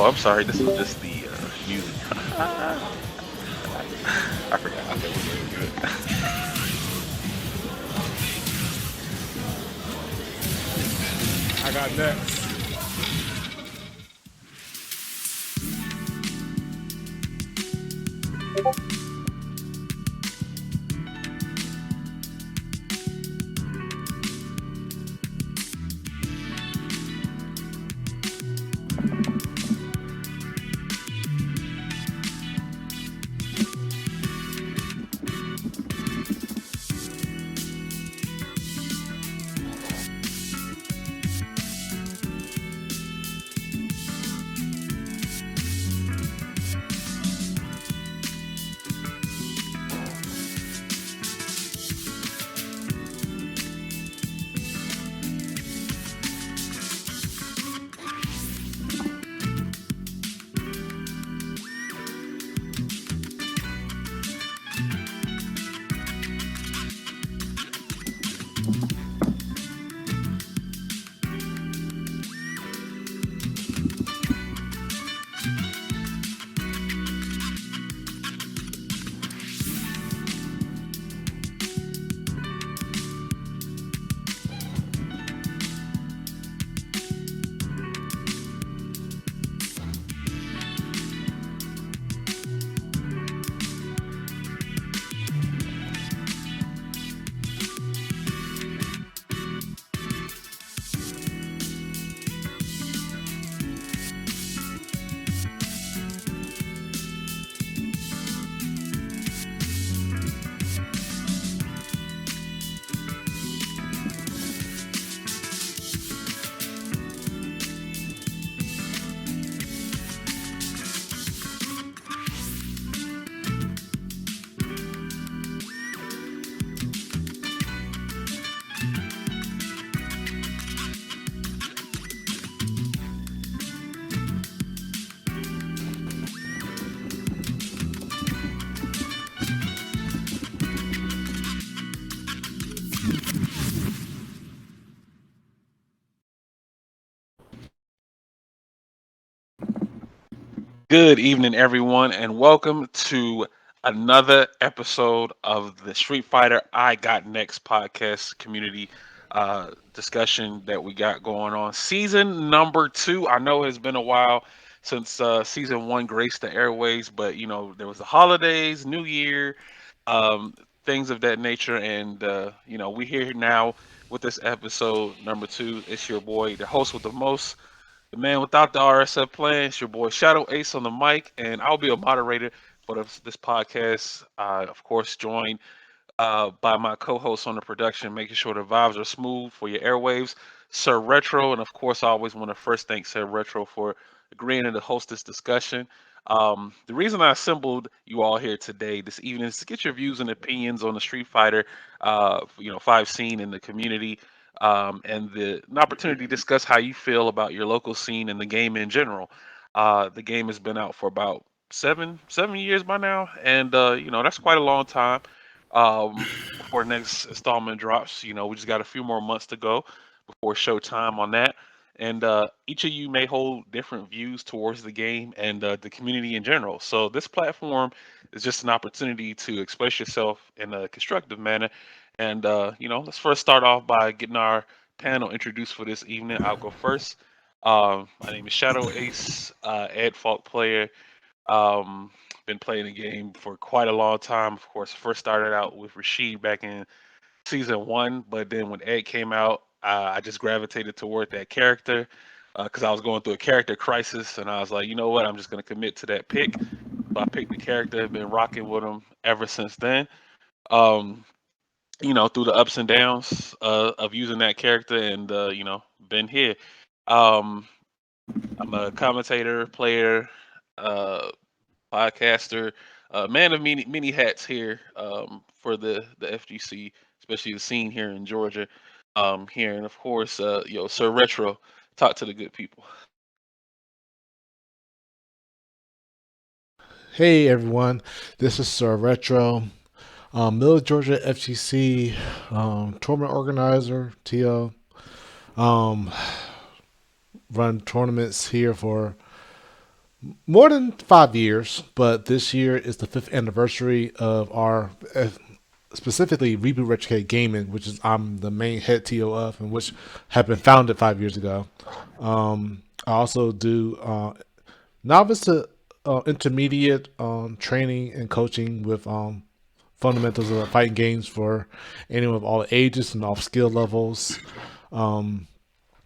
Oh, I'm sorry. This was just the music. I forgot. Okay, we're good. We're good. I got next. Good evening, everyone, and welcome to another episode of the Street Fighter I Got Next podcast community discussion that we got going on. Season number two. I know it's been a while since season one graced the airways, but there was the holidays, New Year, um, things of that nature, and we're here now with this episode number two. It's your boy, the host with the most. The man without the RSF plan, it's your boy Shadow Ace on the mic, and I'll be a moderator for this podcast. Of course, joined by my co-host on the production, making sure the vibes are smooth for your airwaves, Sir Retro, and of course, I always want to first thank Sir Retro for agreeing to host this discussion. The reason I assembled you all here today, this evening, is to get your views and opinions on the Street Fighter, five scene in the community, and an opportunity to discuss how you feel about your local scene and the game in general. The game has been out for about seven years by now, and that's quite a long time before next installment drops. We just got a few more months to go before showtime on that. And each of you may hold different views towards the game and the community in general. So this platform is just an opportunity to express yourself in a constructive manner. And let's first start off by getting our panel introduced for this evening. I'll go first. My name is Shadow Ace, Ed Falk player. um, been playing the game for quite a long time. Of course, first started out with Rashid back in season one, but then when Ed came out, I just gravitated toward that character because I was going through a character crisis, and I was like, you know what, I'm just gonna commit to that pick. So I picked the character, have been rocking with him ever since then. Um, through the ups and downs of using that character, and been here. Um, I'm a commentator, player, uh, podcaster, man of many hats here for the FGC, especially the scene here in Georgia. Here and of course, Sir Retro, talk to the good people. Hey everyone, this is Sir Retro, Middle Georgia FTC tournament organizer, TL. Um, Run tournaments here for More than 5 years, but this year is the fifth anniversary of our specifically Reboot Retrocade Gaming, which is I'm the main head TO of, and which had been founded 5 years ago. I also do novice to intermediate training and coaching with fundamentals of fighting games for anyone of all ages and all skill levels.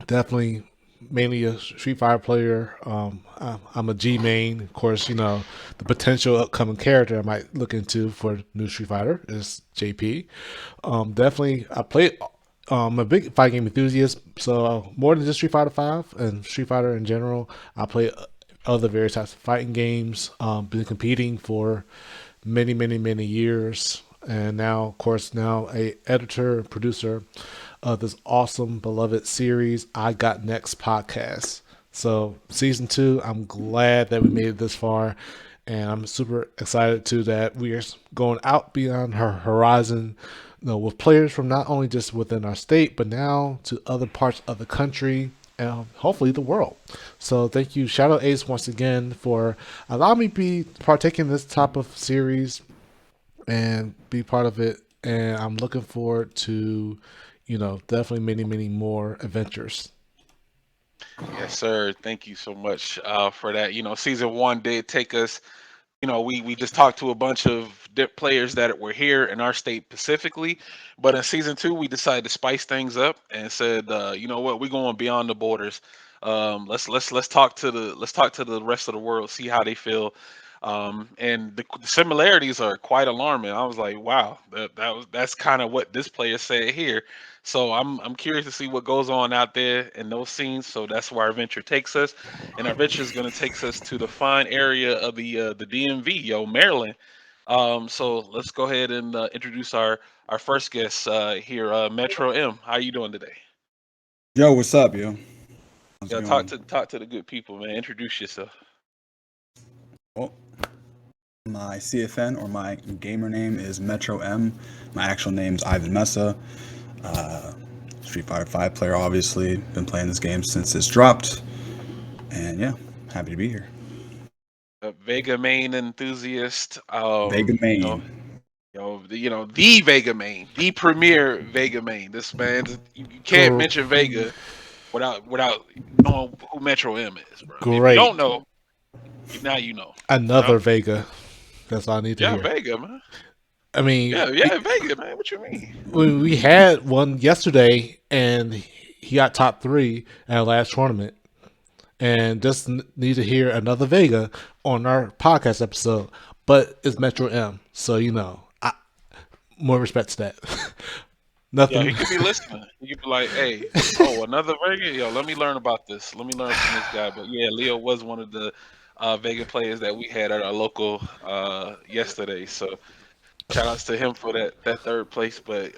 Definitely mainly a Street Fighter player. I'm a G main. Of course, the potential upcoming character I might look into for new Street Fighter is JP. Definitely, I play. I'm a big fighting game enthusiast, so more than just Street Fighter Five and Street Fighter in general, I play other various types of fighting games. Been competing for many years, and now, of course, now a editor and producer of this awesome beloved series I Got Next podcast. So season two, I'm glad that we made it this far, and I'm super excited too that we are going out beyond her horizon, with players from not only just within our state but now to other parts of the country and hopefully the world. So thank you, Shadow Ace, once again for allowing me to be partaking in this type of series and be part of it. And I'm looking forward to, definitely many more adventures. Yes, sir. Thank you so much for that. Season one did take us. We just talked to a bunch of players that were here in our state specifically, but in season two we decided to spice things up and said, you know what, we're going beyond the borders. Let's talk to the rest of the world, see how they feel. And the similarities are quite alarming. I was like, wow, that's kind of what this player said here. So I'm curious to see what goes on out there in those scenes. So that's where our adventure takes us, and our adventure is going to take us to the fine area of the DMV, Maryland. So let's go ahead and introduce our first guest here, Metro M. How you doing today? Yo, what's up, yo? How's it Yeah, going? talk to the good people, man. Introduce yourself. Well, my CFN or my gamer name is Metro M. My actual name's Ivan Mesa. Uh, Street Fighter 5 player, obviously. Been playing this game since it's dropped. And yeah, happy to be here. A Vega main enthusiast. Vega main. The Vega main, the premier Vega main. This man, you can't Gr- mention Vega without knowing who Metro M is, bro. If you don't Great. know, now you know. You know? Another Vega. That's all I need to Yeah, hear. Vega, man. I mean, Yeah, yeah, Vega, man. What you mean? we had one yesterday, and he got top three at our last tournament. And just need to hear another Vega on our podcast episode. But it's Metro M, so more respect to that. Yeah, he Nothing. could be listening. He could be like, "Hey, oh, another Vega. Yo, let me learn about this. Let me learn from this guy." But yeah, Leo was one of the Vega players that we had at our local yesterday. So shout outs to him for that third place. But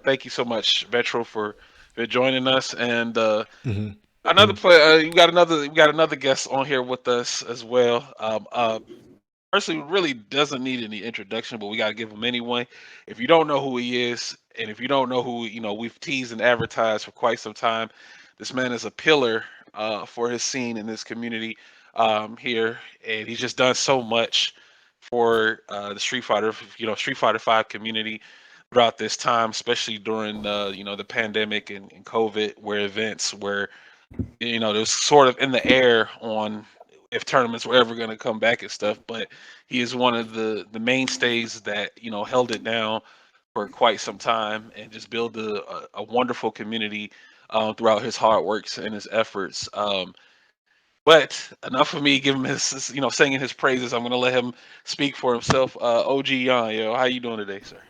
thank you so much, Metro, for joining us. And Hmm. another player, we got another guest on here with us as well. Personally really doesn't need any introduction, but we gotta give him anyway. If you don't know who he is, and if you don't know who we've teased and advertised for quite some time, this man is a pillar for his scene in this community here, and he's just done so much for the Street Fighter Five community throughout this time, especially during the pandemic and COVID, where events where it was sort of in the air on if tournaments were ever going to come back and stuff. But he is one of the mainstays that held it down for quite some time and just built a wonderful community throughout his hard works and his efforts. But enough of me giving him singing his praises. I'm going to let him speak for himself. OG Yan, how you doing today, sir?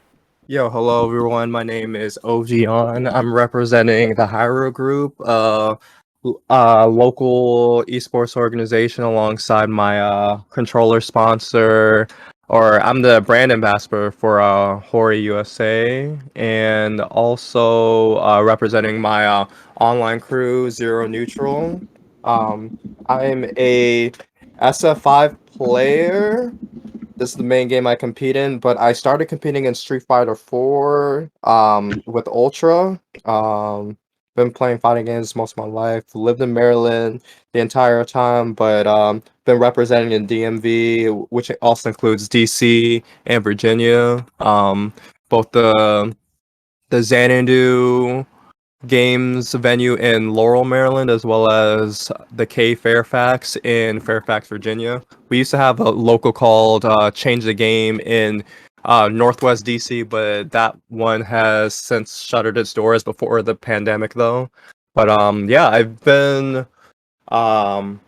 Yo, hello everyone. My name is ogyawn. I'm representing the Hyro Group, local esports organization, alongside my controller sponsor, or I'm the brand ambassador for Hori USA, and also representing my online crew, Zero Neutral. I'm a SF5 player. This is the main game I compete in, but I started competing in Street Fighter 4 with Ultra. been playing fighting games most of my life. Lived in Maryland the entire time, but been representing in DMV, which also includes DC and Virginia. Both the Xanadu Games venue in Laurel, Maryland, as well as the K Fairfax in Fairfax, Virginia. We used to have a local called Change the Game in Northwest DC, but that one has since shuttered its doors before the pandemic, though. But yeah, I've been I've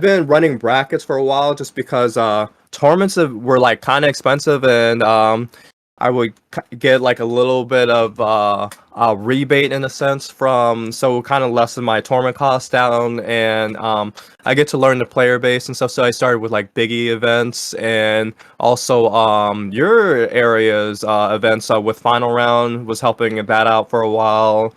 been running brackets for a while just because tournaments were like kind of expensive, and I would get like a little bit of a rebate in a sense from, so kind of lessen my tournament costs down, and I get to learn the player base and stuff. So I started with like biggie events, and also your area's events with final round was helping that out for a while.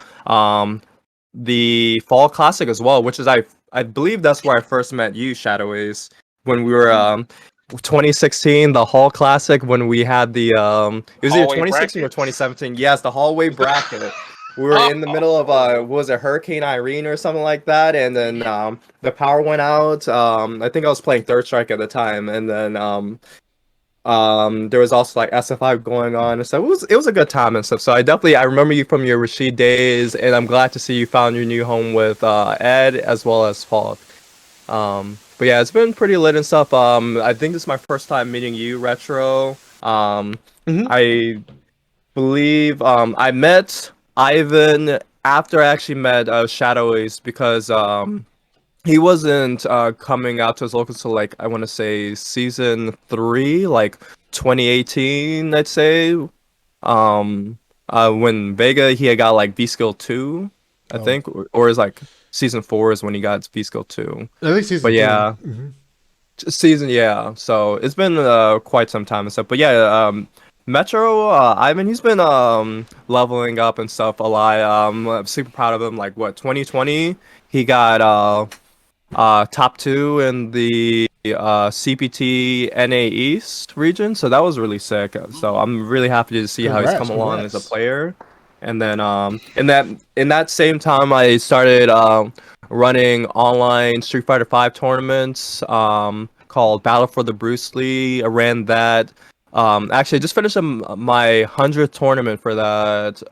The Fall Classic as well, which is I believe that's where I first met you, Shadoways, when we were 2016, the Hall Classic, when we had the it was either Hallway 2016 or bracket. 2017. Yes, the hallway bracket. We were in the middle of what was it, Hurricane Irene or something like that, and then the power went out. I think I was playing Third Strike at the time, and then there was also like SF5 going on, so it was a good time and stuff. So I remember you from your Rashid days, and I'm glad to see you found your new home with Ed as well as Falk. But yeah, it's been pretty lit and stuff. I think this is my first time meeting you, Retro. Mhm. I believe I met Ivan after I actually met Shadoways, because he wasn't coming out to his local till like I want to say season 3, like 2018, I'd say. When Vega he had got like V skill 2, I Oh, think, or is like season 4 is when he got V skill 2. I think But season 3. yeah, season, yeah. So it's been quite some time and stuff. But yeah, Metro Ivan, he's been leveling up and stuff a lot. I'm super proud of him. Like what, 2020, he got top 2 in the CPT NA East region, so that was really sick. So I'm really happy to see how he's Congrats, come along as a congrats. player. And then in that same time, I started running online Street Fighter 5 tournaments called Battle for the Bruce Lee. I ran that. Actually, I just finished my 100th tournament for that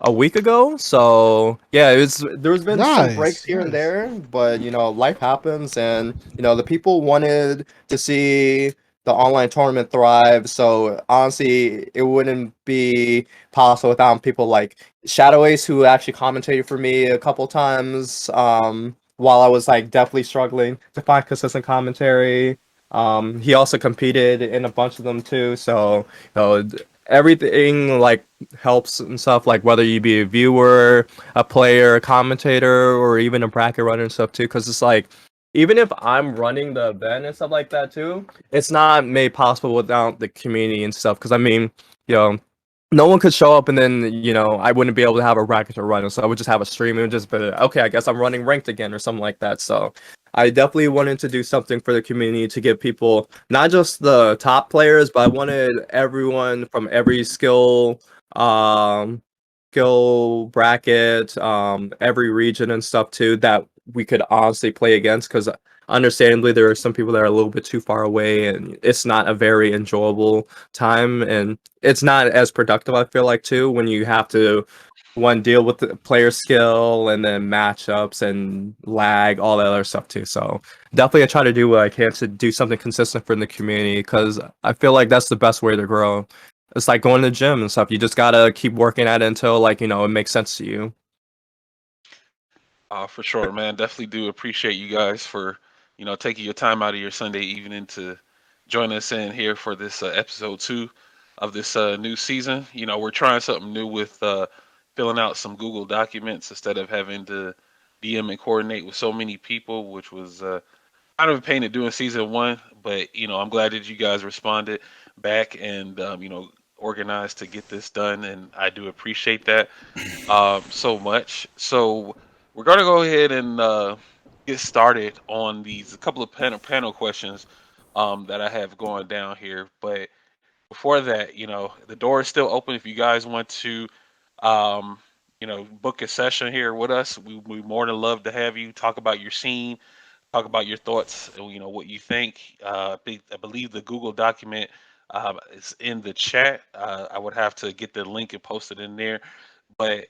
a week ago. So yeah, there's been some breaks Nice, here and nice. there, but life happens, and the people wanted to see the online tournament thrive. So honestly, it wouldn't be possible without people like Shadow Ace, who actually commentated for me a couple times while I was like definitely struggling to find consistent commentary. He also competed in a bunch of them too. So everything like helps and stuff, like whether you be a viewer, a player, a commentator, or even a bracket runner and stuff too, because it's like even if I'm running the event and stuff like that too, it's not made possible without the community and stuff. Because I mean, you know no one could show up, and then I wouldn't be able to have a bracket to run, so I would just have a stream and just be okay, I guess I'm running ranked again or something like that. So I definitely wanted to do something for the community to give people, not just the top players, but I wanted everyone from every um skill bracket, every region and stuff too, that we could honestly play against, because understandably there are some people that are a little bit too far away, and it's not a very enjoyable time, and it's not as productive, I feel like, too, when you have to one deal with the player skill and then matchups and lag, all that other stuff too. So definitely I try to do what I can to do something consistent for the community, because I feel like that's the best way to grow. It's like going to the gym and stuff. You just gotta keep working at it until like it makes sense to you. For sure, man. Definitely do appreciate you guys for, taking your time out of your Sunday evening to join us in here for this episode 2 of this new season. We're trying something new with filling out some Google documents instead of having to DM and coordinate with so many people, which was kind of a pain to do in season 1. But I'm glad that you guys responded back and organized to get this done, and I do appreciate that so much. So we're going to go ahead and get started on these a couple of panel questions that I have going down here. But before that, the door is still open if you guys want to um, book a session here with us. We more than love to have you talk about your scene, talk about your thoughts, what you think. I believe the Google document is in the chat. I would have to get the link and post it in there. But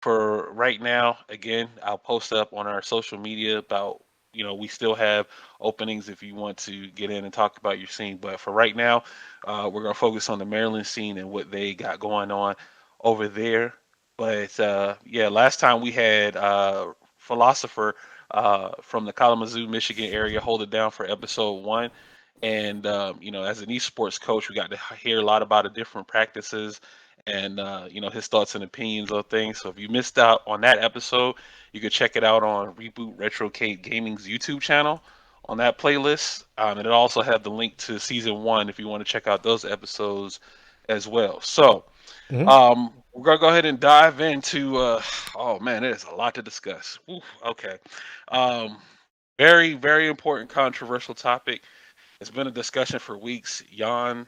for right now, again, I'll post up on our social media about, we still have openings if you want to get in and talk about your scene. But for right now, we're going to focus on the Maryland scene and what they got going on over there. But yeah, last time we had Philosopher from the Kalamazoo, Michigan area hold it down for episode 1. And, as an esports coach, we got to hear a lot about the different practices and his thoughts and opinions on things. So if you missed out on that episode, you could check it out on Reboot Retrocade Gaming's YouTube channel on that playlist, and it also have the link to season 1 if you want to check out those episodes as well. So Mhm. we're gonna go ahead and dive into. Oh man, there's a lot to discuss. Oof, okay, um, very very important controversial topic. It's been a discussion for weeks. Jan,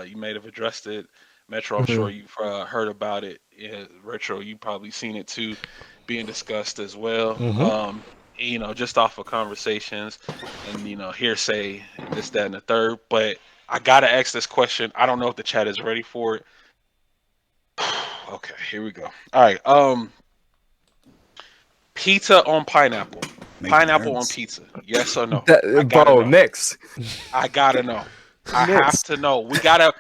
you may have addressed it. Metro, I'm sure Mhm. you've heard about it. Yeah, Retro, you probably seen it too, being discussed as well. Mhm. Just off of conversations and hearsay and this, that, and the third. But I gotta ask this question. I don't know if the chat is ready for it. Okay, here we go. All right. Pizza on pineapple. Make me Pineapple on nervous. pizza. Yes or no? I gotta Bro, know. mix. I gotta know. I have Mix. to know. We gotta.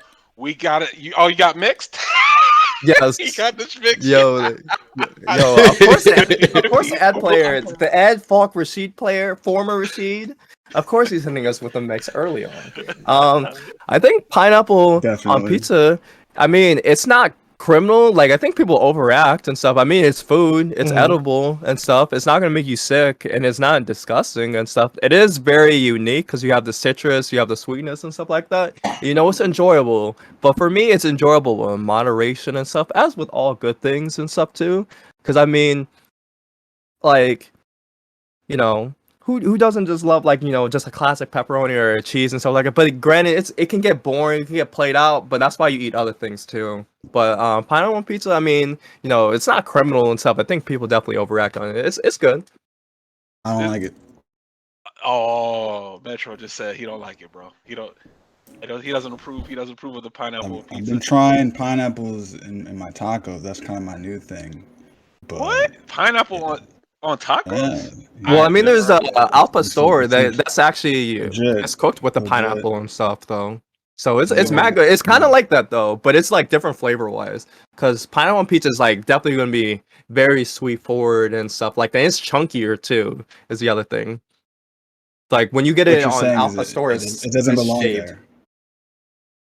You got mixed. You Yes. got this mixed. Yeah. Yo, I, of course, of course, we, the ad we, player, the ad Falk Rashid player, former Rashid, of course he's hitting us with a mix early on. I think pineapple on Definitely. pizza. I mean, it's not criminal. Like I think people overact and stuff. I mean, it's food, it's Mhm. edible and stuff. It's not gonna make you sick, and it's not disgusting and stuff. It is very unique because you have the citrus, you have the sweetness and stuff like that. It's enjoyable. But for me, it's enjoyable in moderation and stuff, as with all good things and stuff too. Because I mean, like, who doesn't just love like just a classic pepperoni or cheese and stuff like that? But granted, it can get boring, it can get played out. But that's why you eat other things too. But pineapple on pizza, I mean, it's not criminal and stuff. I think people definitely overact on it. It's good. I don't like it. oh, Metro just said he don't like it, bro. He doesn't approve. He doesn't approve of the pineapple on I've been pizza. trying pineapples in my tacos. That's kind of my new thing. What? But Pineapple yeah, on yeah, tacos? I Well, I have mean, yeah. never there's heard of that. It's, Alpa it seems, store it seems that's actually legit, it's cooked with the legit. pineapple and stuff though. So it's Yeah, mad good. It's kind yeah. of like that though, but it's like different flavor wise. Cause pineapple on pizza is like definitely gonna be very sweet forward and stuff like that. It's chunkier too. Is the other thing. Like when you get What it you're on saying is Alpha Store, it doesn't it's belong shaved. there.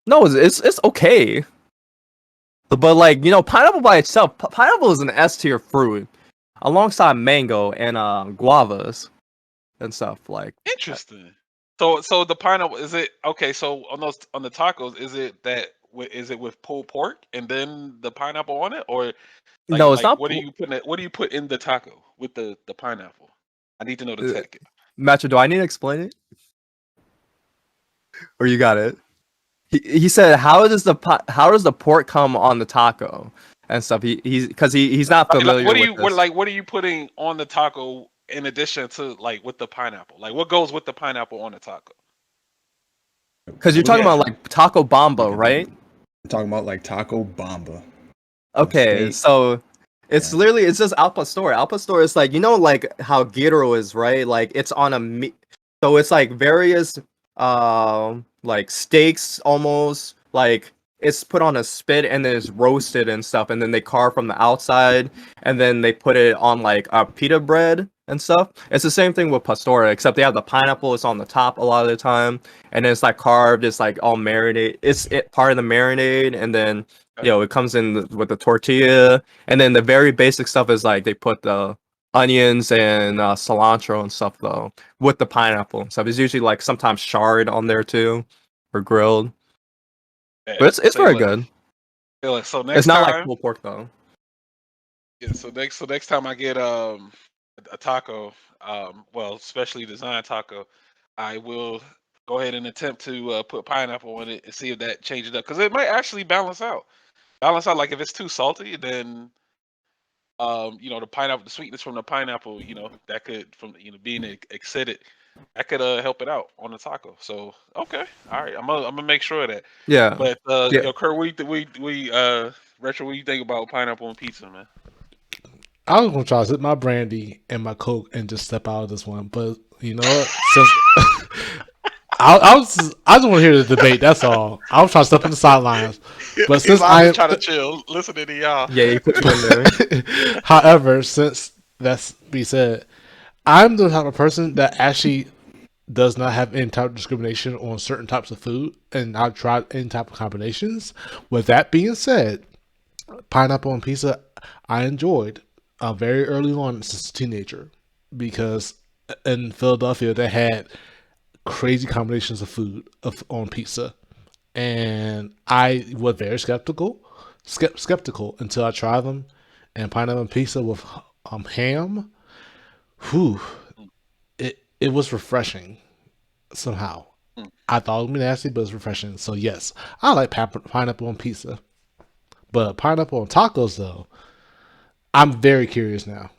No, it's okay. But like pineapple by itself, pineapple is an S tier fruit, alongside mango and guavas and stuff like. Interesting. So the pineapple is it okay? So on the tacos, is it that is it with pulled pork and then the pineapple on it, or No, it's like not. what do you put in it? What do you put in the taco with the pineapple? I need to know the tech. Matcha, do I need to explain it, or you got it? He said, how does the pork come on the taco and stuff? He's because he's not Like familiar with this. what are you putting on the taco in addition to like with the pineapple? Like what goes with the pineapple on the taco? Because you're What talking Yeah. about like taco like bamba, a, right? I'm talking about like taco bamba with Okay, steak. so it's Yeah. literally it's just Al Pastor. Al Pastor is like like how gyro is, right? Like it's on a meat, so it's like various like steaks almost like it's put on a spit and then it's roasted and stuff, and then they carve from the outside and then they put it on like a pita bread and stuff. It's the same thing with pastora, except they have the pineapple. It's on the top a lot of the time, and then it's like carved. It's like all marinade. It's part of the marinade, and then it comes in with the tortilla, and then the very basic stuff is like they put the onions and cilantro and stuff though with the pineapple and stuff. It's usually like sometimes charred on there too, or grilled. Yeah. But it's Say very look, good. so It's next not like time, pulled pork though. yeah. So next time I get a taco, well, specially designed taco, I will go ahead and attempt to put pineapple on it and see if that changes it up because it might actually balance out. Balance out. Like if it's too salty, then The pineapple, the sweetness from the pineapple, that could from being acidic, that could help it out on the taco. So okay, all right, I'm gonna make sure of that. Yeah. But Yeah. Kurt, Retro, what do you think about pineapple on pizza, man? I was gonna try to sip my brandy and my Coke and just step out of this one, but you know what? Since I just want to hear the debate. That's all. I was trying to step on the sidelines, but He's since always trying to chill, listening to y'all. Yeah, you put you in there. however, since that's be said, I'm the type of person that actually does not have any type of discrimination on certain types of food, and I've tried any type of combinations. With that being said, pineapple on pizza, I enjoyed very early on since a teenager because in Philadelphia they had crazy combinations of food on pizza, and I was very skeptical until I tried them. And pineapple on pizza with ham, whew, it was refreshing somehow. Mm. I thought it would be nasty, but it's refreshing. So yes, I like pineapple on pizza, but pineapple on tacos though, I'm very curious now.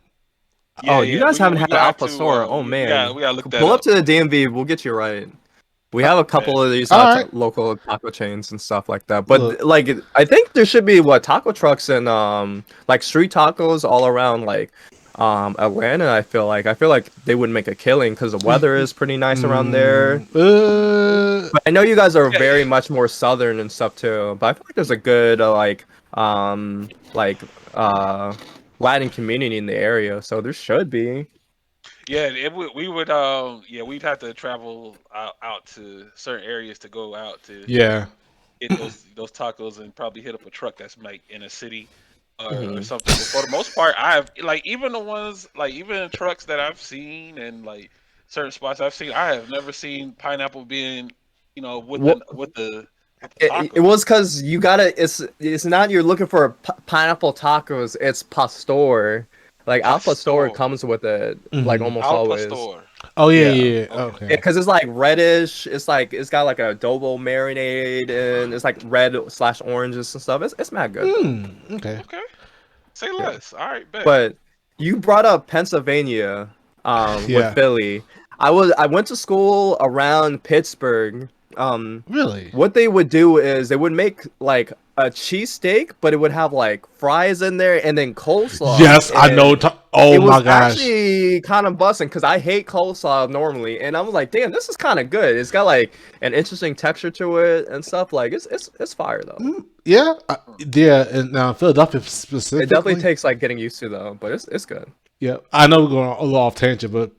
Yeah, Oh, you yeah, guys haven't we had got Alpha to. Store. Oh man, We gotta look that pull up up. to the DMV. We'll get you right. We have a Bet. couple of these All right. local taco chains and stuff like that. But Look, like, I think there should be taco trucks and like street tacos all around like Atlanta. I feel like they would make a killing because the weather is pretty nice around there. But I know you guys are Yeah, very much more southern and stuff too. But I feel like there's a good like Latin community in the area, so there should be. yeah. We would we'd have to travel out to certain areas to go out to yeah, get those tacos and probably hit up a truck that's like in a city or Mhm. something. But for the most part, I've like even the ones like even trucks that I've seen and like certain spots I've seen, I have never seen pineapple being with What the it taco. was because you gotta. It's not you're looking for pineapple tacos. It's pastor. Like Al pastor Pastor, comes with it, like hmm almost al always. pastor. oh yeah, Yeah. yeah, Okay. okay, Because it's like reddish. It's like it's got like a adobo marinade and it's like red slash oranges and stuff. It's mad good though. okay, Okay. Say Yeah. less. All right, bet. But you brought up Pennsylvania, with yeah, Philly. I went to school around Pittsburgh. really, What they would do is they would make like a cheesesteak, but it would have like fries in there and then coleslaw. yes, I know. And Oh it my was gosh, actually kind of busting because I hate coleslaw normally, and I was like, damn, this is kind of good. It's got like an interesting texture to it and stuff. Like it's fire though. yeah, yeah, and now Philadelphia It definitely specifically, takes like getting used to though, but it's good. yeah, I know we're going a little off tangent, but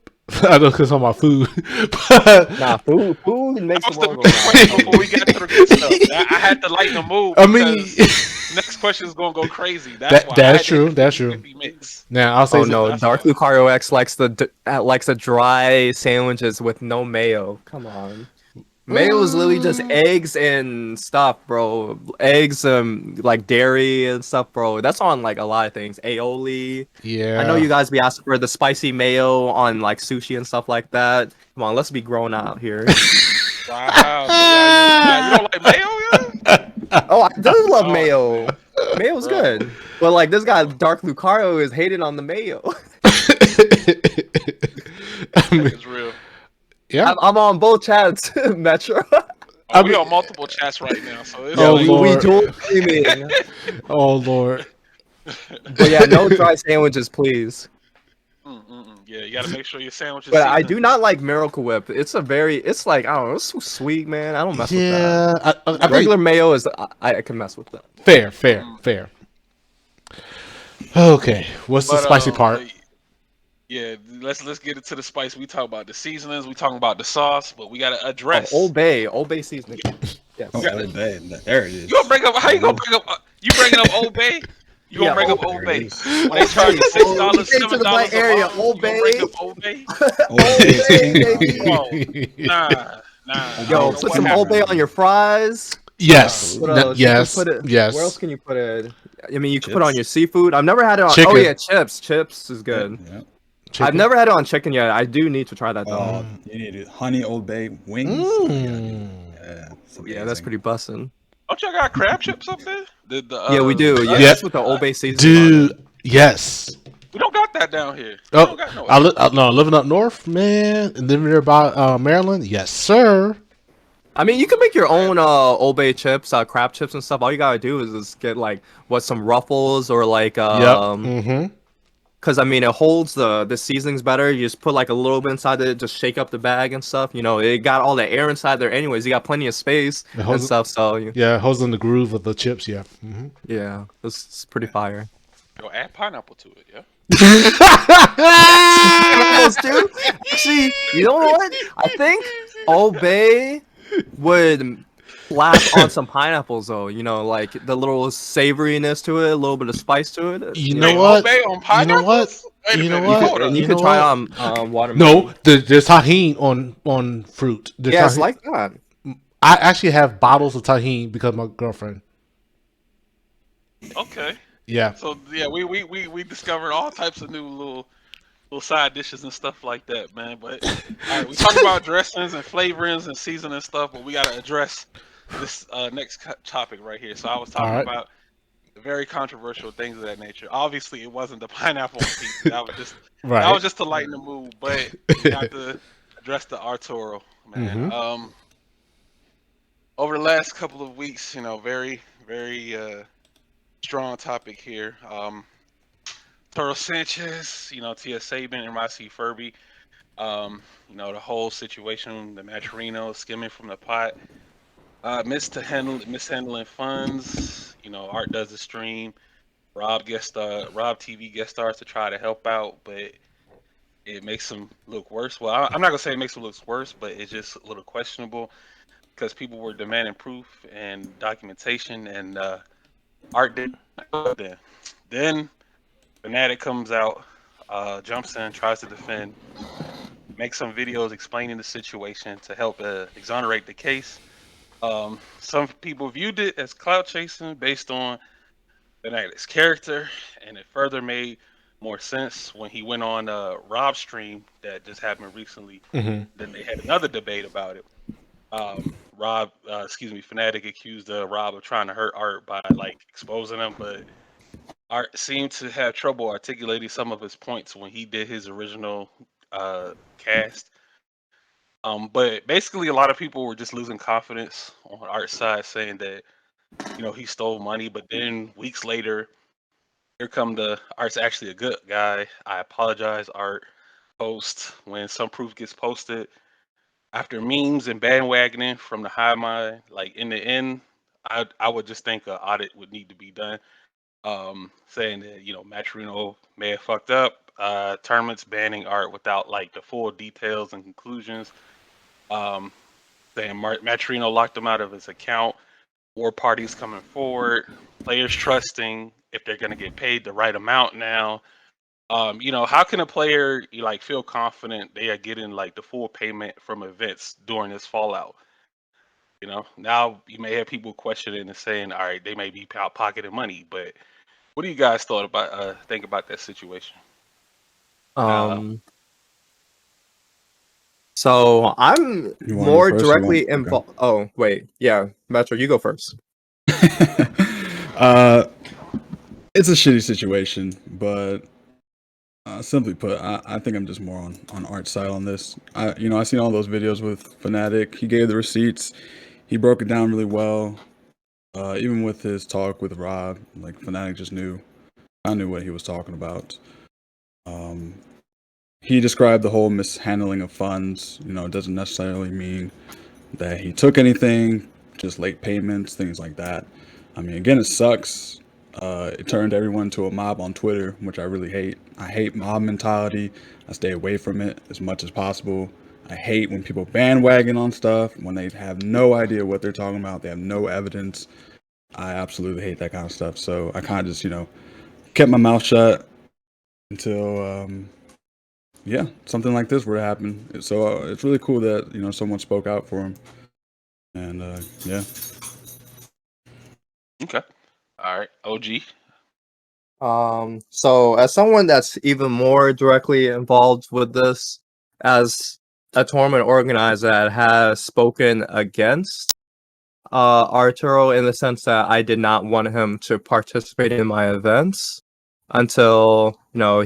I know because of my food, but Nah, food makes That the was the world go next round. question before we get to the good stuff. I had to lighten the mood I mean, because next question is gonna go crazy. That's why I that's had to true, hit the that's true. 50-50 mix. Now I'll say Oh this, no, That's Dark why. Lucario X likes the dry sandwiches with no mayo. Come on. Mayo is literally just eggs and stuff, bro. Eggs, like dairy and stuff, bro. That's on like a lot of things. Aioli. I know yeah. you guys be asking for the spicy mayo on like sushi and stuff like that. Come on, let's be grown out here. Wow. So you don't like mayo, yeah? Oh, I do love Oh mayo. man, Mayo's bro. good. But like this guy Dark Lucario is hating on the mayo. I mean, It's real. yeah. I'm on both chats, Metro. Oh, I we mean, on multiple chats right now, so it's oh Yeah, like we Lord, dual streaming. oh Lord. But yeah, no dry sandwiches, please. Yeah, you got to make sure your sandwich is But I seasoned. do not like Miracle Whip. It's like I don't know, it's so sweet, man. I don't mess with that. Yeah, I think Regular mayo is I can mess with that. fair. Okay, what's the But spicy part? yeah, let's get into the spice. We talk about the seasonings, we talking about the sauce, but we got to Oh, address. Old Bay seasoning. Yes. Oh, Yeah. Old Bay. There it is. You gonna bring up? How you gonna bring up? You bringing up Old Bay? You gonna Yeah, bring up There Old it Bay? is. When they charge you $6, Came to the Bay $7 area, a bottle, Old you gonna bring Bay. up Old Bay? Old Bay is king, baby. bro. Nah, I Yo, don't know put what some happened. Old Bay on your fries. Yes, What else? yes, You can put it, yes. Where else can you put it? I mean, you can put it on Chips. your seafood. I've never had it on. Oh Chicken. yeah, chips. Chips is good. Yeah. Chicken. I've never had it on chicken yet. I do need to try that though. You need it. Honey Old Bay wings. Yeah, it's Yeah, that's amazing. pretty bussin'. Don't y'all got crab chips up there? Yeah, we do. Yeah, Yeah. that's with the Old Bay seasoning. Dude, Yes. We don't got that down here. We don't Oh, got no. no, living up north, man, and living there by Maryland. Yes, sir. I mean, you can make your own Old Bay chips, crab chips and stuff. All you gotta do is just get like some Ruffles or like Yep. Mm-hmm. because I mean it holds the seasonings better. You just put like a little bit inside it, just shake up the bag and stuff. You know, it got all the air inside there anyways. You got plenty of space It and holds, stuff. So yeah, it holds in the groove of the chips. Yeah. Mm-hmm. yeah, it's pretty fire. Yo, add pineapple to it, yeah. Pineapples too. Actually, you know what? I think Old Bay would slap on some pineapples though. You know, like the little savoriness to it, a little bit of spice to it. You You know Wait, know, what? Obey on You know what? pineapples? Wait a You know minute. what? Hold and up. you You could know try what? watermelon. No, there's tahini on fruit. There's Yeah, it's tahini. like that. I actually have bottles of tahini because of my girlfriend. Okay. Yeah. So yeah, we discovered all types of new little side dishes and stuff like that, man. But all right, we talk about dressings and flavorings and seasoning stuff, but we gotta address this next topic right here. So I was All talking right. about very controversial things of that nature. Obviously, it wasn't the pineapple on pizza. That was Right. just to lighten the mood. But we have to address the Arturo, man. Mm-hmm. Over the last couple of weeks, very strong topic here. Toro Sanchez, Tia Saban and Rossi Furby. The whole situation, the Maturino skimming from the pot, mishandling funds. Art does the stream. Rob TV guest stars to try to help out, but it makes him look worse. Well, I'm not gonna say it makes him look worse, but it's just a little questionable because people were demanding proof and documentation, and Art did then. Then Fanatic comes out, jumps in, tries to defend, makes some videos explaining the situation to help exonerate the case. Some people viewed it as clout chasing based on Fanatic's character, and it further made more sense when he went on Rob's stream that just happened recently. Mm-hmm. Then they had another debate about it. Fanatic accused Rob of trying to hurt Art by like exposing him, but Art seemed to have trouble articulating some of his points when he did his original cast. But basically, a lot of people were just losing confidence on Art's side, saying that he stole money. But then weeks later, here come the Art's actually a good guy. I apologize, Art. Post when some proof gets posted after memes and bandwagoning from the high mind. Like in the end, I would just think an audit would need to be done. Saying that Maturino may have fucked up. Tournaments banning Art without like the full details and conclusions. Um, saying Maturino locked him out of his account. More parties coming forward. Players trusting if they're going to get paid the right amount now. How can a player like feel confident they are getting like the full payment from events during this fallout? Now you may have people questioning and saying, all right, they may be out pocketing money, but what do you guys think about that situation? Um, so I'm You want to go more first? Or you directly want? Okay. involved. Oh wait, yeah, Metro, you go first. uh, it's a shitty situation, but simply put, I think I'm just more on Art's side on this. I seen all those videos with Fnatic. He gave the receipts. He broke it down really well. Even with his talk with Rob, like Fnatic just knew. I knew what he was talking about. Um, he described the whole mishandling of funds. It doesn't necessarily mean that he took anything, just late payments, things like that. I mean, again, it sucks. It turned everyone to a mob on Twitter, which I really hate. I hate mob mentality. I stay away from it as much as possible. I hate when people bandwagon on stuff when they have no idea what they're talking about. They have no evidence. I absolutely hate that kind of stuff. So I kind of just, kept my mouth shut until, yeah, something like this were to happen. So it's really cool that, someone spoke out for him. And yeah. Okay. All right. OG. So as someone that's even more directly involved with this, as a tournament organizer that has spoken against Arturo in the sense that I did not want him to participate in my events. until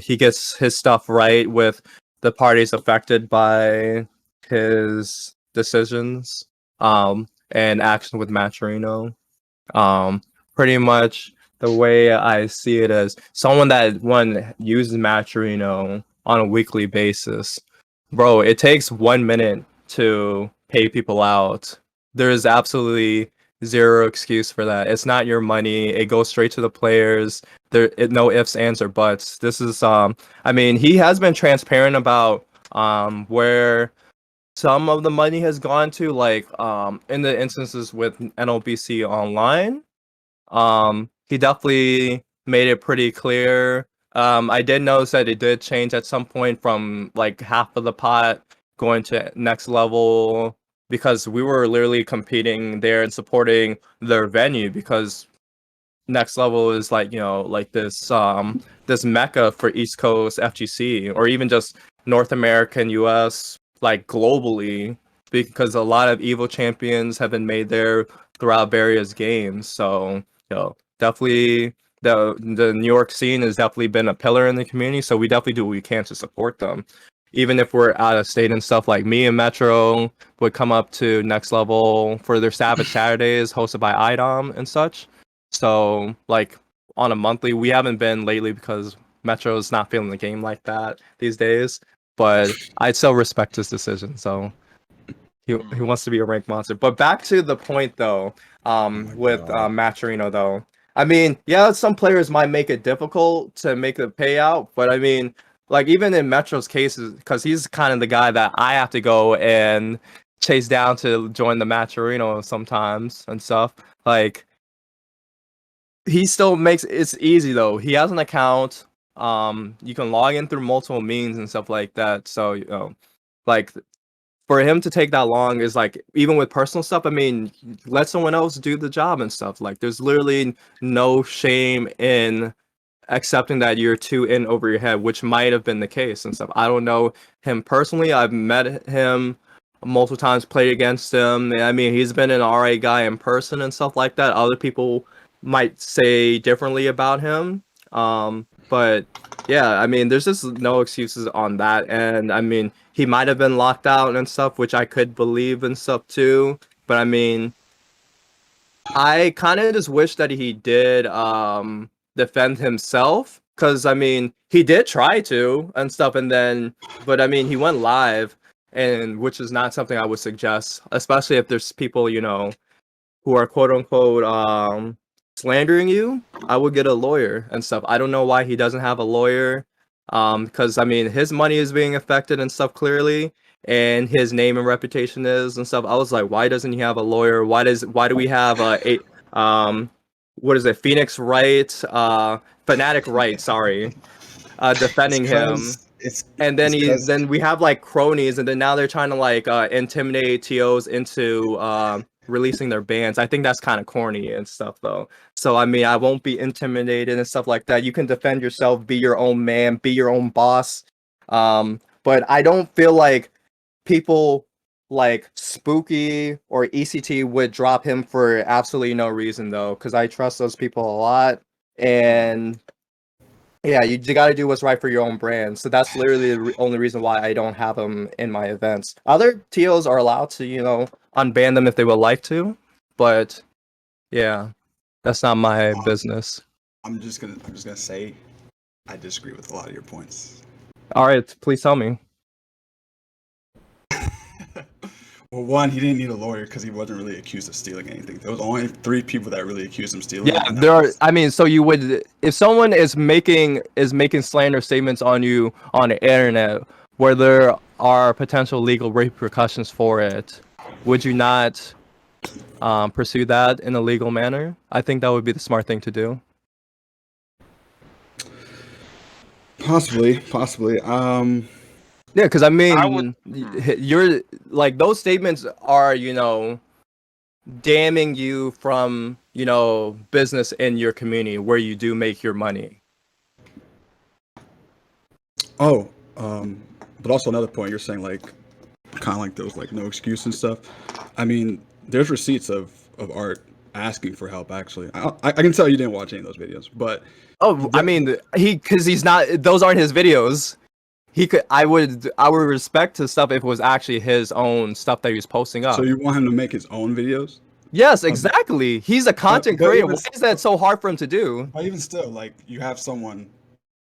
he gets his stuff right with the parties affected by his decisions and action with Maturino. Pretty much the way I see it as someone that uses Maturino on a weekly basis. Bro, it takes 1 minute to pay people out. There's absolutely zero excuse for that. It's not your money. It goes straight to the players. No ifs, ands, or buts. This is I mean, he has been transparent about where some of the money has gone to, like in the instances with NLBC Online. He definitely made it pretty clear. I did notice that it did change at some point from like half of the pot going to next level, because we were literally competing there and supporting their venue, because next level is like like this mecca for East Coast FGC, or even just North American, US, like globally, because a lot of evil champions have been made there throughout various games. So definitely the New York scene has definitely been a pillar in the community, so we definitely do what we can to support them. Even if we're out of state and stuff, like me and Metro would come up to next level for their Savage Saturdays hosted by IDOM and such. So like on a monthly, we haven't been lately because Metro's not feeling the game like that these days, but I still respect his decision. So he wants to be a ranked monster. But back to the point though, with Maturino though. I mean, yeah, some players might make it difficult to make the payout, but I mean, like even in Metro's cases, because he's kind of the guy that I have to go and chase down to join the Maturino sometimes and stuff. Like he still makes it's easy though. He has an account. You can log in through multiple means and stuff like that. So like for him to take that long is like, even with personal stuff, I mean, let someone else do the job and stuff. Like there's literally no shame in accepting that you're too in over your head, which might have been the case and stuff. I don't know him personally. I've met him multiple times, played against him. I mean, he's been an alright guy in person and stuff like that. Other people might say differently about him. But yeah, I mean, there's just no excuses on that. And I mean, he might have been locked out and stuff, which I could believe and stuff too. But I mean, I kind of just wish that he did defend himself, because I mean, he did try to and stuff, and then but I mean, he went live, and which is not something I would suggest, especially if there's people who are quote unquote slandering you. I would get a lawyer and stuff. I don't know why he doesn't have a lawyer, because I mean, his money is being affected and stuff clearly, and his name and reputation is and stuff. I was like, why doesn't he have a lawyer? Why do we have what is it, Phoenix Wright, Fanatic Wright, sorry, defending him? And then we have like cronies, and then now they're trying to like intimidate TOs into releasing their bans. I think that's kind of corny and stuff though. So I mean, I won't be intimidated and stuff like that. You can defend yourself, be your own man, be your own boss. But I don't feel like people like Spooky or ECT would drop him for absolutely no reason though, because I trust those people a lot. And yeah, you got to do what's right for your own brand. So that's literally the only reason why I don't have them in my events. Other TOs are allowed to, unban them if they would like to, but yeah, that's not my business. I'm just gonna say I disagree with a lot of your points. All right, please tell me. Well, one, he didn't need a lawyer because he wasn't really accused of stealing anything. There was only 3 people that really accused him of stealing. Yeah, there are. I mean, so you would, if someone is making slander statements on you on the internet where there are potential legal repercussions for it, would you not pursue that in a legal manner? I think that would be the smart thing to do. Possibly. Yeah, because I mean, I would- you're like, those statements are, damning you from, business in your community where you do make your money. Oh, but also another point, you're saying like, kind of like those like no excuse and stuff. I mean, there's receipts of art asking for help. Actually, I can tell you didn't watch any of those videos, but Oh, I mean, because he's not. Those aren't his videos. He could. I would respect his stuff if it was actually his own stuff that he was posting so up. you want him to make his own videos? Yes, exactly. He's a content but creator. even Why is that so hard for him to do? but even still, like you have someone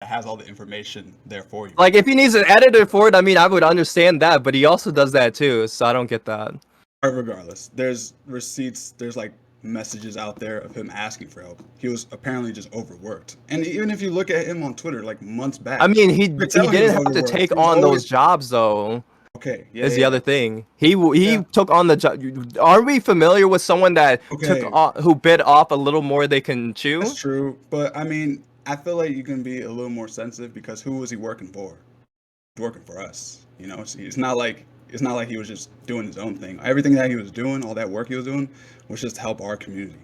that has all the information there for you. Like, if he needs an editor for it, I mean, I would understand that, but he also does that too, so I don't get that. Regardless, there's receipts. There's like messages out there of him asking for help. He was apparently just overworked. And even if you look at him on Twitter, like months back, I mean, he you could tell he didn't was have to overworked. take He was on always- those jobs though. Okay, yeah, Is the yeah, other thing. He Yeah. took on the job. Are we familiar with someone that Okay. who bit off a little more they can chew? That's true. But I mean, I feel like you can be a little more sensitive because who was he working for? He's working for us. You know, it's not like he was just doing his own thing. Everything that he was doing, all that work he was doing, was just to help our community.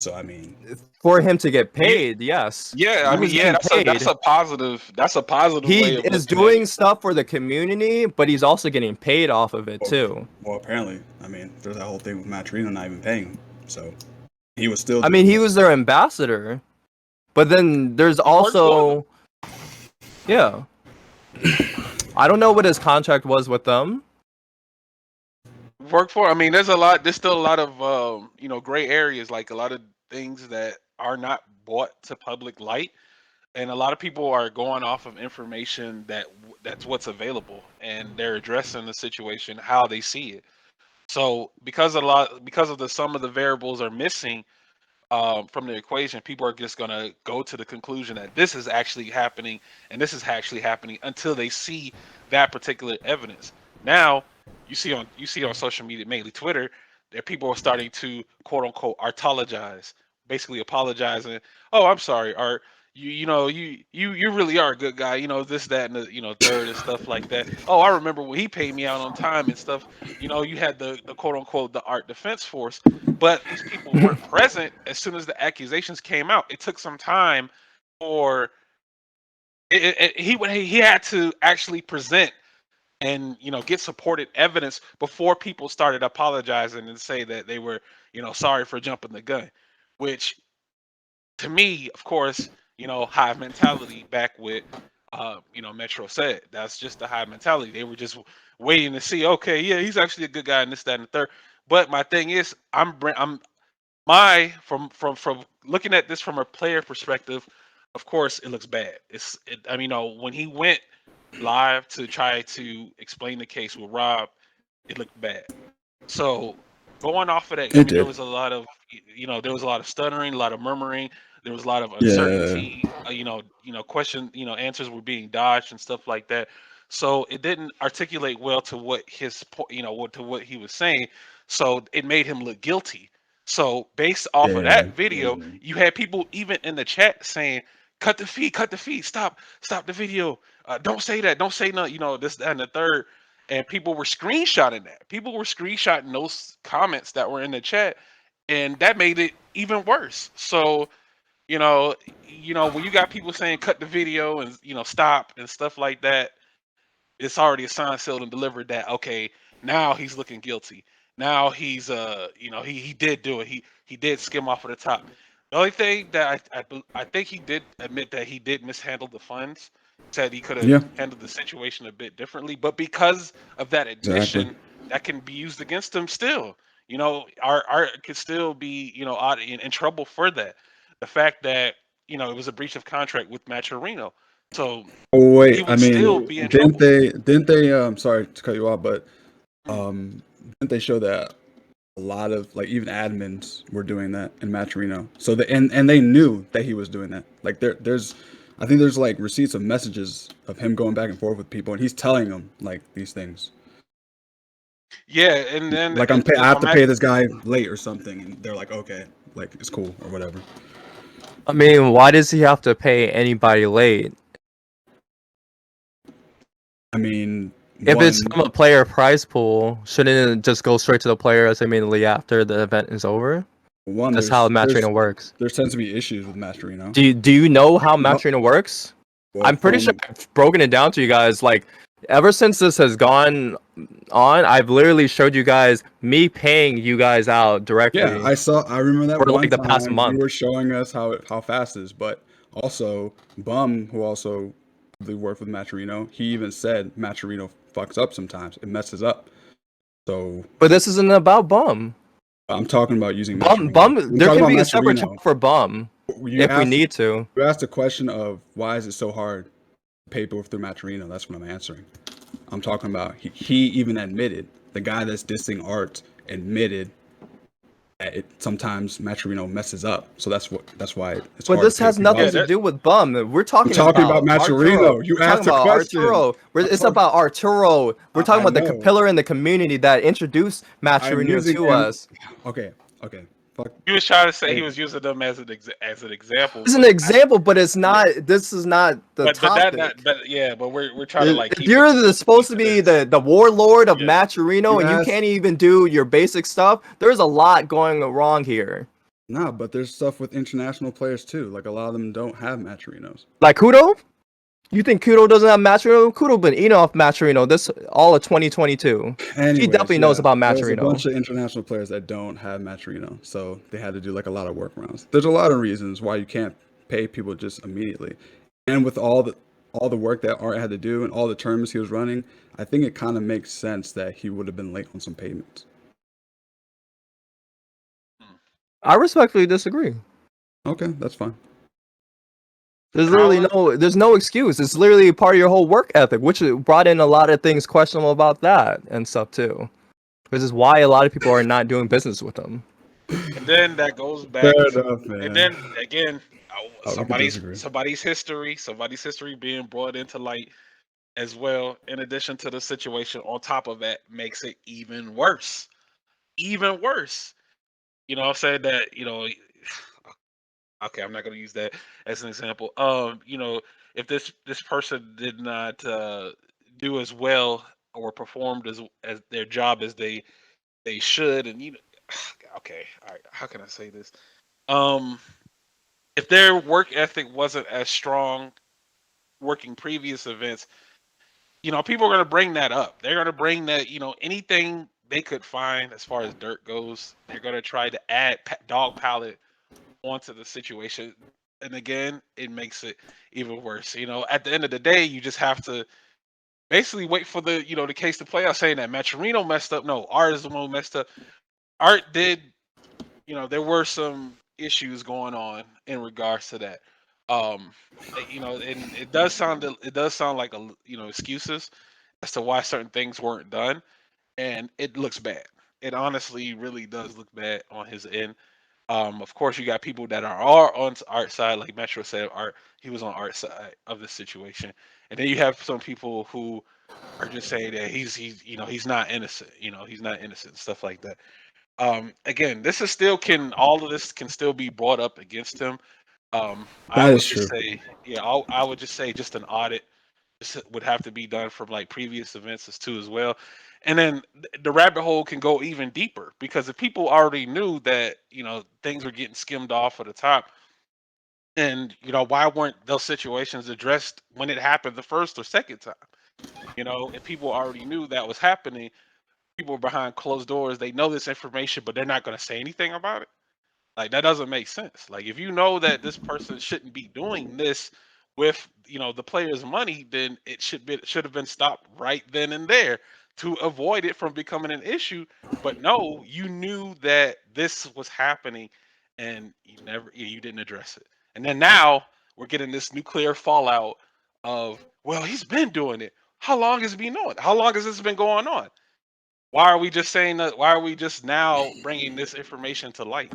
So I mean, For him to get paid, yes. Yeah, I He mean, was yeah, getting that's a positive. That's a positive He way of is looking at doing it. stuff for the community, but he's also getting paid off of it too. well, apparently, I mean, there's that whole thing with Matt Torino not even paying him. So he was still. I mean, he was their ambassador, but then there's also, yeah. I don't know what his contract was with them. Work for. I mean, there's still a lot of gray areas, like a lot of things that are not brought to public light, and a lot of people are going off of information that's what's available, and they're addressing the situation how they see it. So because of the some of the variables are missing from the equation, people are just going to go to the conclusion that this is actually happening and this is actually happening until they see that particular evidence. Now, you see on social media, mainly Twitter, that people are starting to quote unquote artologize, basically apologizing. Oh, I'm sorry, Art. You really are a good guy. This, that, and the third and stuff like that. Oh, I remember when he paid me out on time and stuff. You had the quote unquote the Art Defense Force, but these people weren't present as soon as the accusations came out. It took some time for he had to actually present and get supported evidence before people started apologizing and say that they were sorry for jumping the gun, which to me, of course, hive mentality back with Metro said. That's just the hive mentality. They were just waiting to see, okay, yeah, he's actually a good guy and this, that, and the third. But my thing is, from looking at this from a player perspective, of course it looks bad. I mean, when he went live to try to explain the case with Rob, it looked bad. So going off of that, I mean, there was a lot of stuttering, a lot of murmuring, there was a lot of uncertainty. Question, answers were being dodged and stuff like that. So it didn't articulate well to what to what he was saying. So it made him look guilty. So based off of that video, you had people even in the chat saying, "Cut the feed, stop the video, don't say that, don't say nothing, this, that, and the third." And people were screenshotting that. People were screenshotting those comments that were in the chat, and that made it even worse. So, when you got people saying cut the video and stop and stuff like that, it's already a sign sealed and delivered that okay, now he's looking guilty. Now he's he did do it. He did skim off of the top. The only thing that I think he did admit that he did mishandle the funds. Said he could have handled the situation a bit differently, but because of that admission, that can be used against him still. Art could still be in trouble for that. The fact that it was a breach of contract with Maturino. So oh wait, he would still be in didn't trouble. they sorry to cut you off, but didn't they show that a lot of like even admins were doing that in Maturino? So and they knew that he was doing that. Like there's I think there's like receipts of messages of him going back and forth with people, and he's telling them like these things. Yeah, and then Like I have to pay this guy late or something, and they're like, okay, like it's cool or whatever. I mean, why does he have to pay anybody late? I mean, if it's from a player prize pool, shouldn't it just go straight to the players immediately after the event is over? That's how Maturino works. There tends to be issues with Maturino. Do you know how Maturino works? Well, I'm pretty sure I've broken it down to you guys. Like, ever since this has gone on, I've literally showed you guys me paying you guys out directly. Yeah, I remember that For, one like, the past time you month. were showing us how fast it is, but also Bum, who also I believe worked with Maturino, he even said Maturino fucks up sometimes. It messes up. So But this isn't about Bum. I'm talking about using Bum, Maturino. I'm there talking can about be a separate Maturino. channel for Bum You if we asked need to. you asked the question of why is it so hard to pay people through Maturino? That's what I'm answering. I'm talking about he even admitted, the guy that's dissing Art admitted that sometimes Maturino messes up. So that's why it's But hard to this pay has people nothing out. to do with Bum. We're talking about about Arturo. Maturino. You We're talking asked a about question. Arturo. It's about Arturo. We're talking I about the know. pillar in the community that introduced I'm Maturino using to him. us. Okay. Fuck. He was trying to say he Hey, was using them as as an example, It's an example, but it's not. This is not the but that topic. not but yeah, but we're trying to like If keep it you're specifically supposed to to be this. the warlord of Yeah. Maturino you and you asked. can't even do your basic stuff, there's a lot going wrong here. Nah, but there's stuff with international players too. Like a lot of them don't have Maturinos. Like Kudo? You think Kudo doesn't have Maturino? Kudo been eating off Maturino this all of 2022. He Anyways, definitely knows yeah, about there's a Maturino. bunch of international players that don't have Maturino, so they had to do like a lot of workarounds. There's a lot of reasons why you can't pay people just immediately, and with all the work that Art had to do and all the tournaments he was running, I think it kind of makes sense that he would have been late on some payments. I respectfully disagree. Okay, that's fine. There's no excuse. It's literally part of your whole work ethic, which brought in a lot of things questionable about that and stuff too. This is why a lot of people are not doing business with them. And then that goes back Fair to, enough, and man. then again, We could disagree. somebody's history being brought into light as well. In addition to the situation, on top of that, makes it even worse. Even worse. You know, I'm saying that. Okay, I'm not going to use that as an example. If this person did not do as well or performed as their job as they should, and okay, all right, how can I say this? Um, if their work ethic wasn't as strong working previous events, people are going to bring that up. They're going to bring that, anything they could find as far as dirt goes. They're going to try to add dog palette onto the situation. And again, it makes it even worse. At the end of the day, you just have to basically wait for the case to play out, saying that Maturino messed up. No, Art is the one who messed up. Art did, there were some issues going on in regards to that. Um, and it does sound like excuses as to why certain things weren't done, and it looks bad. It honestly really does look bad on his end. Of course, you got people that are on Art side, like Metro said. Art, he was on Art side of the situation, and then you have some people who are just saying that he's not innocent. He's not innocent, stuff like that. Again, this is still can all of this can still be brought up against him. I That would is just true. say, yeah, I would just say just an audit would have to be done from like previous events as well. And then the rabbit hole can go even deeper because if people already knew that, things were getting skimmed off at the top, and why weren't those situations addressed when it happened the first or second time? If people already knew that was happening, people behind closed doors, they know this information, but they're not going to say anything about it. Like that doesn't make sense. Like if you know that this person shouldn't be doing this with the player's money, then it should have been stopped right then and there to avoid it from becoming an issue. But no, you knew that this was happening, and you didn't address it. And then now we're getting this nuclear fallout of, well, he's been doing it. How long has he been doing it? How long has this been going on? Why are we just saying that? Why are we just now bringing this information to light?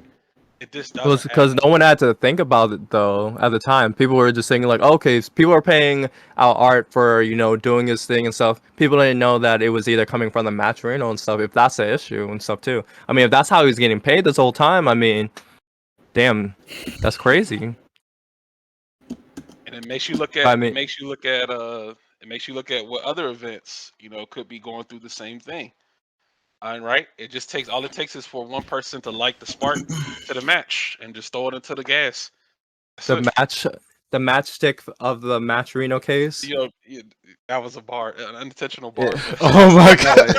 It just It was doesn't add because up. no one had to think about it though at the time. People were just thinking like, okay, people are paying out Art for doing his thing and stuff. People didn't know that it was either coming from the Maturino and stuff. If that's the issue and stuff too. I mean, if that's how he's getting paid this whole time, I mean, damn, that's crazy. And it makes you look at I it mean, makes you look at it makes you look at what other events could be going through the same thing. All right, all it takes is for one person to light the spark to the match and just throw it into the gas. That's the it. match the matchstick of the Matcherino case. You know, that was a bar, an unintentional bar, Yeah. but Oh my No, god.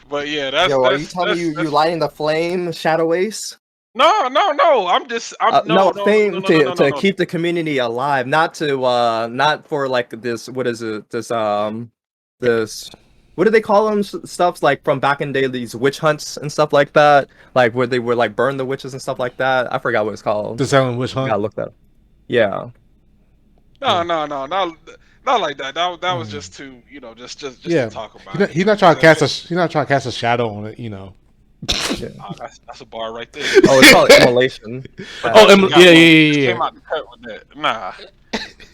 but yeah, yo, are you telling me you that's lighting the flame, Shadow Ace? no. I'm No, no fame no no no no to no. keep the community alive, not to not for like this. What is it? This what do they call them? Stuffs like from back in the day, these witch hunts and stuff like that. Like where they would like burn the witches and stuff like that. I forgot what it's called. The Silent Witch I Hunt. gotta look that up. Yeah. Not like that. That was Mm. just to just to Yeah, talk about it. he's not trying to cast a he's not trying to cast a shadow on it. Yeah. That's a bar right there. Oh, it's called immolation. Oh, We got yeah, one. yeah, Just yeah, came yeah. out the cut with that. Nah,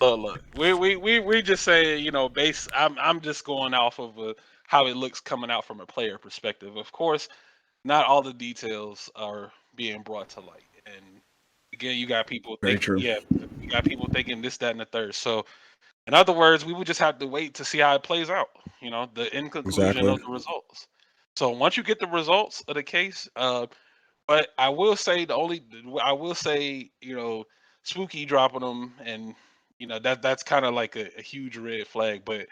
look. We just saying, base. I'm just going off of how it looks coming out from a player perspective. Of course, not all the details are being brought to light, and again, you got people Very think, true. yeah, you got people thinking this, that, and the third. So, in other words, we would just have to wait to see how it plays out. The end conclusion Exactly. of the results. So once you get the results of the case, but I will say I will say, Spooky dropping them, and that's kind of like a huge red flag. But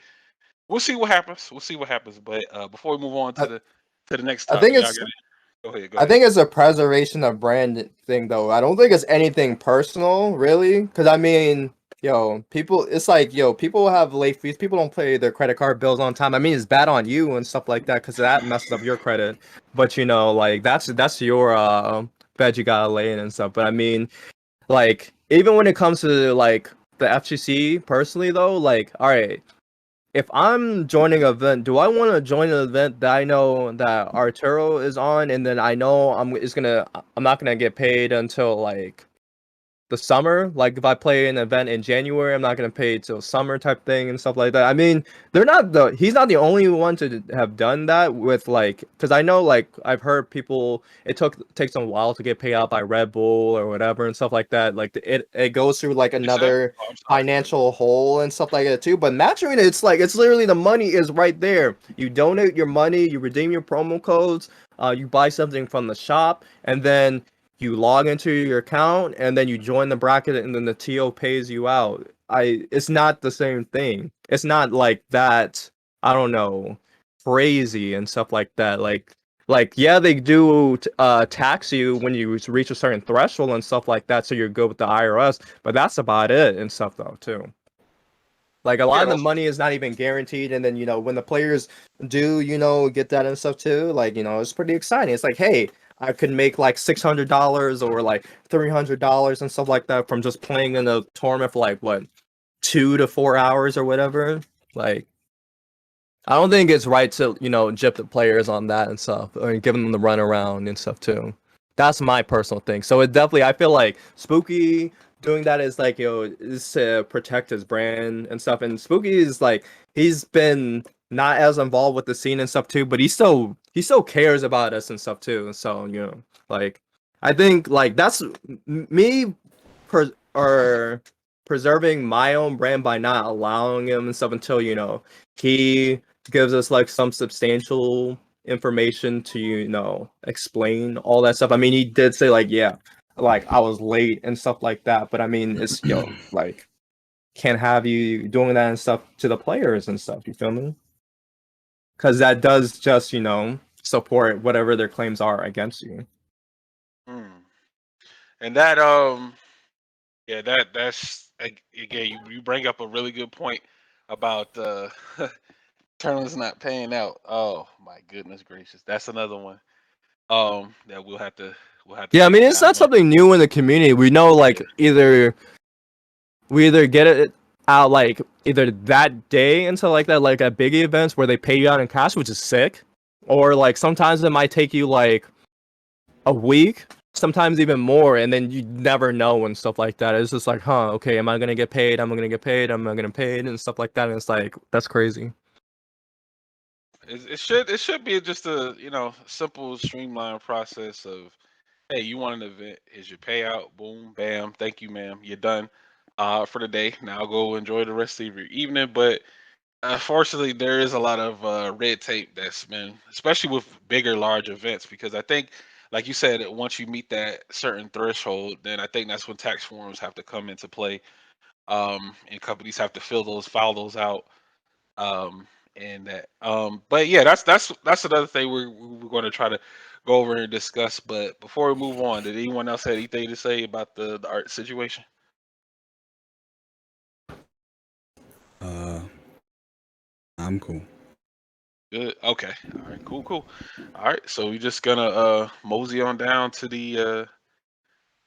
we'll see what happens. We'll see what happens. But before we move on I, to the next I think topic, y'all it's got it. Go ahead. Go I ahead. think it's a preservation of brand thing though. I don't think it's anything personal, really. Because I mean, people. It's like, people have late fees. People don't pay their credit card bills on time. I mean, it's bad on you and stuff like that because that messes up your credit. But like that's your bed you gotta lay in and stuff. But I mean, like even when it comes to like the FGC personally though, like all right, if I'm joining an event, do I want to join an event that I know that Arturo is on, and then I know I'm not gonna get paid until like the summer? Like if I play an event in January, I'm not gonna pay till summer type thing and stuff like that. I mean, he's not the only one to have done that with like, because I know like I've heard people takes them a while to get paid out by Red Bull or whatever and stuff like that. Like it goes through like You said? another Oh, I'm sorry. financial hole and stuff like that too. But Match Arena, it's like it's literally the money is right there. You donate your money, you redeem your promo codes, you buy something from the shop, and then you log into your account and then you join the bracket and then the TO pays you out. It's not the same thing. It's not like that, I don't know, crazy and stuff like that. Like yeah, they do tax you when you reach a certain threshold and stuff like that, so you're good with the IRS, but that's about it and stuff though too. Like a lot Yeah, of the that's money is not even guaranteed, and then when the players do get that and stuff too, like it's pretty exciting. It's like, hey, I could make like $600 or like $300 and stuff like that from just playing in a tournament for like what 2 to 4 hours or whatever. Like I don't think it's right to gyp the players on that and stuff, or giving them the run around and stuff too. That's my personal thing. So it definitely, I feel like Spooky doing that is like is to protect his brand and stuff. And Spooky is like he's been not as involved with the scene and stuff too, but he still cares about us and stuff too. So like I think like that's me or preserving my own brand by not allowing him and stuff until he gives us like some substantial information to explain all that stuff. I mean, he did say like, yeah, like I was late and stuff like that, but I mean, it's like can't have you doing that and stuff to the players and stuff. You feel me? Because that does just support whatever their claims are against you. mm. And that yeah, again, you bring up a really good point about tournaments not paying out. Oh my goodness gracious, that's another one. That we'll have to Yeah, I take mean, it's time not on. something new in the community. We know like we either get it out like either that day and stuff like that, like at big events where they pay you out in cash, which is sick, or like sometimes it might take you like a week, sometimes even more, and then you never know and stuff like that. It's just like, huh, okay, am I gonna get paid? Am I gonna get paid? Am I gonna get paid and stuff like that? And it's like that's crazy. It should be just a simple streamlined process of, hey, you want an event, here's your payout, boom, bam, thank you, ma'am, you're done for the day. Now go enjoy the rest of your evening. But unfortunately, there is a lot of red tape that's been, especially with bigger, large events, because I think like you said, once you meet that certain threshold, then I think that's when tax forms have to come into play, and companies have to file those out, um, and that. But yeah, that's another thing we're going to try to go over and discuss. But before we move on, did anyone else have anything to say about the art situation? Uh, I'm cool. Good. Okay. All right. Cool. Cool. All right. So we're just gonna mosey on down to the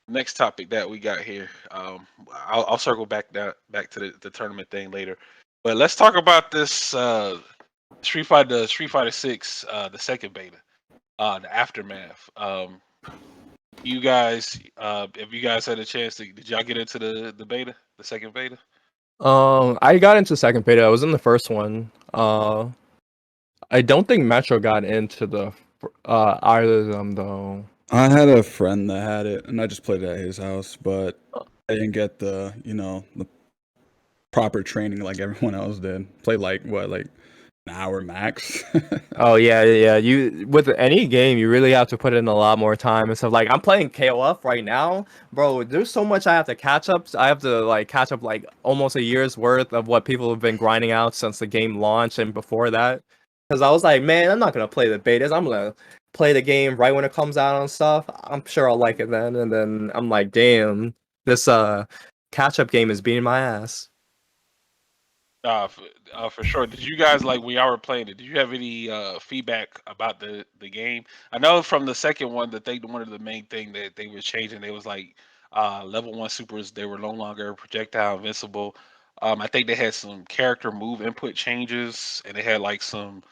next topic that we got here. I'll circle back to the tournament thing later, but let's talk about this Street Fighter Six, the second beta, the aftermath. You guys, if you guys had a chance to, did y'all get into the beta, the second beta? I got into second beta. I was in the first one. I don't think Metro got into the either of them though. I had a friend that had it, and I just played it at his house, but I didn't get the proper training like everyone else did. Played like what, like an hour max. Oh yeah. You with any game, you really have to put in a lot more time and stuff. Like I'm playing KOF right now, bro. There's so much I have to catch up. I have to like catch up like almost a year's worth of what people have been grinding out since the game launched and before that. Because I was like, man, I'm not gonna play the betas. I'm gonna play the game right when it comes out and stuff. I'm sure I'll like it then. And then I'm like, damn, this catch up game is beating my ass. For sure. Did you guys like when y'all were playing it? Did you have any feedback about the game? I know from the second one that they one of the main thing that they were changing. They was like level one supers. They were no longer projectile invincible. I think they had some character move input changes, and they had like some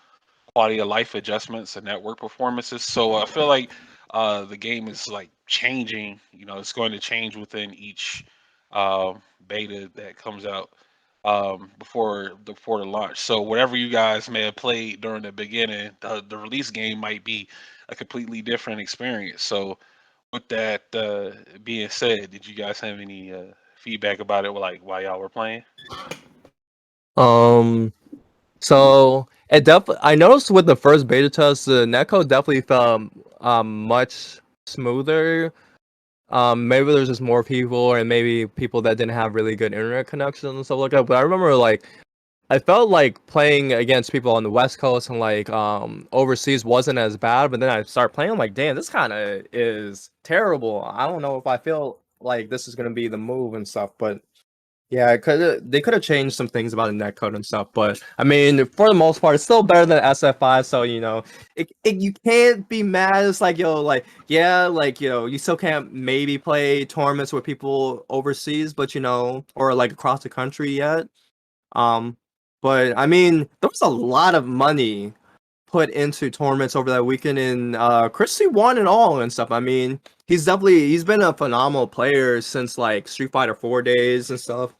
quality of life adjustments and network performances. So I feel like the game is like changing. You know, it's going to change within each beta that comes out before the launch. So whatever you guys may have played during the beginning, the release game might be a completely different experience. So with that being said, did you guys have any feedback about it, like while y'all were playing? Um, So it definitely, I noticed with the first beta test, the netcode definitely felt much smoother. Maybe there's just more people, and maybe people that didn't have really good internet connections and stuff like that. But I remember like I felt like playing against people on the West Coast and like overseas wasn't as bad. But then I start playing, I'm like, damn, this kind of is terrible. I don't know if I feel like this is gonna be the move and stuff, but. Yeah, they could have changed some things about the netcode and stuff, but I mean, for the most part, it's still better than SF5. So you can't be mad. It's like like yeah, like you still can't maybe play tournaments with people overseas, but or like across the country yet. Um, but I mean, there was a lot of money put into tournaments over that weekend, and Christie won it all and stuff. I mean, he's been a phenomenal player since like Street Fighter 4 days and stuff.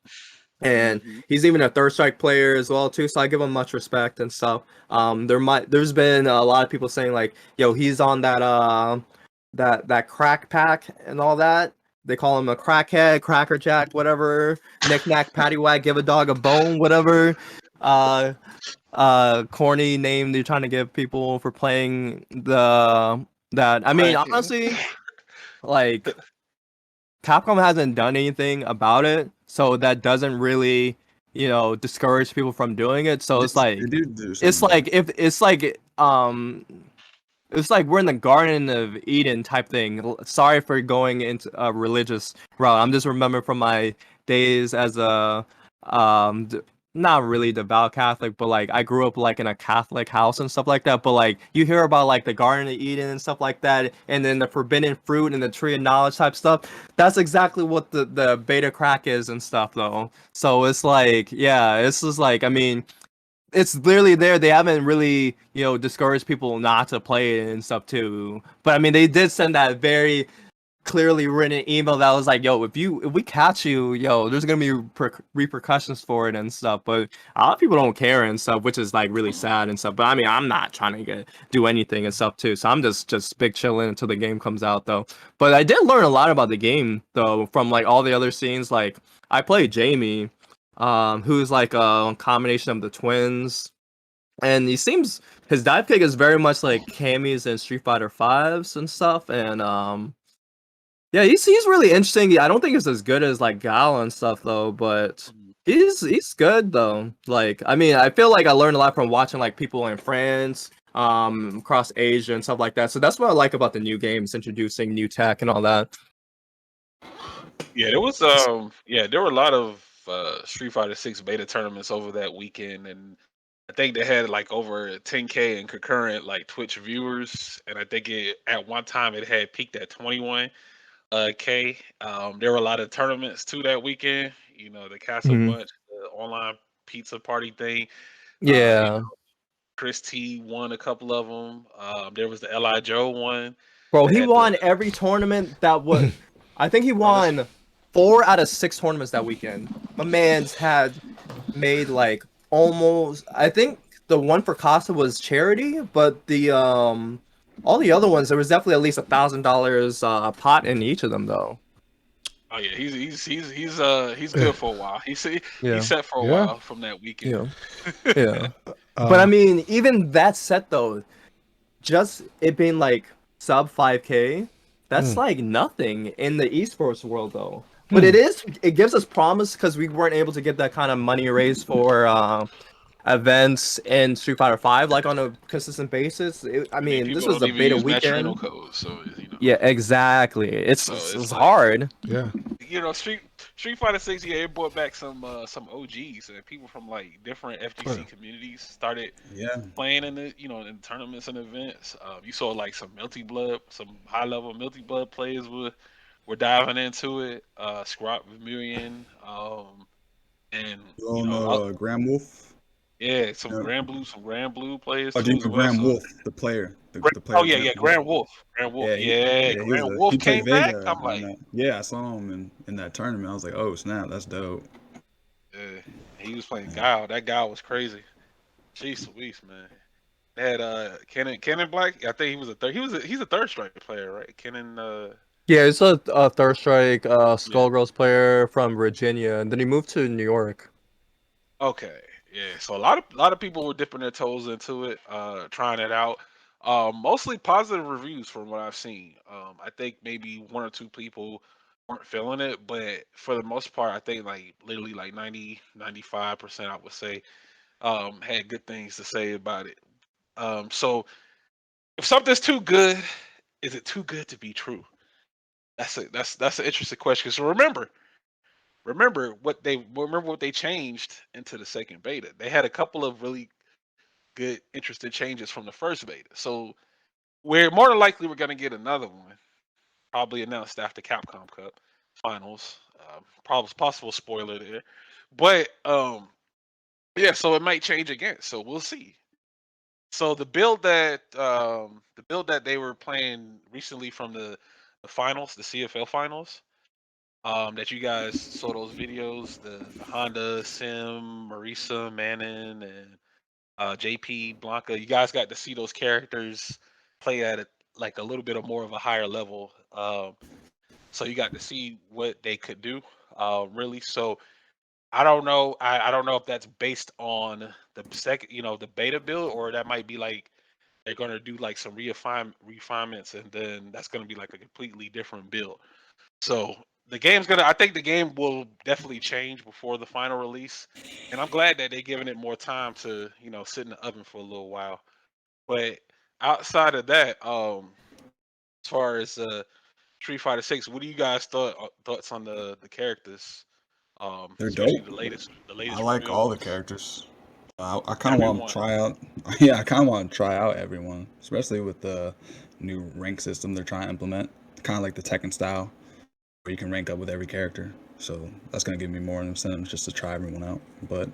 And Hmm. he's even a third strike player as well too, so I give him much respect and stuff. There's been a lot of people saying like, yo, he's on that crack pack and all that. They call him a crackhead, crackerjack, whatever, knick knack, paddywhack, give a dog a bone, whatever. Uh, corny name they're trying to give people for playing that. I mean, Right. honestly, like Capcom hasn't done anything about it, so that doesn't really, discourage people from doing it. So it's They like, did do it's something. like if it's like we're in the Garden of Eden type thing. Sorry for going into a religious route. I'm just remembering from my days as a not really devout Catholic, but like I grew up like in a Catholic house and stuff like that. But like you hear about like the Garden of Eden and stuff like that, and then the forbidden fruit and the tree of knowledge type stuff. That's exactly what the beta crack is and stuff though. So it's like, yeah, it's just like, I mean, it's literally there. They haven't really, discouraged people not to play it and stuff too. But I mean, they did send that very clearly written email that was like, "Yo, if we catch you, there's gonna be repercussions for it and stuff." But a lot of people don't care and stuff, which is like really sad and stuff. But I mean, I'm not trying to do anything and stuff too, so I'm just big chilling until the game comes out though. But I did learn a lot about the game though from like all the other scenes. Like I played Jamie, who's like a combination of the twins. and his dive kick is very much like Cammy's in Street Fighter Fives and stuff, and yeah, he's really interesting. I don't think it's as good as like Gal and stuff though, but he's good though. Like, I mean, I feel like I learned a lot from watching like people in France, across Asia and stuff like that. So that's what I like about the new games, introducing new tech and all that. Yeah, there were a lot of Street Fighter 6 beta tournaments over that weekend, and I think they had like over 10K in concurrent like Twitch viewers, and I think at one time it had peaked at 21 K. There were a lot of tournaments too that weekend. You know, the Castle Mhm. Bunch, the online pizza party thing. You Yeah, know, Chris T won a couple of them. There was the Li Joe one bro, that he had the. won every tournament that was. I think he Oh, that's won 4 out of 6 tournaments that weekend. My man's had made like almost. I think the one for Casa was charity, but the all the other ones there was definitely at least $1,000 pot in each of them though. Oh yeah, he's good for a while. He's Yeah, set for a Yeah. while from that weekend. yeah, yeah. But I Uh, mean, even that set though, just it being like sub 5K, that's mm, like nothing in the esports world though. But hmm. it gives us promise because we weren't able to get that kind of money raised for events in Street Fighter 5 like on a consistent basis. I I mean, mean, this people was don't a even beta use Matrino weekend. codes, so Yeah, exactly. so It's it's like hard. Yeah. Street Fighter 6. Yeah, it brought back some OGs and people from like different Oh, yeah. FGC communities started Yeah. playing in the in tournaments and events. You saw like some multi blood, some high level multi blood players were diving into it. Scrap Vermilion, and You all know Graham Wolf? yeah, No. some Grand Blue players Oh, do too you as know well. Graham So Wolf, the player, the Oh player yeah, Graham yeah, Wolf? Grand Wolf, Yeah, yeah, he's Grand a Wolf he played came back. Vega I'm on like, that. Yeah, I saw him in that tournament. I was like, oh snap, that's dope. yeah, he was playing Guile. That guy was crazy. Jeez Louise, man. They had Kenan Black. I think he was a third. He's a third strike player, right? Kenan. Yeah, it's a Third Strike Yeah. Skullgirls player from Virginia, and then he moved to New York. Okay. Yeah. So a lot of people were dipping their toes into it, trying it out. Mostly positive reviews from what I've seen. I think maybe one or two people weren't feeling it, but for the most part, I think like literally like 95% I would say had good things to say about it. So if something's too good, is it too good to be true? That's an interesting question. So remember what they changed into the second beta. They had a couple of really good, interesting changes from the first beta. So we're more than likely we're gonna get another one, probably announced after Capcom Cup finals. Probably possible spoiler there, but yeah, so it might change again. So we'll see. So the build that they were playing recently from the finals, the CFL finals, that you guys saw those videos, the Honda, Sim, Marisa, Manon, and JP Blanca. You guys got to see those characters play at like a little bit of more of a higher level. So you got to see what they could do, really. So I don't know. I don't know if that's based on the second, the beta build, or that might be like they're gonna do like some refinements, and then that's gonna be like a completely different build. So I think the game will definitely change before the final release, and I'm glad that they're giving it more time to sit in the oven for a little while. But outside of that, as far as Street Fighter 6, what do you guys thoughts on the characters, They're especially dope. the I latest like all the reveals? characters. I kind of want to Everyone. try out. Yeah, I kind of want to try out everyone, especially with the new rank system they're trying to implement. Kind of like the Tekken style, where you can rank up with every character. So that's gonna give me more incentives just to try everyone out. But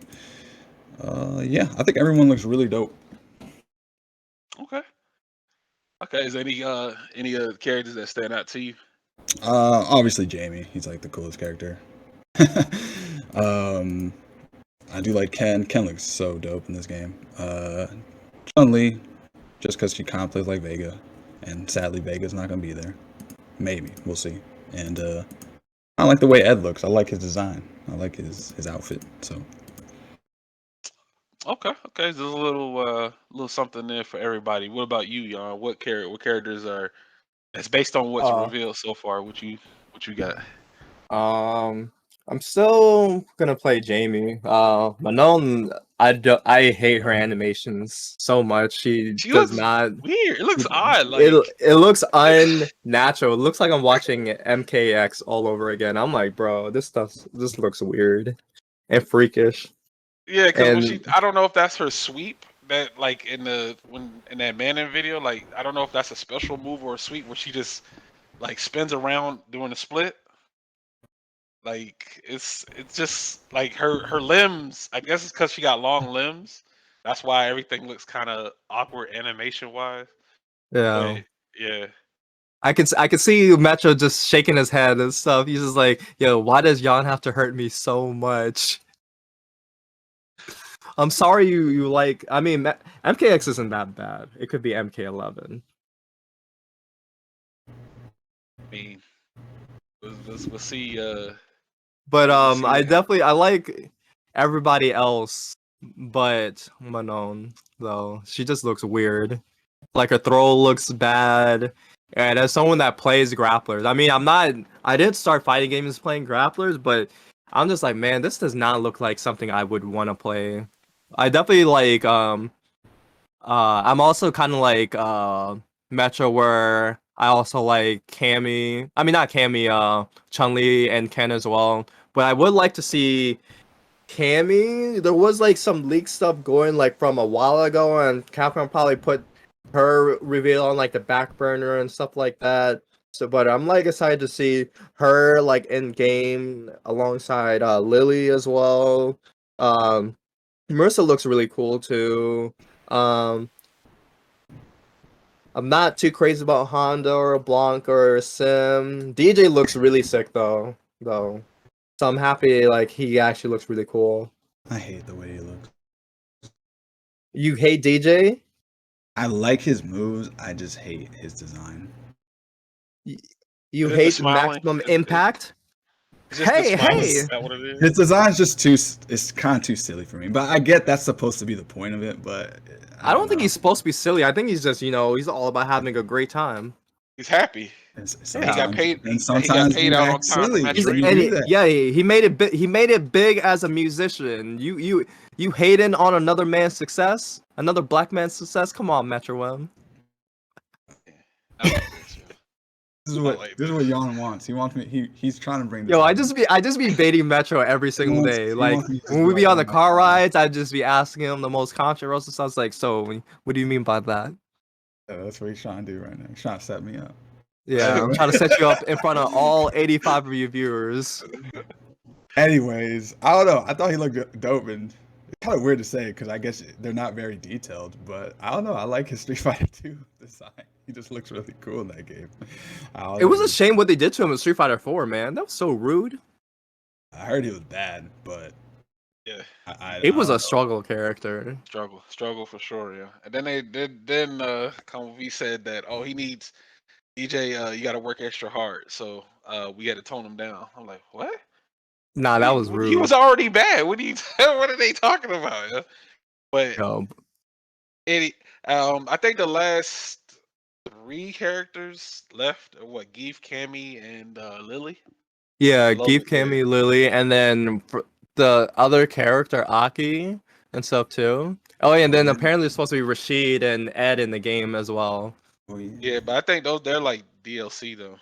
yeah, I think everyone looks really dope. Okay. Okay. Is there any characters that stand out to you? Obviously Jamie, he's like the coolest character. um, I do like Ken. Ken looks so dope in this game. Chun Li, just because she kind of plays like Vega, and sadly Vega's not gonna be there. Maybe we'll see. And I like the way Ed looks. I like his design. I like his outfit. So Okay. There's a little something there for everybody. What about you, Jan? What characters are? It's based on what's Uh, revealed so far. What you got? um, I'm still gonna play Jamie. Manon, I hate her animations so much. She She does looks not. weird. It looks odd. It looks unnatural. It looks like I'm watching MKX all over again. I'm like, bro, this looks weird and freakish. Yeah, because And I don't know if that's her sweep that like in that Manon video. Like, I don't know if that's a special move or a sweep where she just like spins around doing a split. Like, it's just like her limbs. I guess it's because she got long limbs. That's why everything looks kind of awkward animation wise. yeah. But yeah, I can see Metro just shaking his head and stuff. He's just like, yo, why does Jan have to hurt me so much? I'm sorry you like. I mean, MKX isn't that bad. It could be MK11. I mean, we'll see. But We'll see I what happens. definitely I like everybody else, but Manon though she just looks weird. Like her throw looks bad. And as someone that plays grapplers, I mean, I did start fighting games playing grapplers, but I'm just like, man, this does not look like something I would want to play. I definitely like I'm also kind of like Metro where I also like Cammy. I mean not Cammy, Chun-Li and Ken as well. But I would like to see Cammy. There was like some leak stuff going like from a while ago, and Capcom probably put her reveal on like the back burner and stuff like that. So, but I'm like excited to see her like in game alongside Lily as well. Um, Marissa looks really cool too. Um, I'm not too crazy about Honda or Blanc or Sim. DJ looks really sick though. So I'm happy like he actually looks really cool. I hate the way he looks. You hate DJ? I like his moves. I just hate his design. Y- You Is it the hate smiling? Maximum Impact? It's just the smiling. Is Hey! His, that what it is? his design's just too. It's kind of too silly for me. But I get that's supposed to be the point of it. But I I don't don't think know. he's supposed to be silly. I think he's just, he's all about having a great time. He's happy. And he Yeah. got Sometimes paid. and He got sometimes paid you out on act time for silly He's when you Metroid. do that. yeah, he made it he made it big as a musician. You hating on another man's success? Another black man's success? Come on, Metro M. I like this. Man. I like This is this. what Jan wants. He wants me. He's trying to bring this Yo, out. I just be baiting Metro every single day. He Like wants me to just when be we be like, on oh the my car god. rides, I'd just be asking him the most controversial stuff. It's like, so what do you mean by that? Yeah, that's what he's trying to do right now. He's trying to set me up. Yeah, I'm trying to set you up in front of all 85 of your viewers. Anyways, I don't know. I thought he looked dope, and it's kind of weird to say because I guess they're not very detailed. But I don't know. I like his Street Fighter 2 design. He just looks really cool in that game. It was a shame what they did to him in Street Fighter 4, man. That was so rude. I heard he was bad, but Yeah, I He don't was a know. struggle character. struggle for sure. Yeah, and then come we said that he needs DJ. You got to work extra hard, so we had to tone him down. I'm like, what? Nah, that was He rude. was already bad. What are you? What are they talking about? Yeah? But Yo, it, I think the last three characters left are what? Geef, Cammy, and Lily. yeah, Logan, Geef, yeah. Cammy, Lily, and then the other character, Aki, and stuff too. Oh, yeah, and then Logan. apparently it's supposed to be Rashid and Ed in the game as well. Oh, yeah. Yeah, but I think they're like DLC though.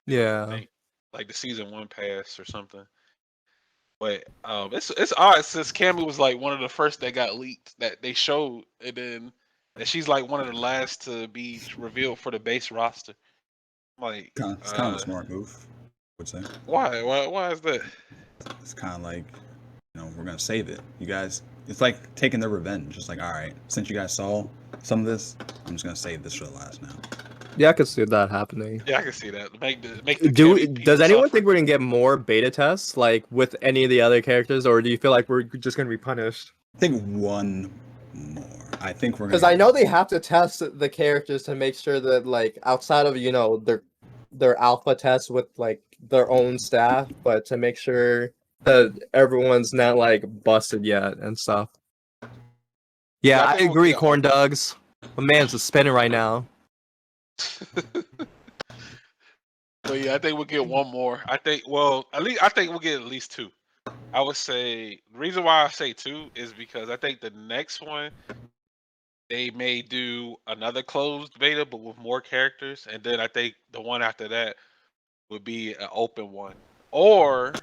I Yeah. think like the season one pass or something. But it's odd since Cammy was like one of the first that got leaked that they showed, and then that she's like one of the last to be revealed for the base roster. Like, It's kind of a smart move, I would say. why is that? It's kind of like, we're gonna save it. You guys, it's like taking their revenge. It's like, all right, since you guys saw some of this, I'm just gonna save this for the last now. Yeah, I could see that happening. Yeah, I can see that. Make the Cammy Does people anyone suffer. think we're gonna get more beta tests like with any of the other characters, or do you feel like we're just gonna be punished? I think one more. I think we're Because gonna. I know they have to test the characters to make sure that like outside of their alpha tests with like their own staff, but to make sure that everyone's not like busted yet and stuff. Yeah, Yeah, I I think we'll agree, get corn dogs. My man's spinning right now. but yeah, I think we'll get one more. I think well, at least I think we'll get at least two. I would say the reason why I say two is because I think the next one they may do another closed beta but with more characters, and then I think the one after that would be an open one. Or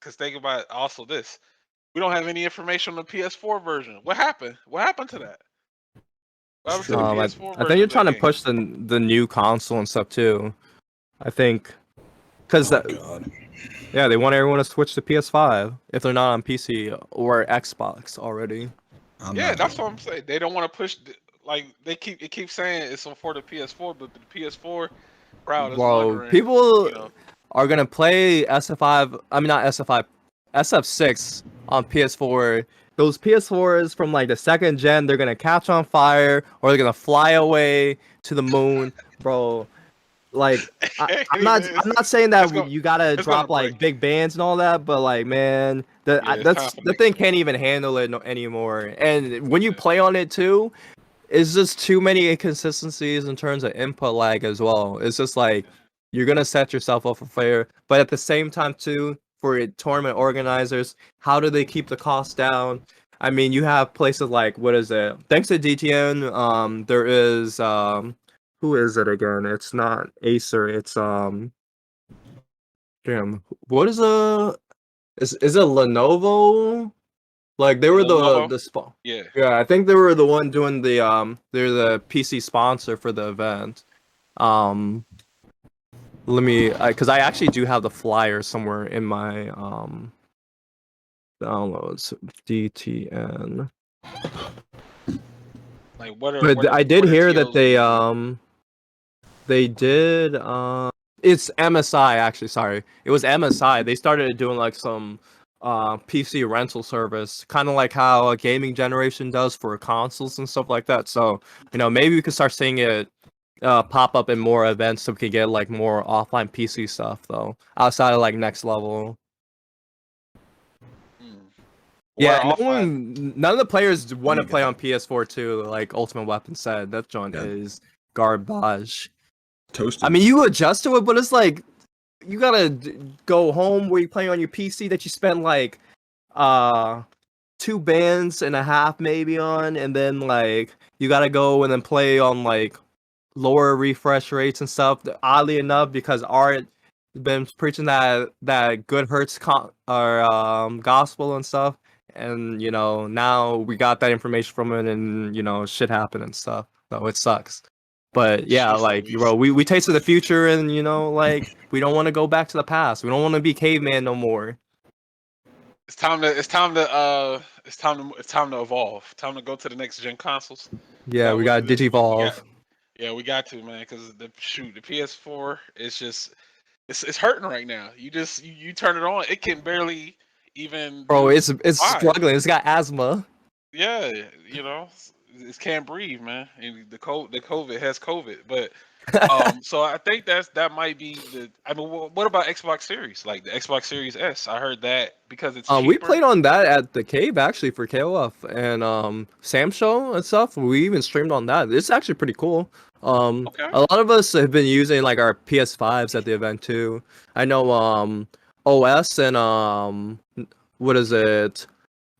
because think about also this. We don't have any information on the PS4 version. What happened? What happened to that? What It's happened to the true. PS4 I think version you're of that trying to game? push the new console and stuff too. I think because Oh God. yeah, they want everyone to switch to PS5 if they're not on PC or Xbox already. I'm Yeah, not that's doing what it. I'm saying. They don't want to push like they keep saying it's for the PS4, but the PS4 crowd is Bro, wondering, people you know, are gonna play SF5. I mean, not SF5, SF6 on PS4. Those PS4s from like the second gen, they're gonna catch on fire or they're gonna fly away to the moon, bro. Like, I'm not, I'm not saying it's that going you gotta it's gonna drop break. like big bands and all that, but like, man, Yeah, it's time that's for the next thing gen. can't even handle it anymore. And when you play on it too, it's just too many inconsistencies in terms of input lag as well. It's just like you're gonna set yourself up for failure, but at the same time too, for tournament organizers, how do they keep the cost down? I mean, you have places like what is it? Thanks to DTN, there is who is it again? It's not Acer. It's damn, what is is it Lenovo? Like they were Lenovo? the spawn. Yeah. Yeah, I think they were the one doing the they're the PC sponsor for the event. Um let me cuz I actually do have the flyer somewhere in my downloads DTN. Like But I did what are hear that TOs gonna be doing? they did it's MSI actually, sorry. It was MSI. They started doing like some PC rental service, kind of like how a gaming generation does for consoles and stuff like that. So, maybe we could start seeing it pop up in more events so we could get like more offline PC stuff though, outside of like next level. Hmm. Where Yeah, offline? none of the players Let want me to play get on PS4 too, like Ultimate Weapon said. That joint yeah. is garbage. I Toasted. mean, you adjust to it, but it's like you gotta go home where you play on your PC that you spent like uh 2 bands and a half maybe on, and then like you gotta go and then play on like lower refresh rates and stuff. Oddly enough, because Art been preaching that good hurts or gospel and stuff, and now we got that information from it, and shit happened and stuff. So it sucks. But yeah, Jeez like Louise. we tasted the future, and like we don't want to go back to the past. We don't want to be caveman no more. It's time to evolve. Time to go to the next gen consoles. Yeah, That we was got this we got digivolve. yeah, we got to, man, cuz the PS4 is just it's hurting right now. You turn it on, it can barely even Bro, do it's 5. struggling. It's got asthma. Yeah, it can't breathe, man. And the COVID has COVID, but so I think that might be the. I mean, what about Xbox Series? Like the Xbox Series S, I heard that because it's We cheaper. played on that at the cave actually for KOF and Sam Show and stuff. We even streamed on that. It's actually pretty cool. Okay. A lot of us have been using like our PS5s at the event too. I know OS and what is it?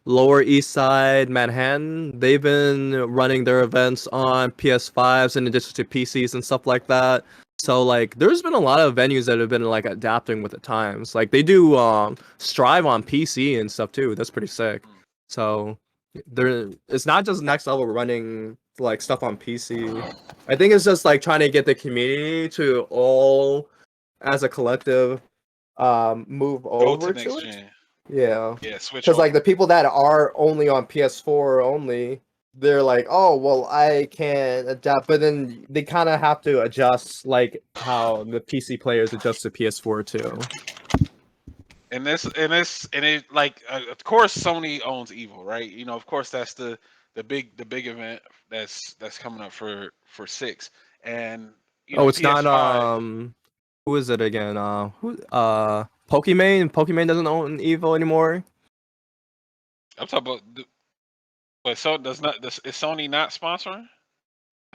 Lower East Side, Manhattan, they've been running their events on PS5s in addition to PCs and stuff like that. So like there's been a lot of venues that have been like adapting with the times. Like they do Strive on PC and stuff too. That's pretty sick. Mm. So there it's not just next level running like stuff on PC. I think it's just like trying to get the community to all as a collective move Go to over to next it. gen. Yeah. Yeah, switch Because like over. the people that are only on PS4 only, they're like, oh well, I can't adapt. But then they kind of have to adjust, like how the PC players adjust to PS4 too. And it like of course Sony owns Evil, right? Of course that's the big event that's coming up for 6. And Oh, it's not PS5. who is it again? Who Pokimane? Pokimane doesn't own Evo anymore. I'm talking about. But so does not. Is Sony not sponsoring?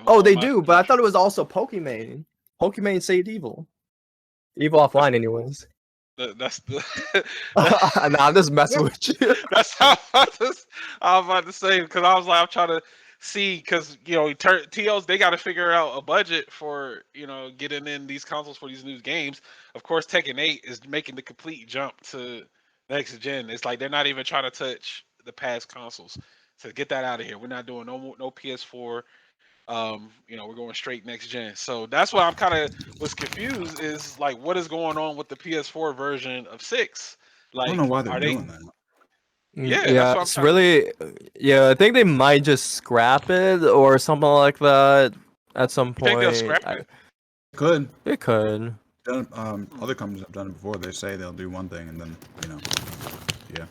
Oh, Am they I, do, am but I I thought it was also Pokimane. Pokimane saved Evil. Evil that's offline, anyways. that's the Nah, I'm just messing with you. that's how I was about to say because I was like I'm trying to see because TOs they got to figure out a budget for getting in these consoles for these new games. Of course, Tekken 8 is making the complete jump to next gen. It's like they're not even trying to touch the past consoles. So get that out of here. We're not doing no PS4. We're going straight next gen. So that's why I'm kind of was confused. Is like what is going on with the PS4 version of 6? I don't know Like, why they're are they? doing that. Yeah, that's Yeah, what I'm it's trying. really. Yeah, I think they might just scrap it or something like that at some You think they'll point. scrap it? Could. It could. Hmm. Other companies have done it before. They say they'll do one thing and then, yeah.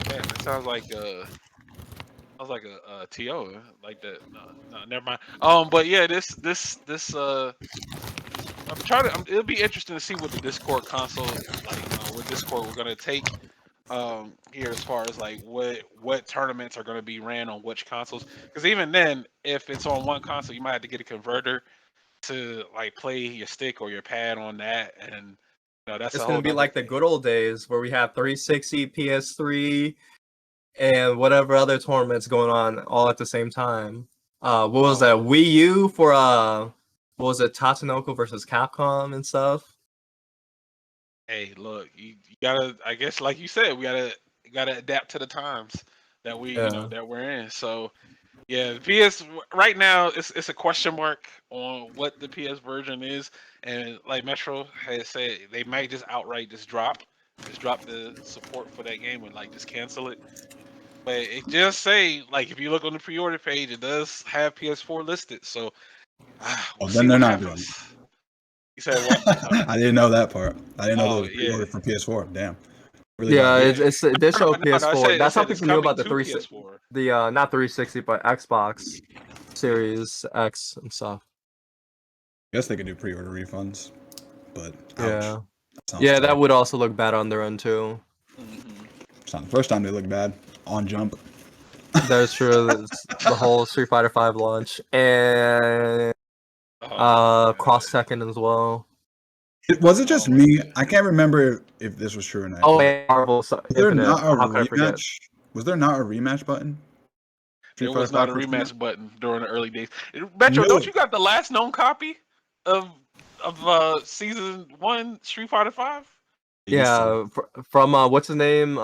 Damn, it sounds like a TO like that. No, no, never mind. But yeah, this. I'm trying to. It'll be interesting to see what the Discord console like. What Discord we're gonna take here as far as like what tournaments are going to be ran on which consoles, because even then if it's on one console you might have to get a converter to like play your stick or your pad on that, and that's It's a gonna whole be nother like the thing. good old days where we have 360, PS3, and whatever other tournaments going on all at the same time. What was that? Oh, Wii U for what was it? Tatsunoko versus Capcom and stuff. hey, look, you gotta, I guess like you said, we gotta adapt to the times that Yeah. that we're in. So yeah, the PS right now it's a question mark on what the PS version is, and like Metro has said, they might just outright just drop the support for that game and like just cancel it. But it just say like if you look on the pre-order page, it does have PS4 listed. So we'll Oh, then see they're what not doing happens. it. You said what? I didn't know that part. I didn't know there Oh was a yeah, pre-order for PS4. Damn. Really Yeah, bad. yeah. it's they No, show no, no. PS4. I That's how said it's people knew coming about to PS4. the not 360 but Xbox Series X and stuff. I guess they could do pre-order refunds, but ouch. Yeah. That sounds Yeah, that terrible. would also look bad on their end too. Hmm. It's not the first time they look bad on Jump. That's true. It's the whole Street Fighter 5 launch and Oh my god. Cross Tekken as well. Was it just Oh my me? god. I can't remember if this was true or not, Oh, but and Marvel was there Infinite. not a How could I forget? rematch? Was there not a rematch button? Street There Fighter was not 5 a first came out? rematch button during the early days. I Metro, knew don't it. you got the last known copy of season one Street Fighter Five? I used to. Yeah, from what's his name?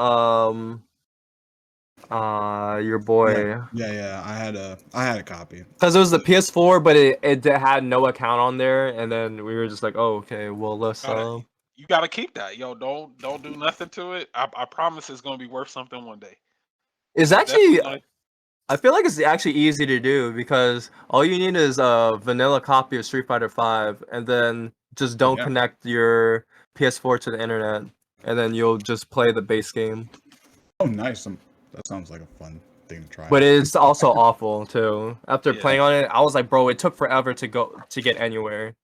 Your Yeah, boy. yeah. I had a copy. Because it was the PS4, but it had no account on there, and then we were just like, oh, okay, well let's Gotta, you gotta keep that, yo. Don't do nothing to it. I promise it's gonna be worth something one day. It's I'm definitely actually gonna. I feel like it's actually easy to do because all you need is a vanilla copy of Street Fighter 5 and then just don't Yeah. connect your PS4 to the internet and then you'll just play the base game. Oh, nice. That sounds like a fun thing to try But out. it's also awful too. After Yeah, playing on it, I was like, bro, it took forever to get anywhere.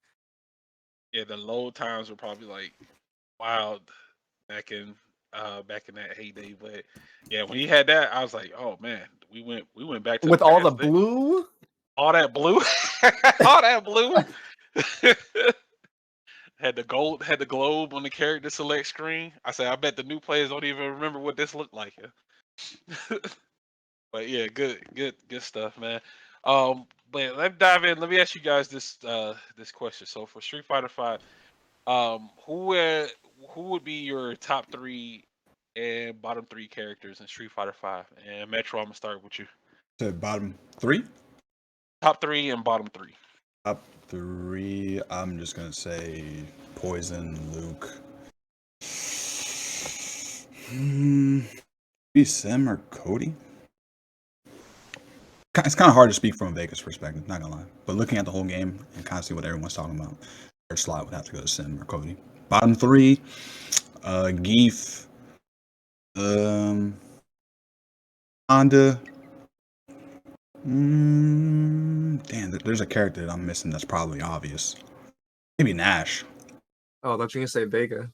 yeah. The load times were probably like wild back in back in that heyday. But yeah, when he had that, I was like, oh man, we went back to the With all the past. blue, All that blue, all that blue. Had the globe on the character select screen. I said, I bet the new players don't even remember what this looked like. But yeah, good stuff, man. But let's dive in. Let me ask you guys this question. So for Street Fighter Five, who would be your top three and bottom three characters in Street Fighter Five? And Metro, I'm gonna start with you. To bottom three? Top three and bottom three. Top three, I'm just gonna say Poison, Luke. Be Sim or Cody? It's kind of hard to speak from a Vegas perspective, not gonna lie. But looking at the whole game and kind of see what everyone's talking about, third slot would have to go to Sim or Cody. Bottom three, Geef, um, Honda. Damn, there's a character that I'm missing that's probably obvious. Maybe Nash. oh, I thought you were gonna say Vega.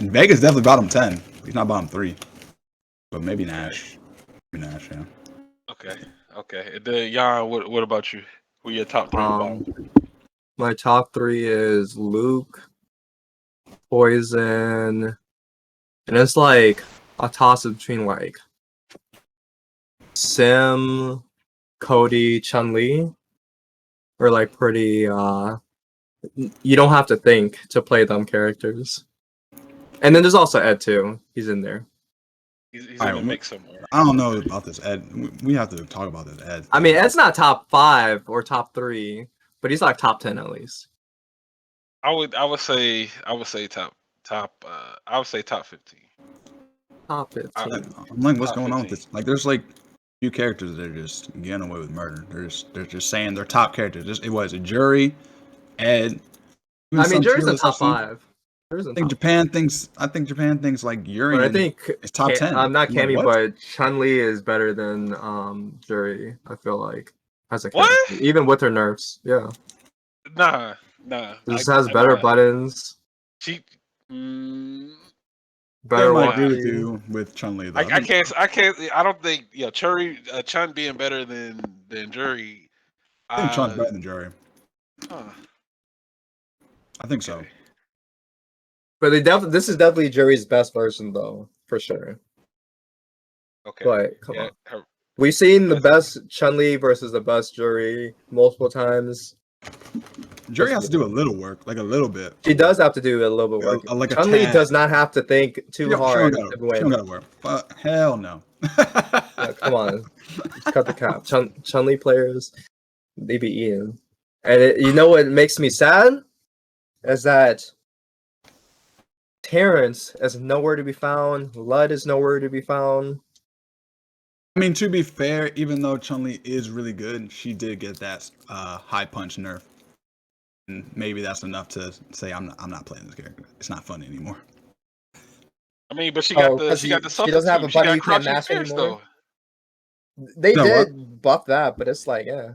Vegas definitely bottom 10. He's not bottom three, but maybe Okay. Nash. Nash, yeah. Okay. And then Jan, what about you? Who are your top three? My top 3 is Luke, Poison, and it's like a toss between like Sim, Cody, Chun-Li, or like pretty you don't have to think to play them characters. And then there's also Ed2. He's in there. He's in Alright, the mix somewhere. I don't know about this Ed. We have to talk about this Ed. I mean, Ed's not top 5 or top 3, but he's like top 10 at least. I would say top I would say top 15. Top 15. I'm like, what's Top going on with 15. this? Like, there's like few characters that are just getting away with murder. They're just saying they're top characters. It was a Jury, Ed. I mean, Jury's a top 5. I think Japan thinks like Yuri. But I think it's top 10. I'm not I'm like, Cammy, what? but Chun-Li is better than Jury. I feel like as a What? character, even with her nerfs. Yeah, Nah. this has better buttons, She. better I might walk agree with speed. you with Chun-Li though. I can't. I don't think. Yeah, Chun being better than Jury. I think Chun's better than Jury. Huh. I think so. But this is definitely Jury's best version, though, for sure. Okay. But come on, we've seen the best Chun-Li versus the best Jury multiple times. Jury has to do a little work, like a little bit. She does have to do a little bit work. Like a Chun-Li tad. does not have to think too hard to She win. don't gotta work. But hell no. Yeah, come on, cut the cap. Chun-Li players, they be eating. And you know what makes me sad is that Terrence is nowhere to be found. Lud is nowhere to be found. I mean, to be fair, even though Chun-Li is really good, she did get that high punch nerf, and maybe that's enough to say I'm not playing this character. It's not fun anymore. I mean, but she got the she substitute. doesn't have a She button got you can't crouching master fierce, anymore. though. They No, did buff that, but it's like, yeah.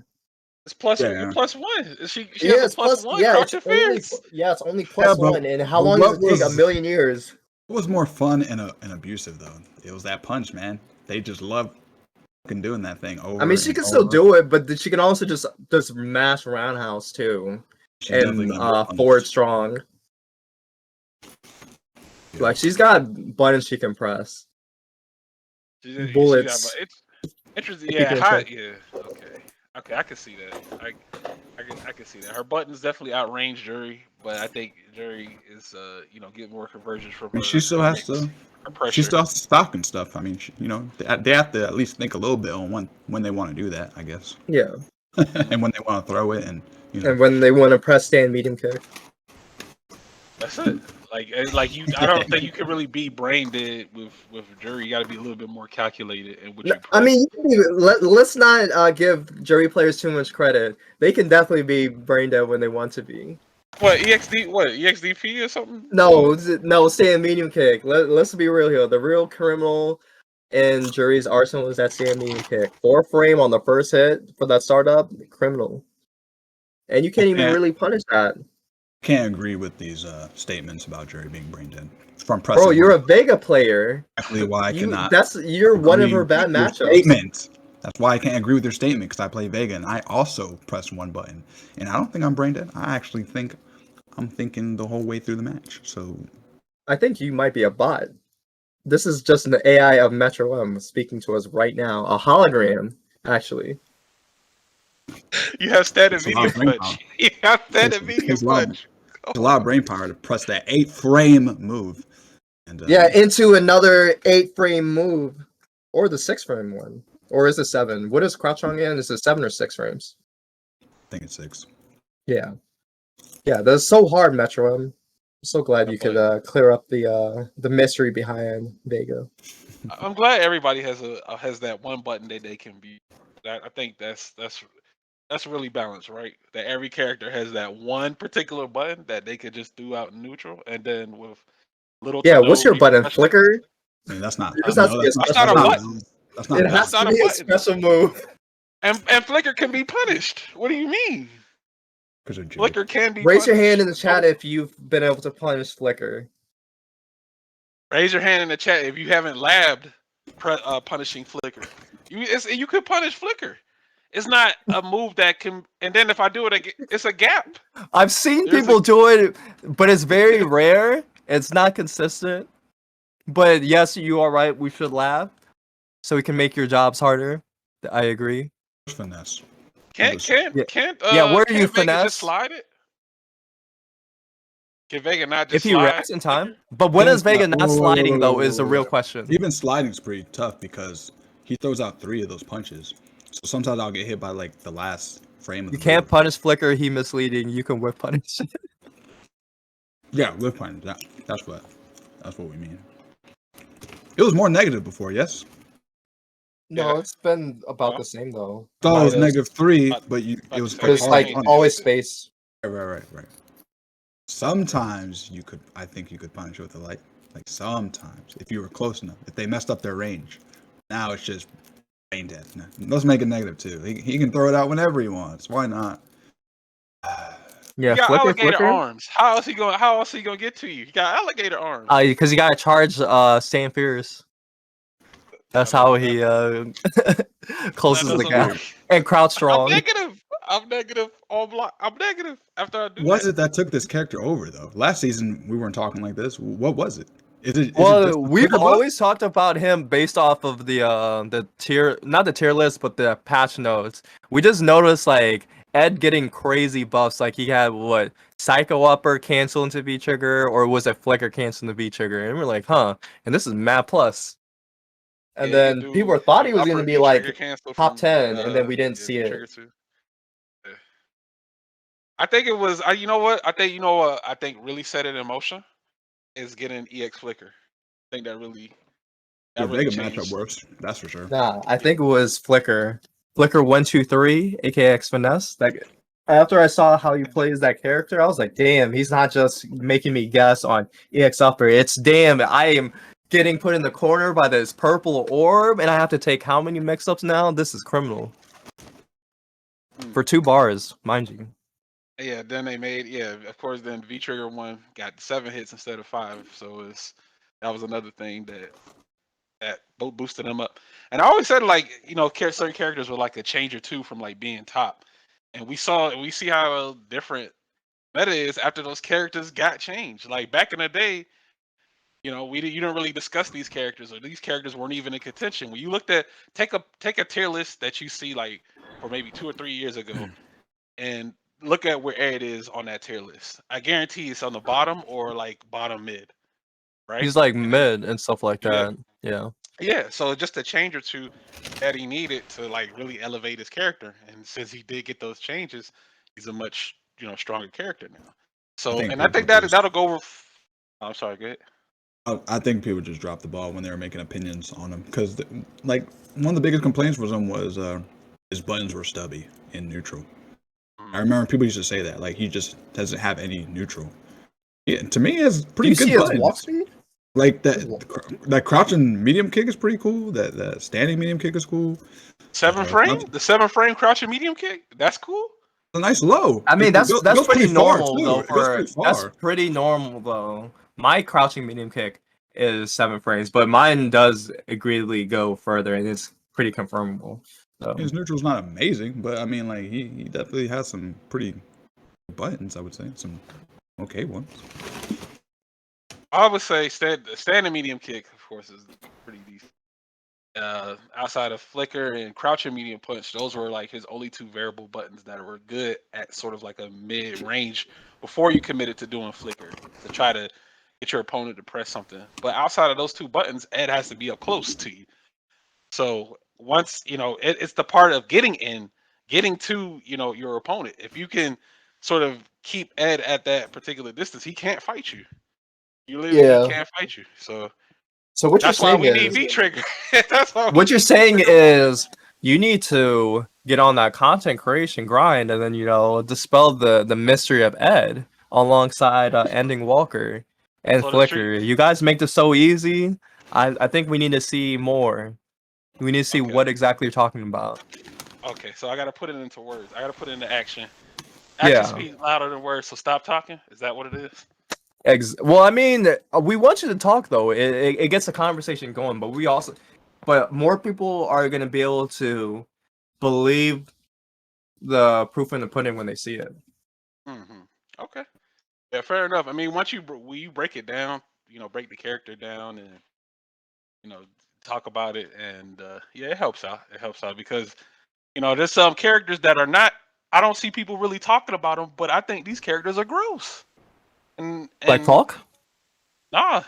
It's plus Yeah. plus one. She Yeah, has it's a plus one yeah, crouching it's only, fierce. yeah, it's only plus but- one. And how but long what does it take? A was- million years. It was more fun and abusive though. It was that punch, man. They just love fucking doing that thing over. I mean, she and can still over. do it, but she can also just mash roundhouse too, She's definitely and gonna be forward punished. strong. Yeah. Like she's got buttons she can press. Bullets. It's interesting. Keep it Yeah, in yeah. Okay, I can see that. I can see that. Her buttons definitely outrange Jury, but I think Jury is getting more conversions from her. She still has to. Her pressure. She still has to stock and stuff. I mean, they have to at least think a little bit on when they want to do that, I guess. Yeah, And when they want to throw it, and and when they want to press stand medium kick. That's it. Like you, I don't think you can really be brain dead with Jury. You got to be a little bit more calculated in what you. I mean, let's not give Jury players too much credit. They can definitely be brain dead when they want to be. What EXDP or something? No, stand medium kick. Let's be real here. The real criminal in Jury's arsenal is that stand medium kick. 4 frame on the first hit for that startup, criminal. And you can't even really punish that. can't agree with these statements about Jury being brain dead. From Bro, you're a Vega player. Exactly why I cannot. You're one of her bad matchups. Statement. That's why I can't agree with your statement, because I play Vega and I also press one button. And I don't think I'm brain dead. I actually think I'm thinking the whole way through the match. So I think you might be a bot. This is just an AI of Metro M speaking to us right now. A hologram, actually. You have standard It's a lot of medium brain punch. power. You have standard medium It's a lot- punch. It's a lot of brain power to press that 8-frame move. And Yeah, into another 8-frame move. Or the 6-frame one. Or is it 7? What is Crouch on again? Is it 7 or 6 frames? I think it's 6. Yeah. Yeah, that's so hard, Metro M. I'm so glad you could clear up the mystery behind Vega. I'm glad everybody has that one button that they can be. I think that's really balanced, right? That every character has that one particular button that they could just do out in neutral, and then with little. Yeah, what's your button? Flicker? I mean, that's not. It just has to be a that's special not a move. button. That's not. It has not to a be a button. special move. And Flicker can be punished. What do you mean? Because of Jury. Flicker can be. Raise your punished. hand in the chat if you've been able to punish Flicker. Raise your hand in the chat if you haven't labbed punishing Flicker. You could punish flicker. It's not a move that can. And then if I do it again, it's a gap. I've seen There's people do it, but it's very rare. It's not consistent. But yes, you are right. We should laugh so we can make your jobs harder. I agree. Finesse. Can't Yeah. can't Yeah, where do you can't Vega just finesse? slide it? Can Vega not If just he slide? reacts in time. But when is Vega not sliding though is the real question. Even sliding's pretty tough because he throws out 3 of those punches. So sometimes I'll get hit by like the last frame of You the can't move. punish flicker. He misleading. You can whip punish. Yeah, whip punch. That's what we mean. It was more negative before, yes. No, Yeah. it's been about No. the same though. Thought it was -3, But- but it but was the But it's It's like hard punish. always space. Right. Sometimes I think you could punish with a light. Like sometimes, if you were close enough. If they messed up their range. Now it's just brain dead. No, let's make it -2. He can throw it out whenever he wants. Why not? Yeah, You got alligator flicker. arms. How else he gonna get to you? You got alligator arms. Because you gotta charge Stan Fierce. That's how he closes That the doesn't gap. work. And crouch I'm strong. negative. I'm negative on block. I'm negative after I do Was that. it that took this character over though? Last season we weren't talking like this. What was it? Is it Well, just the we've flicker buff? always talked about him based off of the tier, not the tier list, but the patch notes. We just noticed like Ed getting crazy buffs. Like he had what Psycho Upper cancel into V trigger, or was it Flicker cancel into V trigger? And we're like, huh? And this is Mad Plus. And Yeah, you then do people thought he was upper gonna be V like trigger cancel top from 10, and then we didn't see V it. trigger too. Yeah. I think it was. You know what? I think I think really set it in motion is getting EX flicker. I think that really Vega changed. matchup works. That's for sure. Nah, I think it was Flicker. Flicker 123, aka X Finesse. That after I saw how he plays that character, I was like, damn, he's not just making me guess on EX Upper. It's damn, I am getting put in the corner by this purple orb, and I have to take how many mix-ups now? This is criminal. For 2 bars, mind you. Yeah, then they made of course. Then V Trigger one got 7 hits instead of 5, so that was another thing that boosted him up. And I always said like certain characters were like a change or two from like being top, and we see how different meta is after those characters got changed. Like back in the day, you didn't really discuss these characters, or these characters weren't even in contention. When you looked at take a tier list that you see like for maybe 2 or 3 years ago, and look at where Ed is on that tier list. I guarantee it's on the bottom or like bottom mid, right? He's like And then, mid and stuff like that. Yeah. yeah. So just a change or two that he needed to like really elevate his character, and since he did get those changes, he's a much stronger character now. So, and I think that'll go over. I'm sorry, go ahead. I think people just dropped the ball when they were making opinions on him because, like, one of the biggest complaints with him was his buttons were stubby in neutral. I remember people used to say that, like, he just doesn't have any neutral. Yeah, to me, it's pretty good buttons. His walk speed? Like that crouching medium kick is pretty cool. That standing medium kick is cool. 7 frame, the 7 frame crouching medium kick. That's cool. A nice low. I mean, that's pretty normal though. That's far. pretty normal though. My crouching medium kick is 7 frames, but mine does agreeably go further, and it's pretty confirmable. So. His neutral's not amazing, but I mean, like he definitely has some pretty buttons. I would say some okay ones. I would say standing medium kick, of course, is pretty decent. Outside of flicker and crouching medium punch, those were like his only 2 variable buttons that were good at sort of like a mid range before you committed to doing flicker to try to get your opponent to press something. But outside of those 2 buttons, Ed has to be up close to you. So once it's the part of getting to your opponent. If you can sort of keep Ed at that particular distance, he can't fight you. You literally can't fight you. So what that's why we need V trigger. That's why what you're saying is you need to get on that content creation grind, and then dispel the mystery of Ed alongside Ending Walker and Flicker. You guys make this so easy. I think we need to see more. We need to see what exactly you're talking about. Okay, so I gotta put it into words. I gotta put it into action. Action speaks louder than words, so stop talking. Is that what it is? Well, I mean, we want you to talk though. It gets the conversation going, but we also but more people are gonna be able to believe the proof in the pudding when they see it. Mm-hmm. Okay. Yeah, fair enough. I mean, once when you break it down, break the character down and you know talk about it, and yeah, it helps out. It helps out because there's some characters that are not. I don't see people really talking about them, but I think these characters are gross. And Like and Falk? nah,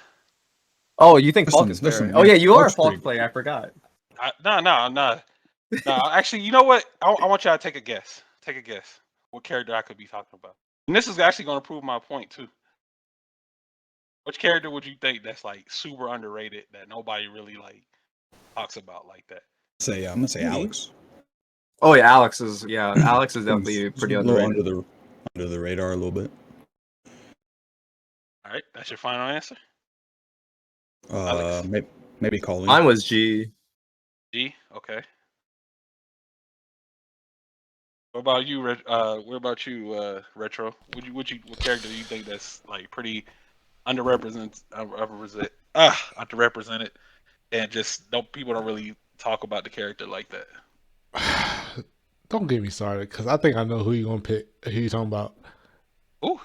Oh, you think Falk is Listen, fair? Oh man. yeah, you are a Falk's Falk pretty player. I forgot. nah. Actually, you know what? I want y'all to take a guess. Take a guess. What character I could be talking about? And this is actually going to prove my point too. Which character would you think that's like super underrated that nobody really like talks about like that? I'm gonna say Me? Alex. Oh yeah, Alex is definitely He's pretty a little underrated. under the radar a little bit. All right, that's your final answer. Alex Maybe Colleen. Mine was G. G. Okay. What about you? Retro? What character do you think that's like pretty underrepresented, and just people don't really talk about the character like that? Don't get me started, because I think I know who you're gonna pick. Who you talking about? Ooh.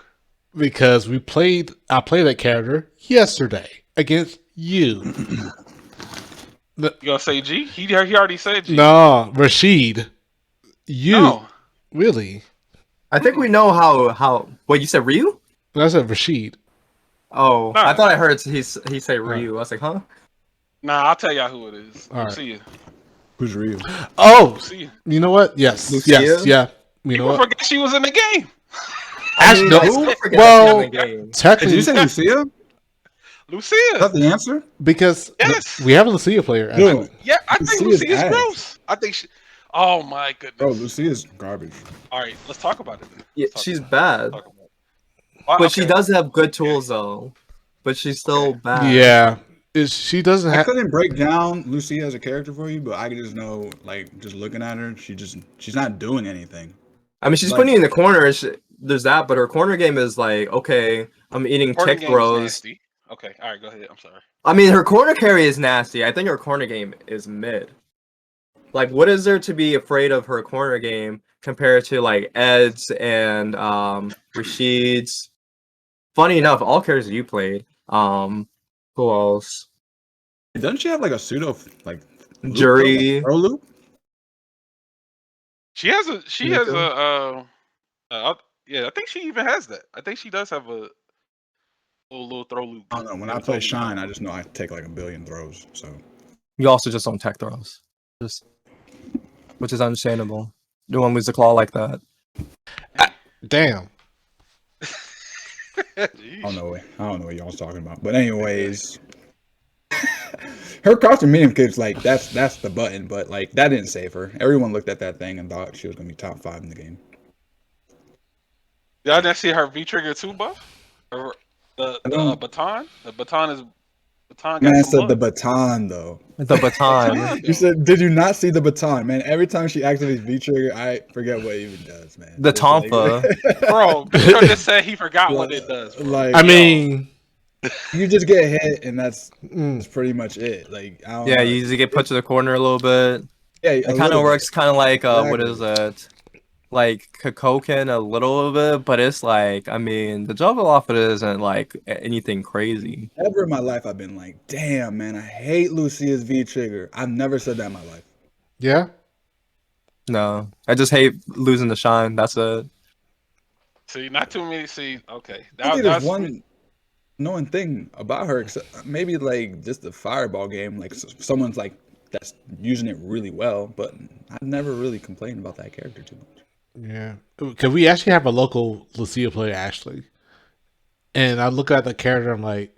Because I played that character yesterday against you. You gonna say G? He already said G. No, Rashid. You No. really? I think we know how. What you said, Ryu? I said Rashid. Oh, Nah. I thought I heard he say Ryu. I was like, huh? Nah, I'll tell y'all who it is. All right. Lucia. Who's Ryu? Oh, Lucia. you know what? Yes, Lucia? yes, yeah. You know People what? forget she was in the game. Actually, no. I forget Well, that she's in the game. Did technically, you say Lucia? Is Lucia. that the answer? because Yes. we have a Lucia player. Actually. No. Yeah, I think Lucia's Lucia's ass. gross. I think she. Oh my goodness. Bro, Lucia's garbage. All right, let's talk about it. Then. Yeah, Let's talk she's about it. bad, Talk about it. Well, but she okay. does have good tools though. But she's still Okay. bad. Yeah, she doesn't I have. couldn't break down Lucia as a character for you, but I could just know, like, just looking at her, she's not doing anything. I mean, she's Like- putting you in the corner. There's that, but her corner game is like, okay, I'm eating Corner tick game is throws. nasty. Okay, all right, go ahead. I'm sorry. I mean, her corner carry is nasty. I think her corner game is mid. Like, what is there to be afraid of her corner game compared to like Ed's and Rashid's? Funny enough, all characters you played. Who else? Doesn't she have like a pseudo like loop, Jury. like, throw loop? She has a. Nico? Yeah, I think she even has that. I think she does have a little throw loop. I don't know. When I play Shine, I just know I take like a billion throws. So You also just don't tech throws, which is understandable. You want to lose the claw like that. Damn. I don't know what y'all's talking about. But anyways, her costume medium kid's like that's the button, but like that didn't save her. Everyone looked at that thing and thought she was gonna be top 5 in the game. Did I not see her V trigger 2 buff? Or the baton? The baton got Man some said the love. baton though. The baton. You said, did you not see the baton, man? Every time she activates V trigger, I forget what it even does, man. The It's like- Tonfa. Bro, Pedro just said he forgot what it does. Bro. Like I mean, you just get hit and that's mm, pretty much it. Like I don't Yeah, know. you usually get put to the corner a little bit. Yeah, It kind of works kind of like what is it? Like Kakoken a little bit, but it's like, I mean, the juggle off it isn't like anything crazy. Never in my life I've been like, damn man, I hate Lucia's V trigger. I've never said that in my life. yeah. No, I just hate losing the shine. That's it. See, not too many. See, okay. I think there's one knowing thing about her, except maybe like just the fireball game. Like someone's like that's using it really well, but I've never really complained about that character too much. Yeah, because we actually have a local Lucia player, Ashley, and I look at the character. I'm like,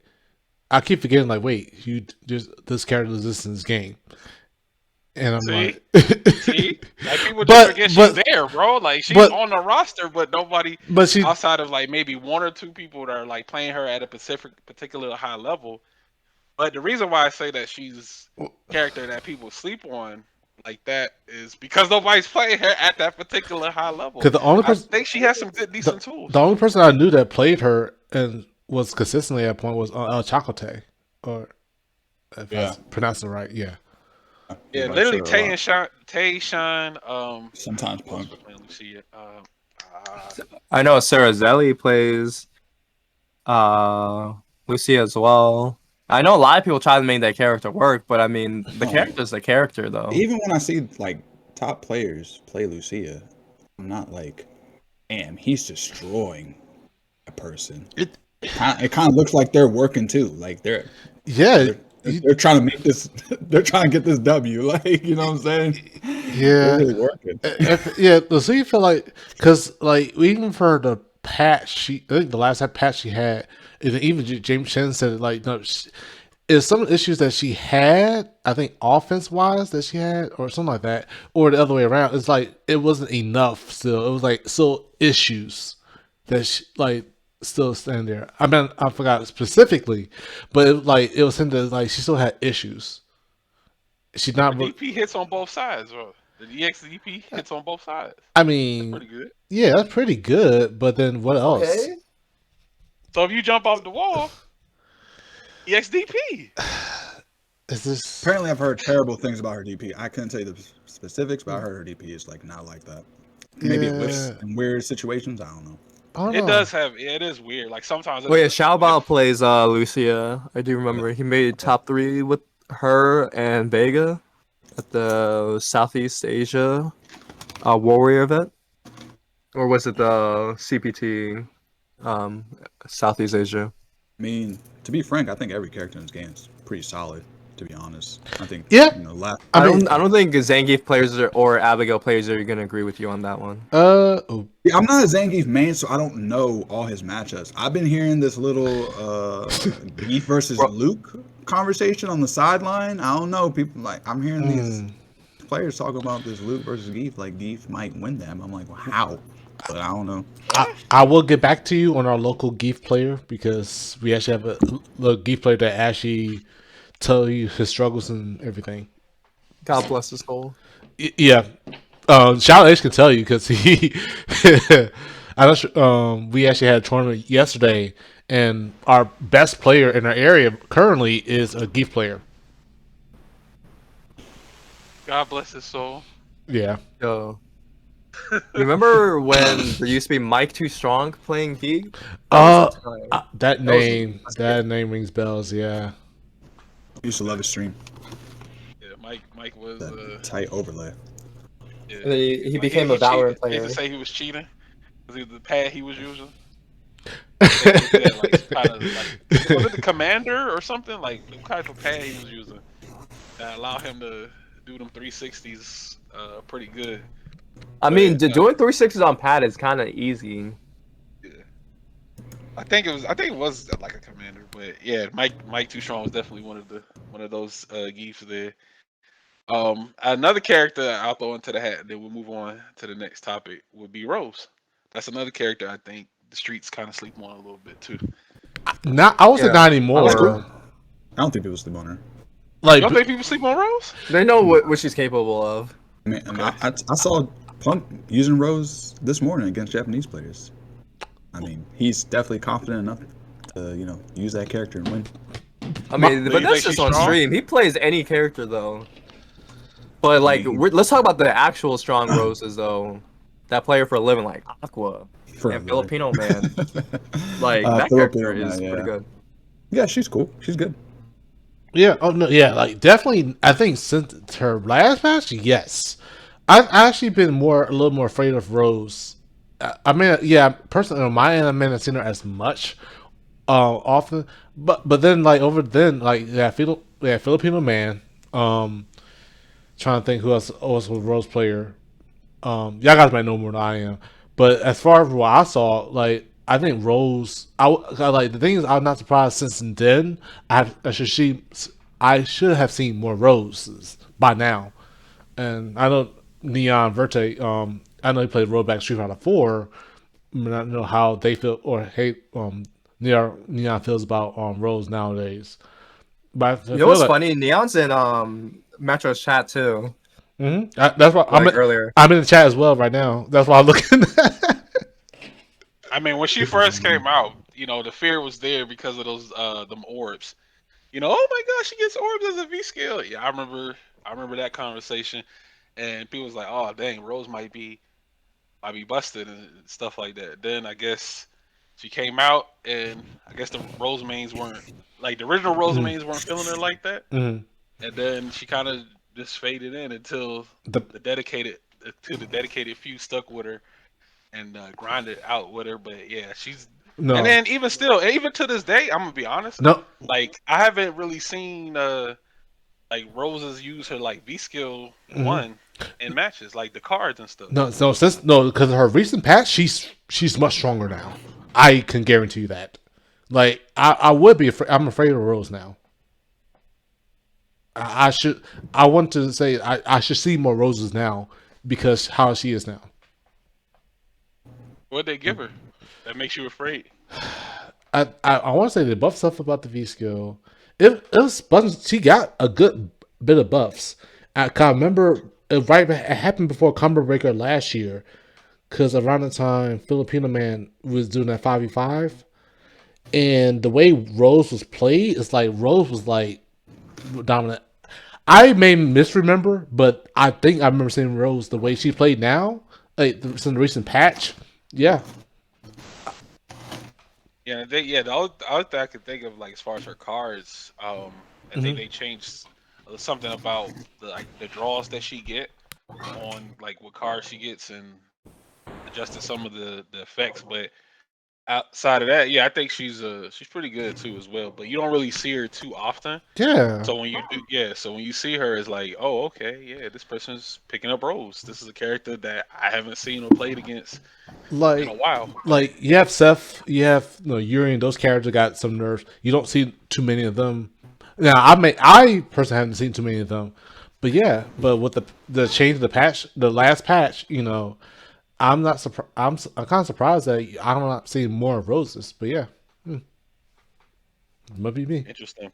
I keep forgetting. Like, wait, this character exists in this game, and I'm like, see, like people just forget she's there, bro. Like she's on the roster, but nobody. But she outside of like maybe one or two people that are like playing her at a particular high level. But the reason why I say that she's a character that people sleep on like that is because nobody's playing her at that particular high level. Because the only person I think she has some good, decent tools. The only person I knew that played her and was consistently at point was El Chacote, or if I pronounced it right, yeah. He's Yeah, like literally Sarah a lot. Tay Shine. Sometimes Who else Punk. was playing Lucia? I know Sarah Zelli plays uh Lucy as well. I know a lot of people try to make that character work, but I mean the No, character's the character though. even when I see like top players play Lucia, I'm not like, damn, he's destroying a person. It, It kind of looks like they're working too. Like yeah, they're they're trying to make this. They're trying to get this W. Like you know what I'm saying? They're yeah, really working. yeah. So you feel like because like even for the patch, I think the last patch she had, and even James Chen said it, like no, is some of the issues that she had, I think offense wise that she had, or something like that, or the other way around. It's like it wasn't enough. Still, it was like still issues that she, like still stand there. I mean, I forgot specifically, but it was saying that like she still had issues. She's Her not. DP hits on both sides, bro. The EX DP hits on both sides. I That's mean, pretty good. yeah, that's pretty good. But then what else? Okay. So if you jump off the wall, EX DP. Is this? Apparently, I've heard terrible things about her DP. I couldn't tell you the specifics, but I heard her DP is like not like that. Maybe it whiffs Yeah, in weird situations. I don't know. I don't It know. does have. It is weird. Like sometimes Oh it'll yeah, just Xiao Bao whiff. plays Lucia. I do remember he made top 3 with her and Vega at the Southeast Asia Warrior event, or was it the CPT Southeast Asia? I mean, to be frank, I think every character in this game is pretty solid. To be honest, I think Yeah, last I mean, I don't think Zangief players or Abigail players are gonna agree with you on that one. oh, yeah, I'm not a Zangief main, so I don't know all his matchups. I've been hearing this little Geef versus Bro- Luke conversation on the sideline. I don't know. People like I'm hearing these mm, players talking about this Luke versus Geef. Like Geef might win them. I'm like, well, how? But I don't know. I will get back to you on our local Geef player because we actually have a little Geef player that actually tell you his struggles and everything. God bless his soul. Yeah, Shout H can tell you because he. I know. We actually had a tournament yesterday, and our best player in our area currently is a Geef player. God bless his soul. Yeah. Yo, you remember when there used to be Mike Too Strong playing Geek? That was Uh, a time. that That was name. That name rings bells. Yeah. Used to love his stream. Yeah, Mike was. That tight overlay. Yeah. And then he Like, became a cheated. Valorant They player. used to say he was cheating because the pad he was using. They had, like some kind of like was it the commander or something like what type of pad he was using that allowed him to do them 360s pretty good. I mean, But, doing 360s on pad is kind of easy. yeah. I think it was like a commander, but yeah, Mike Too Strong was definitely one of those geefs there. Another character I'll throw into the hat, then we'll move on to the next topic would be Rose. That's another character I think the streets kind of sleep on a little bit too. Not. I would say Yeah. not That's cool. anymore. I don't think people sleep on her. You Like, don't think people sleep on Rose? They know what she's capable of. I mean, I saw Punk using Rose this morning against Japanese players. I mean, he's definitely confident enough to use that character and win. I mean, Do but you that's think just she's on strong? stream. He plays any character though. But like, let's talk about the actual strong roses though. That player for a living, like Aqua For a and living. Filipino man. Like that Filipino character is man, pretty yeah. good. Yeah, she's cool. She's good. yeah. Oh no. Yeah. Like, definitely. I think since her last match, yes. I've actually been a little more afraid of Rose. I mean, yeah. Personally, on my end, I may not seen her as much, often. But then like like Filipino man. Trying to think who else was a Rose player. Y'all guys might know more than I am. But as far as what I saw, like I think Rose, like the thing is, I'm not surprised since then. I should have seen more Roses by now. And I know Neon Verte. I know he played Rollback Street Fighter 4. I mean, I don't know how they feel or hate Neon feels about Rose nowadays. But I You know feel what's like, funny? Neon's in Metro's chat too. that's why Like earlier. I'm in the chat as well right now. That's why I'm looking. I mean, when she first came out, the fear was there because of those them orbs. Oh my gosh, she gets orbs as a V scale. Yeah, I I remember that conversation, and people was like, "Oh, dang, Rose might be busted and stuff like that." Then I guess she came out, and I guess the Rosemains weren't like the original Rosemains weren't feeling her like that, Mhm. and then she kind of just faded in The the dedicated the dedicated few stuck with her and grinded out with her. But yeah, she's and no, then even still, even to this day, I'm gonna be honest. no, Like I haven't really seen like Roses use her like V skill mhm. one in matches, like the cards and stuff. No, no, since no, because her recent patch, she's much stronger now. I can guarantee you that. Like I would be afraid. I'm afraid of Rose now. I should. I want to say I should see more roses now because how she is now. What they give her that makes you afraid? I want to say the buff stuff about the V skill. It was she got a good bit of buffs. I remember it happened before Combo Breaker last year because around the time Filipino Man was doing that 5v5, and the way Rose was played is like Rose was like dominant. I may misremember, but I think I remember seeing Rose the way she played now, like in the recent patch. Yeah. The other thing I could think of like as far as her cards, I think Mm-hmm. they changed something about the draws that she get on like what cards she gets and adjusted some of the effects. But outside of that, yeah, I think she's pretty good too as well. But you don't really see her too often. Yeah. So when you do, yeah, so when you see her, it's like, oh, okay, yeah, this person's picking up roles. This is a character that I haven't seen or played against in a Like while. you have Seth, you have Yuri, and those characters got some nerfs. You don't see too many of them. Now I personally haven't seen too many of them, but yeah, but with the change of the patch, the last patch, I'm not surprised. I'm kind of surprised that I'm not seeing more of roses. But yeah, it might be me. Interesting,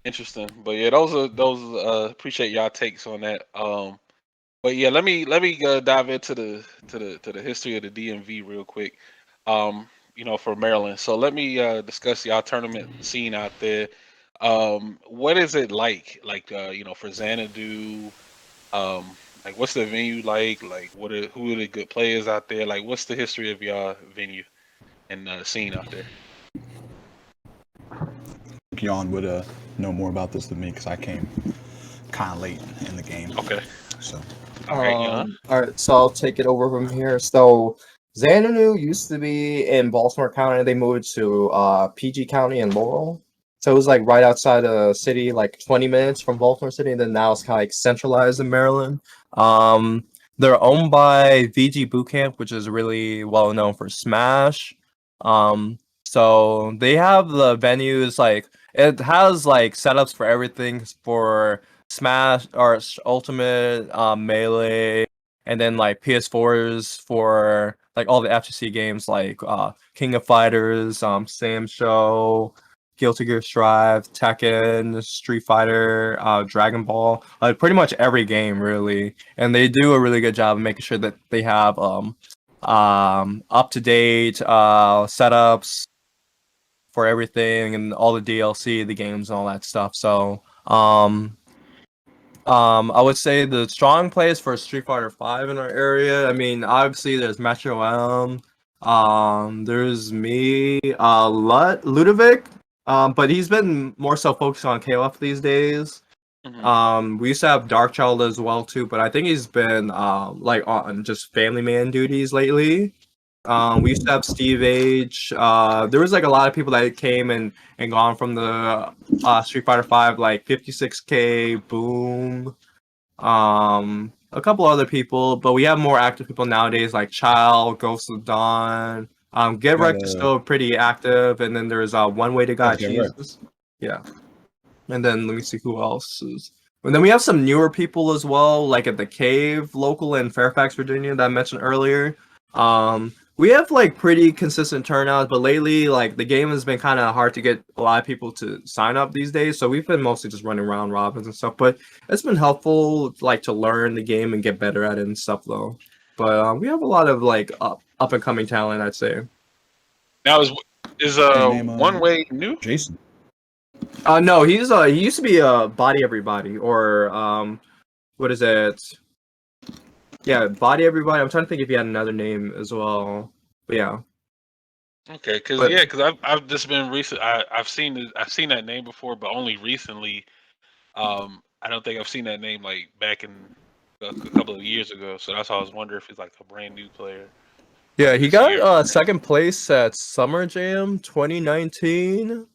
interesting. But yeah, those appreciate y'all takes on that. But yeah, let me dive into the history of the DMV real quick. For Maryland. So let me discuss y'all tournament scene out there. What is it like? Like for Xanadu, like what's the venue like? Like who are the good players out there? Like what's the history of y'all venue and scene out there? Ogyawn would know more about this than me because I came kind of late in the game. Okay. So All right, Jan. All right, so I'll take it over from here. So Xanadu used to be in Baltimore County. They moved to PG County in Laurel. So it was like right outside the city, like 20 minutes from Baltimore City. And then now it's kind of like centralized in Maryland. Um, they're owned by VG Bootcamp, which is really well known for Smash. So they have the venues like it has like setups for everything for Smash or Ultimate, Melee, and then like PS4s for like all the FGC games like King of Fighters, Sam Show, Guilty Gear Strive, Tekken, Street Fighter, Dragon Ball, like pretty much every game really. And they do a really good job of making sure that they have up to date setups for everything and all the DLC, the games, and all that stuff. So I would say the strong plays for Street Fighter Five in our area. I mean, obviously there's Metro M. There's me, Ludovic. But he's been more so focused on KOF these days. Hmm. We used to have Darkchild as well too, but I think he's been like on just family man duties lately. We used to have Steve Age. There was like a lot of people that came and gone from the Street Fighter Five, like 56K, Boom, a couple other people, but we have more active people nowadays, like Child, Ghost of Dawn. Get got Wrecked is still pretty active, and then there's One Way to God get wrecked. Jesus. Yeah. And then let me see who else is. And then we have some newer people as well, like at the Cave local in Fairfax, Virginia, that I mentioned earlier. We have like pretty consistent turnouts, but lately, like the game has been kind of hard to get a lot of people to sign up these days. So we've been mostly just running round robins and stuff. But it's been helpful, like to learn the game and get better at it and stuff, though. But we have a lot of like up and coming talent, I'd say. Now is Hey, name one way new? Jason. No, he used to be Body Everybody or what is it? Yeah, Body Everybody. I'm trying to think if he had another name as well. But yeah. Okay, because But I've just been recent. I've seen that name before, but only recently. I don't think I've seen that name like back in a couple of years ago. So that's why I was wondering if he's like a brand new player yeah, he this got year. second place at Summer Jam 2019.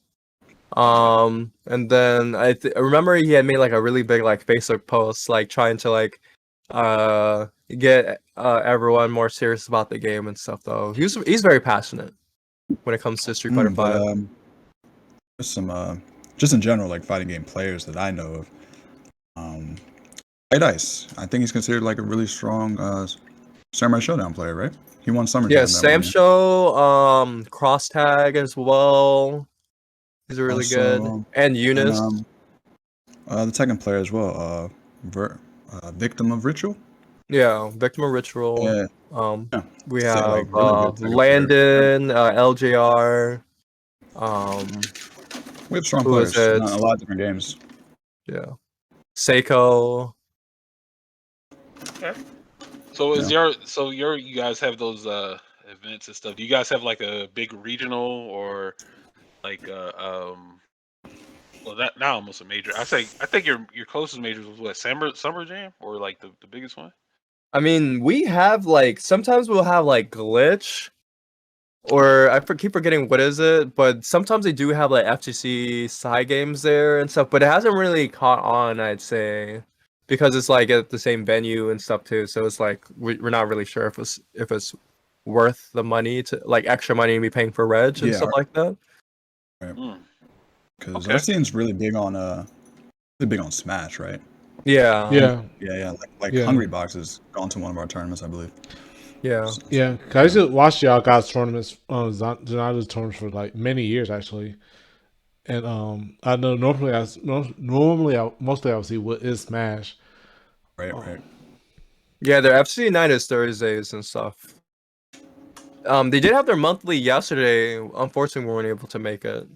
And then I remember he had made like a really big like Facebook post, like trying to like get everyone more serious about the game and stuff. Though he's very passionate when it comes to Street Fighter But Five. there's some just in general like fighting game players that I know of. Um, White Ice. I think he's considered like a really strong Samurai Showdown player, right? He won Summer Yeah, Jam that one Sam year. Show, Cross Tag as well. He's really good. Also, And and Eunice. the second player as well, Victim of Ritual. Yeah, Victim of Ritual. Yeah, yeah. We Say have like really good second player. Landon, LJR. Um, We have strong who is players in it? a lot of different games. Yeah, Seiko. Okay. So Yeah. you guys have those events and stuff. Do you guys have like a big regional or like well that now almost a major. I think your closest majors was what, Summer Jam or like the biggest one? I mean, we have like sometimes we'll have like glitch, or keep forgetting what is it, but sometimes they do have like FGC side games there and stuff. But it hasn't really caught on, I'd say, because it's like at the same venue and stuff too. So it's like we're not really sure if it's worth the money to like extra money to be paying for reg and Yeah, stuff like that. Hmm. because our Okay. scene's really big on Smash, right? Yeah, Yeah, Yeah. Like yeah, Hungry Box has gone to one of our tournaments, I believe. yeah. yeah. 'Cause I used to watch y'all guys tournaments, Zonada's tournaments for like many years actually. And I know mostly I would see what is Smash. Right. Yeah, their FC night is Thursdays and stuff. They did have their monthly yesterday. Unfortunately, we weren't able to make it.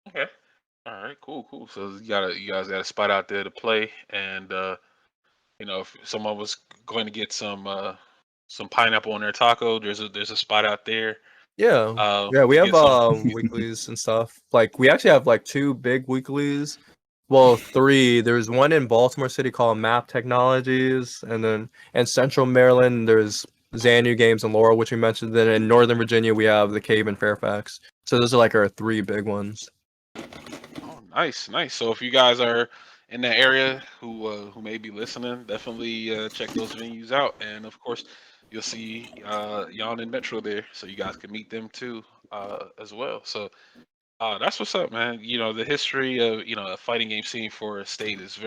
Okay. All right. Cool. So you guys got a spot out there to play, and if someone was going to get some pineapple on their taco, there's a spot out there. Yeah, yeah, we To have get some. weeklies and stuff. Like we actually have like two big weeklies. Well, three. There's one in Baltimore City called Map Technologies, and then in Central Maryland there's Xanu Games and Laurel, which we mentioned. Then in Northern Virginia we have the Cave in Fairfax. So those are like our three big ones. Oh, nice. So if you guys are in that area who may be listening, definitely check those venues out, and of course you'll see Jan and Metro there, so you guys can meet them too as well. So that's what's up, man. The history of a fighting game scene for a state is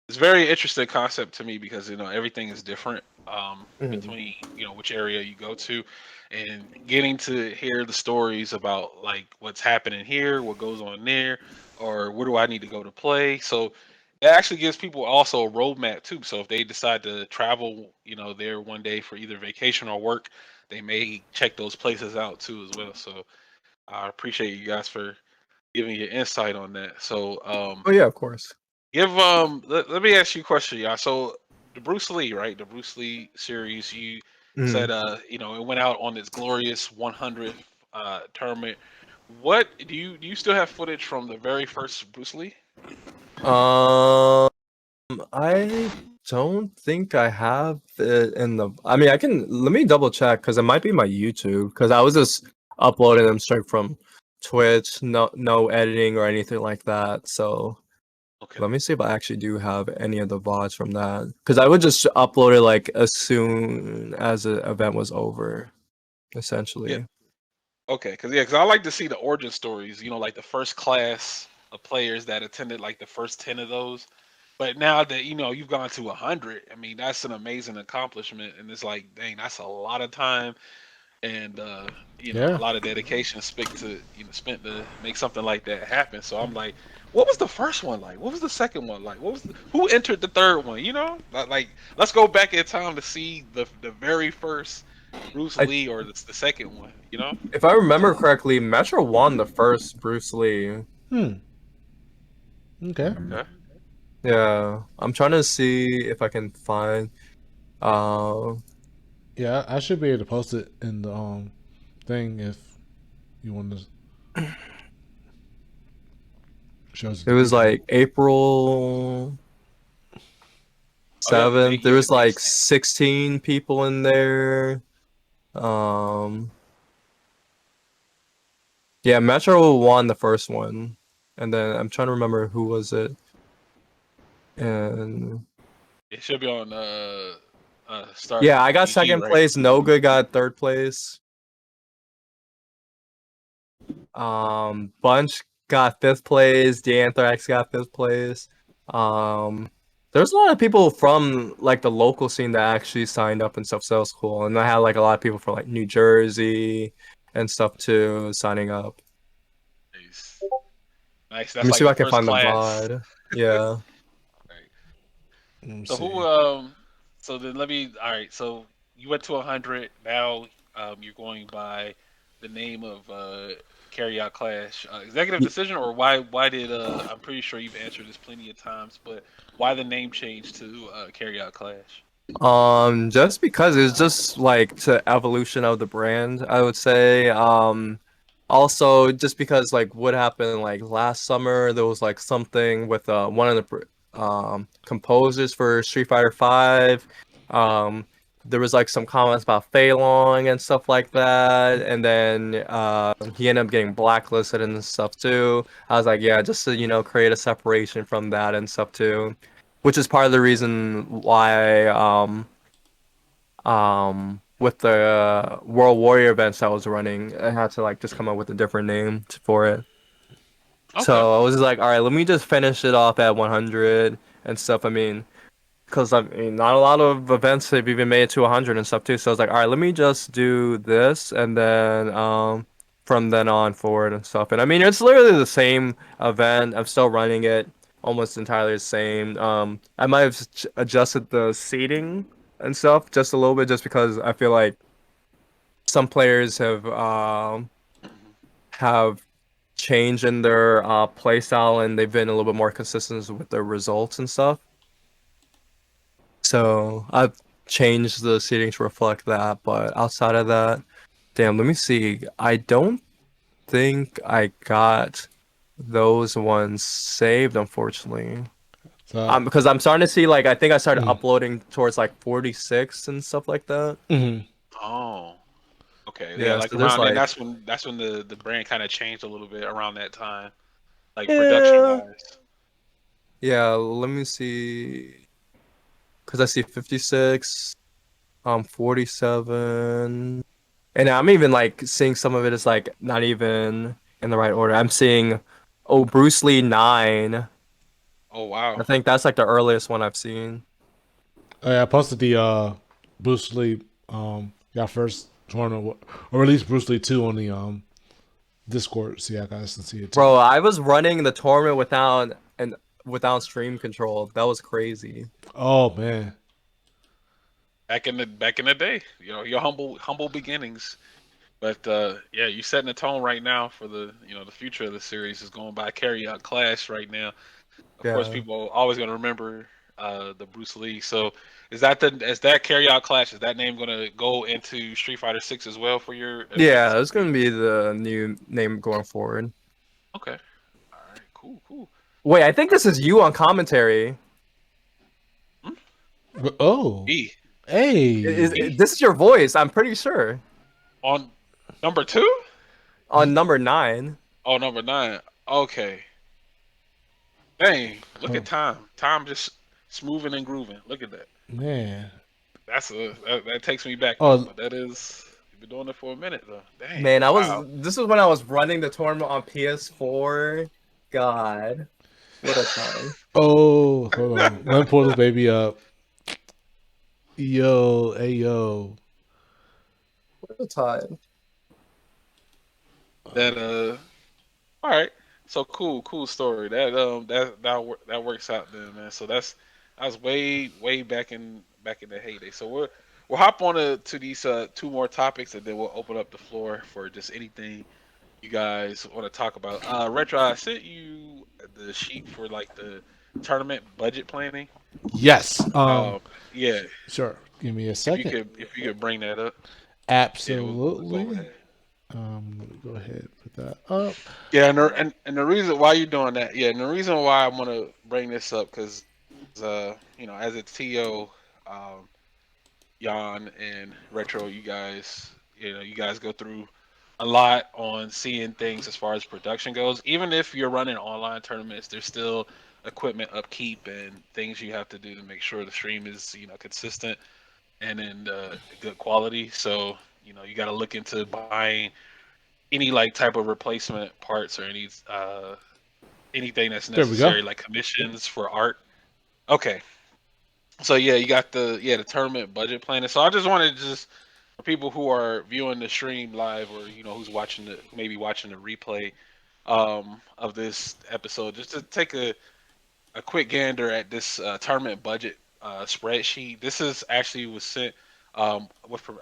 it's very interesting concept to me because everything is different Mhm. between which area you go to, and getting to hear the stories about like what's happening here, what goes on there, or where do I need to go to play. So it actually gives people also a roadmap too. So if they decide to travel, there one day for either vacation or work, they may check those places out too as well. So I appreciate you guys for giving your insight on that. So Oh yeah, of course. let me ask you a question, y'all. So the Bruce Lee, right? The Bruce Lee series, you said Mhm. it went out on its glorious 100th tournament. What do you still have footage from the very first Bruce Lee? Um, I don't think I have it in the. I mean, I can. Let me double check because it might be my YouTube because I was just uploading them straight from Twitch. No editing or anything like that. So Okay. let me see if I actually do have any of the VODs from that because I would just upload it like as soon as the event was over, Yeah. essentially. Okay. Because I like to see the origin stories. Like the first class of players that attended like the first 10 of those. But now that you've gone to 100, I mean that's an amazing accomplishment, and it's like, dang, that's a lot of time and a Yeah, lot of dedication spent to make something like that happen. So I'm like, what was the first one like? What was the second one like? Who entered the third one? Like let's go back in time to see the very first Bruce I Lee or the second one. If I remember So correctly, Metro won the first Bruce Lee. Hmm. Okay. Okay. Yeah, I'm trying to see if I can find. Uh, Yeah, I should be able to post it in the thing if you want to show us it the was picture. like April Oh, yep. 7th. There Yeah, the was like dates. 16 people in there. Um, yeah, Metro won the first one, and then I'm trying to remember who was it. And It should be on start yeah, I got GG, second right? place. No Good got third place. Bunch got fifth place. The Anthrax got fifth place. Um, there's a lot of people from like the local scene that actually signed up and stuff, so that was cool. And I had like a lot of people from like New Jersey and stuff too signing up. Nice. Nice. Let That's me like see if the I can first find the class. VOD. Yeah. Right. Let me So who see. so then let me all right, so you went to 100. Now you're going by the name of Carry Out Clash. Executive decision, or why did I'm pretty sure you've answered this plenty of times, but why the name change to Carry Out Clash? Just because it's just like to evolution of the brand, I would say. Also just because like what happened like last summer, there was like something with one of the composers for Street Fighter 5. Um, there was like some comments about Fei Long and stuff like that, and then he ended up getting blacklisted and stuff too. I was like, yeah, just to create a separation from that and stuff too, which is part of the reason why with the World Warrior events I was running, I had to like just come up with a different name for it. Okay. So I was just like, all right, let me just finish it off at 100 and stuff. I mean, because I mean, not a lot of events have even made it to 100 and stuff too. So I was like, all right, let me just do this, and then from then on forward and stuff. And I mean, it's literally the same event. I'm still running it, almost entirely the same. I might have adjusted the seating and stuff just a little bit, just because I feel like some players Mhm. have changed in their play style, and they've been a little bit more consistent with their results and stuff. So I've changed the seating to reflect that, but outside of that, damn, let me see. I don't think I got those ones saved, unfortunately. So, Because I'm starting to see like I think I started mm, uploading towards like 46 and stuff like that. mm-hmm. Oh. Okay. Yeah, Yeah, like so there's around then like that's when the brand kind of changed a little bit around that time, like production yeah, wise. yeah. Let me see, because I see 56, 47. And I'm even like seeing some of it is like not even in the right order. I'm seeing, oh, Bruce Lee 9. Oh I wow. think that's like the earliest one I've seen. Oh, yeah, I posted the Bruce Lee y'all first tournament, or at least Bruce Lee 2 on the Discord, so yeah, guys can see it too. Bro, I was running the tournament without stream control. That was crazy. Oh man. Back in the day, your humble beginnings. But yeah, you setting the tone right now for the future of the series is going by Carry Out Clash right now. Of course, Yeah. people are always going to remember the Bruce Lee. So is that Carry Out Clash? Is that name going to go into Street Fighter 6 as well for your events Yeah, and it's for your? gonna be the new name going forward. Okay, all right, cool, cool. Wait, I think this is you on commentary. Hmm? Oh. E Hey. E This is your voice, I'm pretty sure. on number two. On number 9. Oh, number nine. Okay. Dang, look at Oh, time. Time just smoothing and grooving. Look at that. man. That takes me back though. Oh, But that is you've been doing it for a minute though. Dang, Man, wow. this was when I was running the tournament on PS4. God, what a time. oh, hold on. Let me pull this baby up. Yo, hey yo. What a time. That all right. So cool story. That works out then, man. So that's way back in the heyday. So we'll hop on to these two more topics, and then we'll open up the floor for just anything you guys want to talk about. Retro, I sent you the sheet for like the tournament budget planning. Yes. Yeah, Sure. Give me a if you second. could if you could bring that up, yeah, we'll go over Absolutely. that. Let me go ahead and put that up. Yeah, and the reason why you're doing that, yeah, and the reason why I want to bring this up because, as a TO, um, Jan and Retro, you guys go through a lot on seeing things as far as production goes. Even if you're running online tournaments, there's still equipment upkeep and things you have to do to make sure the stream is, consistent and in good quality. So, you got to look into buying any like type of replacement parts or anything that's There we go. necessary, like commissions for art. Okay, so yeah, you got the tournament budget planning. So I just wanted to just for people who are viewing the stream live or who's watching maybe watching the replay of this episode, just to take a quick gander at this tournament budget spreadsheet. This is actually was sent I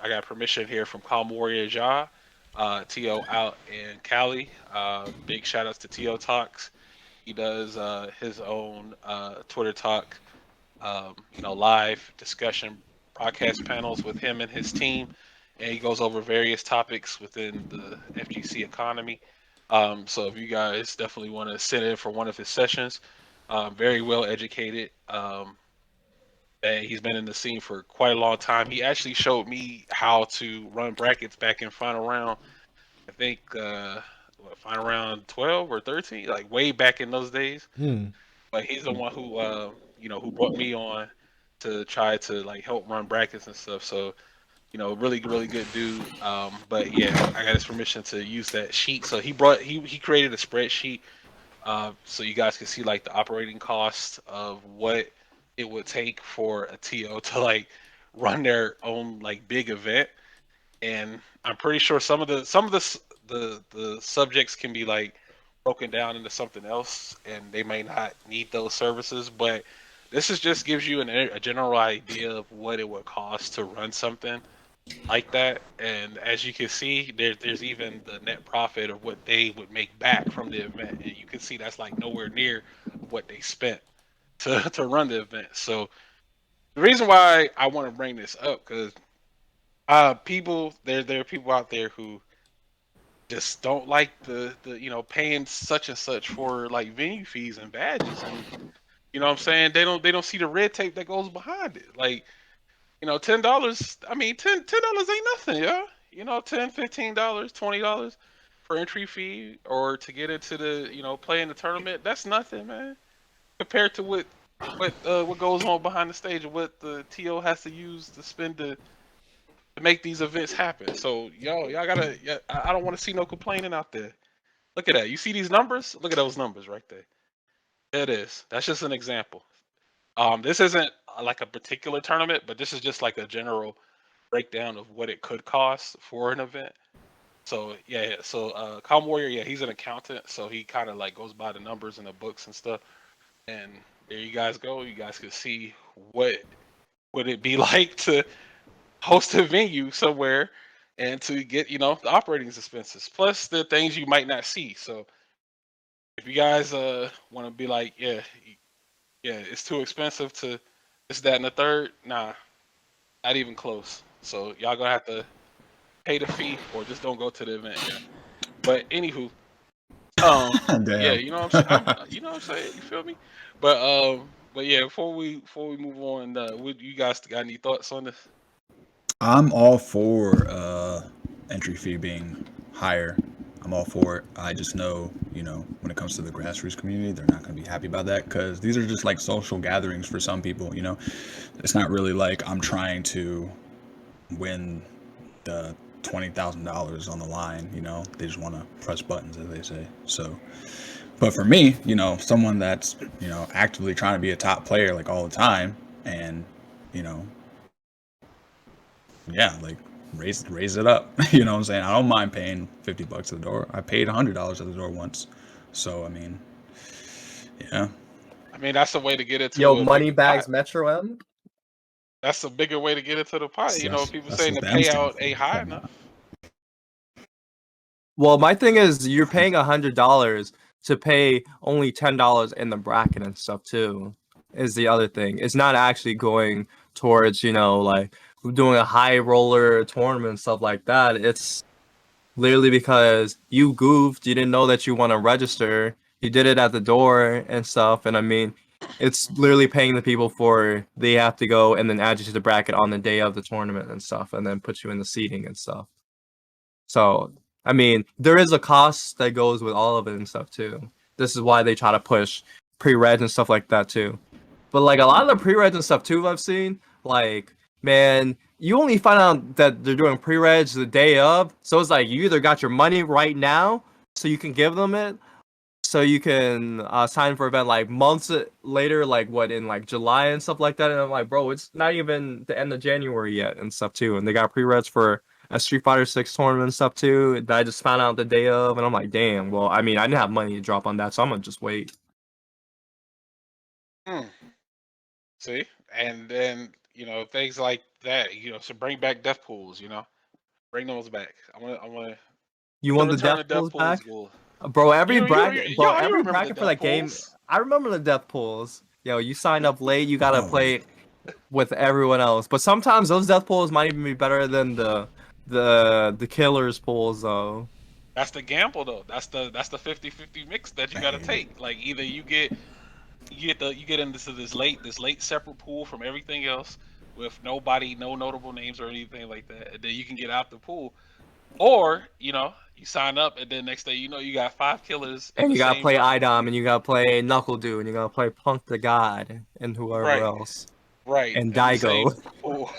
got permission here from Calm Warrior Ja, To out in Cali. Big shout outs to To Talks. He does his own Twitter talk, live discussion broadcast panels with him and his team, and he goes over various topics within the FGC economy. So if you guys definitely want to sit in for one of his sessions, very well educated. And he's been in the scene for quite a long time. He actually showed me how to run brackets back in final round. I think final round 12 or 13, like way back in those days. Hmm. But he's the one who who brought me on to try to like help run brackets and stuff. So really really good dude. But yeah, I got his permission to use that sheet. So he created a spreadsheet so you guys can see like the operating cost of what it would take for a TO to like run their own like big event. And I'm pretty sure some of the subjects can be like broken down into something else, and they may not need those services. But this is just gives you a general idea of what it would cost to run something like that. And as you can see, there's even the net profit of what they would make back from the event, and you can see that's like nowhere near what they spent to to run the event. So the reason why I want to bring this up because there are people out there who just don't like the paying such and such for like venue fees and badges, and what I'm saying, they don't see the red tape that goes behind it. Like, $10. I mean, $10 ain't nothing, yeah. 10, $15, $20 for entry fee or to get into the play in the tournament. That's nothing, man, compared to what goes on behind the stage and what the TO has to use to spend to make these events happen. So y'all gotta. Yeah, I don't want to see no complaining out there. Look at that. You see these numbers? Look at those numbers right there. There it is. That's just an example. This isn't like a particular tournament, but this is just like a general breakdown of what it could cost for an event. So yeah, so Calm Warrior, yeah, he's an accountant, so he kind of like goes by the numbers and the books and stuff. And there you guys go. You guys can see what would it be like to host a venue somewhere and to get the operating expenses plus the things you might not see. So if you guys want to be like, yeah, it's too expensive to this, that, and the third, nah, not even close. So y'all gonna have to pay the fee or just don't go to the event. Yeah. But anywho, yeah, Damn. you know what I'm saying. You know what I'm saying. You feel me? But yeah, before we move on, would you guys got any thoughts on this? I'm all for entry fee being higher. I'm all for it. I just know, when it comes to the grassroots community, they're not going to be happy about that because these are just like social gatherings for some people. It's not really like I'm trying to win the $20,000 on the line. They just want to press buttons, as they say. So, but for me, someone that's actively trying to be a top player like all the time, and you know, yeah, like raise it up. You know what I'm saying? I don't mind paying $50 at the door. I paid $100 at the door once. So I mean, yeah. I mean, that's a way to get Yo, into a bigger pot. Moneybags Metro M. That's a bigger way to get into the pot. That's People that's saying what the the M stand payout for. ain't high Whatnot. enough. Well, my thing is you're paying $100 to pay only $10 in the bracket and stuff too. Is the other thing. It's not actually going towards, like doing a high roller tournament and stuff like that. It's literally because you goofed, you didn't know that you want to register. You did it at the door and stuff, and I mean, it's literally paying the people for they have to go and then add you to the bracket on the day of the tournament and stuff, and then put you in the seating and stuff. So, I mean, there is a cost that goes with all of it and stuff too. This is why they try to push pre-reg and stuff like that too. But like a lot of the pre-reg and stuff too I've seen, like, man, you only find out that they're doing pre-reg the day of. So it's like you either got your money right now so you can give them it, so you can sign for event like months later, like what, in like July and stuff like that. And I'm like, bro, it's not even the end of January yet and stuff too. And they got pre-reg for a Street Fighter 6 tournament and stuff too that I just found out the day of. And I'm like, damn, well, I mean, I didn't have money to drop on that, so I'm gonna just wait. Hmm. See, and then things like that. So bring back death pools. Bring those back. I want You the want the return death of pools death pools. back? Will Bro, every you you bracket, bro, you every remember the bracket for death that game, pools? I remember the death pools. Yo, you signed up late, you gotta Oh, play with everyone else. But sometimes those death pools might even be better than the killers pools though. That's the gamble though. That's the 50-50 mix that you got to man. take. Like either you get into this late separate pool from everything else with no notable names or anything like that, and then you can get out the pool. Or you sign up and then next day you got 5 killers in And the you gotta same play bracket. Idom, and you gotta play Knuckle Dude, and you gotta play Punk the God, and whoever Right, else, right, and in the Daigo. same pool.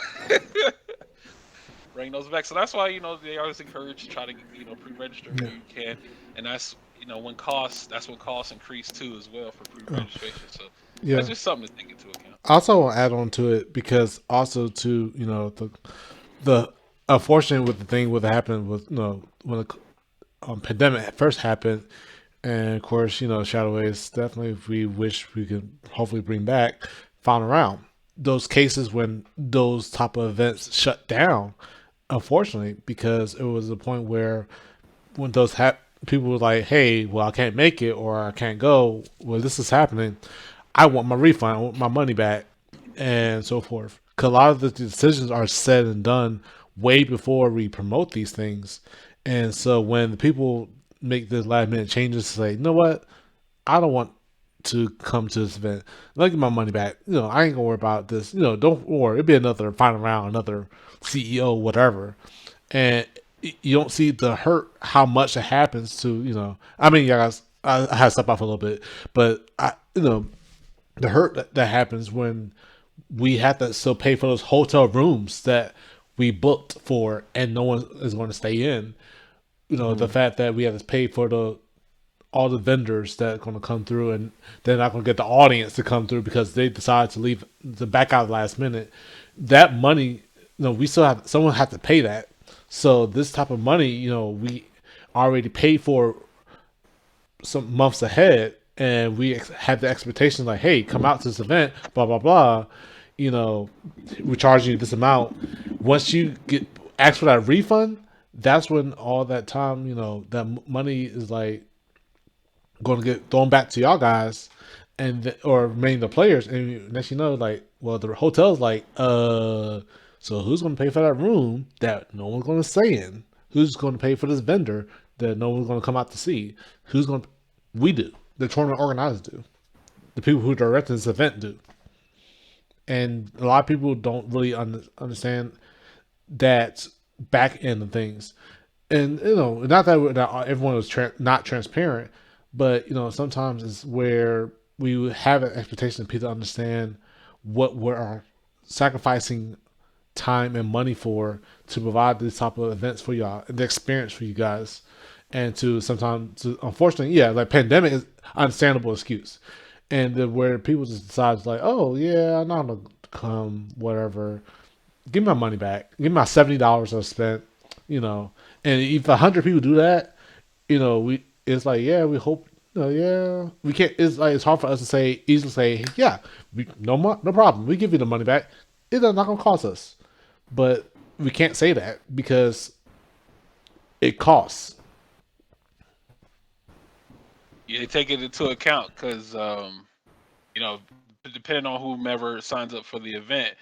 Bring those back. So that's why they always encourage to try to pre-register Yeah. who you can, and that's when costs increase too as well for Oh, pre-registration. So that's yeah. just something to take into account. I also want to add on to it because also to the unfortunate with the thing what happened with when the pandemic first happened, and of course Shadow Ace definitely we wish we could hopefully bring back final round those cases when those type of events shut down. Unfortunately, because it was a point where when people were like, "Hey, well, I can't make it or I can't go. Well, this is happening. I want my refund. I want my money back, and so forth." Because a lot of the decisions are said and done way before we promote these things, and so when the people make the last minute changes, to say, "You know what? I don't want to come to this event. Let me get my money back. I ain't gonna worry about this. Don't worry. It'll be another final round, another CEO, whatever." And you don't see the hurt how much it happens to I mean, yeah, guys, I had to step off a little bit, but the hurt that happens when we have to still pay for those hotel rooms that we booked for and no one is going to stay in. The fact that we have to pay for all the vendors that are going to come through and they're not going to get the audience to come through because they decide to leave to back out last minute. That money, we still have someone have to pay that. So this type of money, we already paid for some months ahead, and we had the expectation like, hey, come out to this event, blah blah blah. We're charging you this amount. Once you get ask for that refund, that's when all that time, that money is like going to get thrown back to y'all guys, or mainly the players. And next like, well, the hotel's like, so who's going to pay for that room that no one's going to stay in? Who's going to pay for this vendor that no one's going to come out to see? Who's going to? We do. The tournament organizers do. The people who direct this event do. And a lot of people don't really understand that back end of things. And not that everyone was not transparent, but sometimes it's where we have an expectation of people to understand what we're sacrificing time and money for to provide these type of events for y'all and the experience for you guys. And unfortunately, yeah, like pandemic is understandable excuse. And where people just decide like, oh yeah, I'm not gonna come, whatever. Give me my money back. Give me my $70 I spent. And if 100 people do that, it's like, yeah, we hope. Yeah, we can't. It's like it's hard for us to easily say, yeah, no problem. We give you the money back. It's not gonna cost us, but we can't say that because it costs. you take it into account because you know, depending on whomever signs up for the event,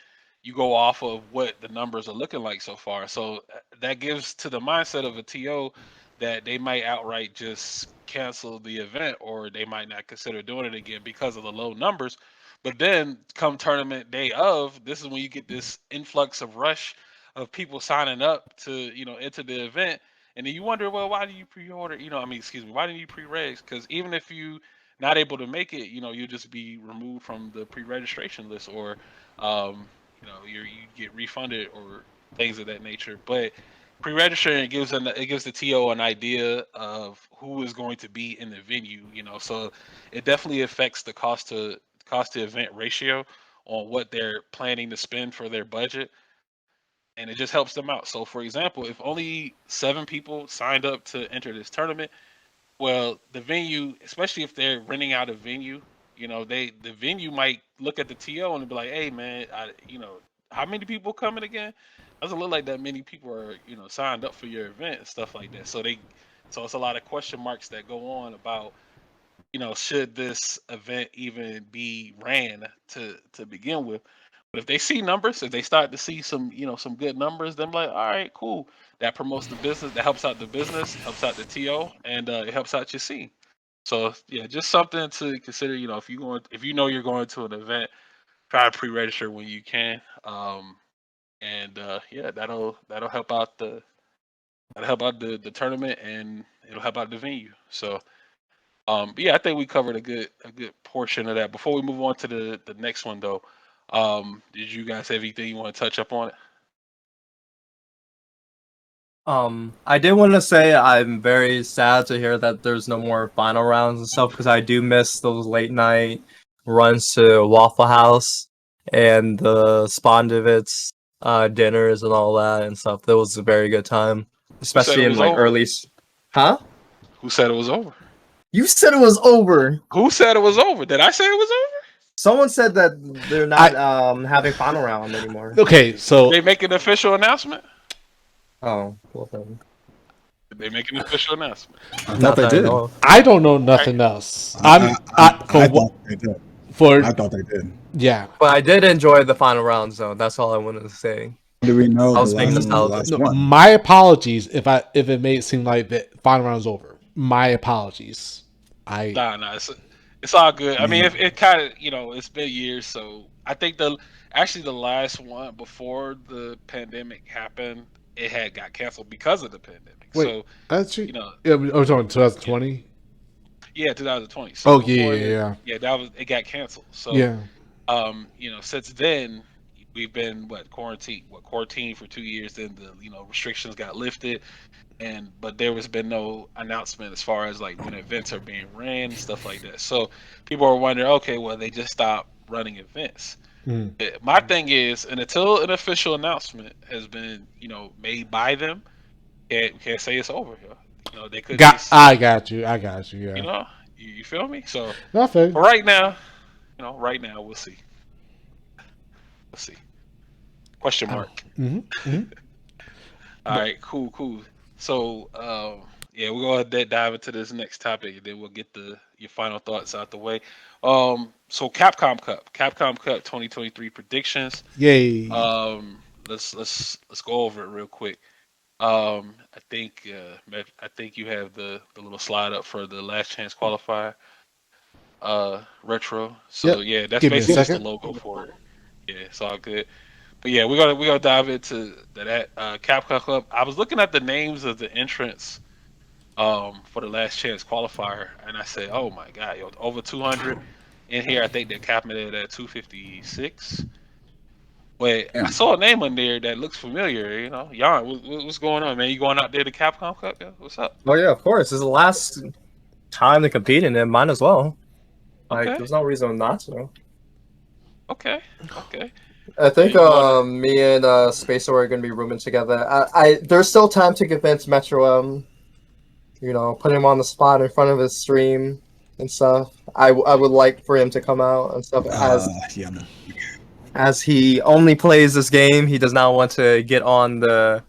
you go off of what the numbers are looking like so far. So that gives to the mindset of a TO that they might outright just cancel the event or they might not consider doing it again because of the low numbers. But then come tournament day of, this is when you get this influx of rush of people signing up to, enter the event. And then you wonder, well, why do you pre-order? Excuse me, why didn't you pre-regs? Because even if you not able to make it, you'll just be removed from the pre-registration list, or you get refunded or things of that nature. But pre-registering it gives the TO an idea of who is going to be in the venue. So it definitely affects the cost to event ratio on what they're planning to spend for their budget, and it just helps them out. So, for example, if only 7 people signed up to enter this tournament, well, the venue, especially if they're renting out a venue, the venue might look at the TO and be like, "Hey, man, how many people coming again? Doesn't look like that many people are, signed up for your event and stuff like that." So it's a lot of question marks that go on about, should this event even be ran to begin with. But if they see numbers, if they start to see some good numbers, then like, all right, cool. That promotes the business, that helps out the business, helps out the TO, and it helps out your scene. So yeah, just something to consider. If you know you're going to an event, try to pre-register when you can. And yeah, that'll help out the tournament, and it'll help out the venue. So but yeah, I think we covered a good portion of that. Before we move on to the next one, though, did you guys have anything you want to touch up on it? I did want to say I'm very sad to hear that there's no more final rounds and stuff because I do miss those late night runs to Waffle House and the Spondivits dinners and all that and stuff. That was a very good time, Who said it especially in was like over? Huh? Who said it was over? You said it was over. Who said it was over? Did I say it was over? Someone said that they're not having final round anymore. Okay, so They make an official announcement. Oh, well then. Did they make an official announcement? I thought Not they that I did. know of. I don't know nothing else. I thought they did. For I thought they did. yeah. But I did enjoy the final rounds though. That's all I wanted to say. Do we know I the was being last, the nostalgic. last No, one? my apologies if it made it seem like the final round's over. My apologies. Nah, it's all good. I mean, Yeah. if it kind of, it's been years, so I think the last one before the pandemic happened, it had got canceled because of the pandemic. Wait, So, actually, you know, yeah, I was talking yeah, 2020. yeah, 2020. So Oh yeah, before yeah, yeah, that was it got canceled. So, yeah. since then we've been quarantined for 2 years. Then the restrictions got lifted, but there has been no announcement as far as like when events are being ran and stuff like that. So people are wondering, okay, well they just stopped running events. Mm. My thing is, and until an official announcement has been made by them, can't say it's over here. They could just I got you. I got you. you Yeah. know you feel me. So Nothing. for right now, we'll see. We'll see. Question Oh. mark. Mm-hmm. All right, cool. So, yeah, we'll go ahead and dive into this next topic, and then we'll get your final thoughts out the way. So Capcom Cup 2023 predictions. Yay. Let's go over it real quick. I think you have the little slide up for the last chance qualifier, retro. So Yep. yeah, that's Give me a basically just the second. logo for it. Yeah, it's all good. But yeah, we're gonna dive into that Capcom Club. I was looking at the names of the entrants for the last chance qualifier, and I said, oh my god, over 200 in here. I think they're capping it at 256. But I Damn. saw a name on there that looks familiar. Jan, what's going on, man? You going out there to Capcom Cup? Yeah? What's up? Oh yeah, of course. This is the last time to compete in it. Might as well. Like, Okay, there's no reason not to. okay. I think You going me and Spacer are gonna be rooming together. There's still time to convince Metro put him on the spot in front of his stream and stuff. I would like for him to come out and stuff Yeah. as he only plays this game. He does not want to get on the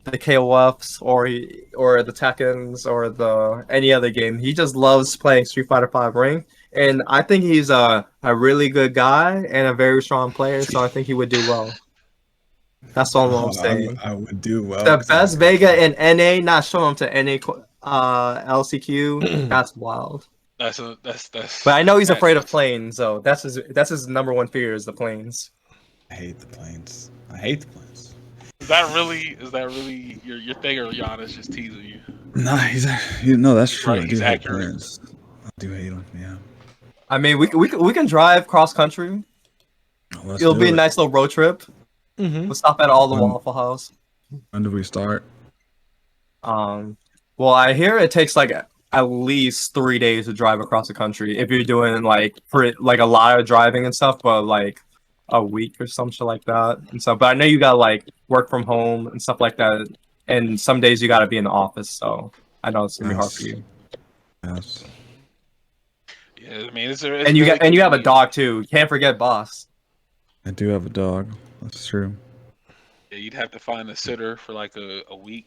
the KOFs or the Tekkens or the any other game. He just loves playing Street Fighter V Ring, and I think he's a really good guy and a very strong player. So I think he would do well. That's all I'm saying. I would do well The because I'm best Vega in NA, not showing him to NA LCQ. That's wild. That's But I know he's afraid of madness. planes, so that's his number one fear is the planes. I hate the planes. I hate the planes. Is that really your thing, or Giannis just teasing you? Nah, no, that's true. Right, I do he's hate accurate. planes. I do hate them. Yeah. I mean, we can drive cross country. Let's It'll do be a it. nice little road trip. Mm-hmm. We'll stop at all the When, Waffle House. when do we start? Well, I hear it takes like at least 3 days to drive across the country if you're doing like like a lot of driving and stuff, but like a week or some shit like that and stuff. But I know you got like work from home and stuff like that, and some days you got to be in the office. So I know it's gonna be hard for Yes. you. Yes. Yeah, I mean it's And you very got you have a convenient. dog too. You can't forget Boss. I do have a dog. That's true. Yeah, you'd have to find a sitter for like a week,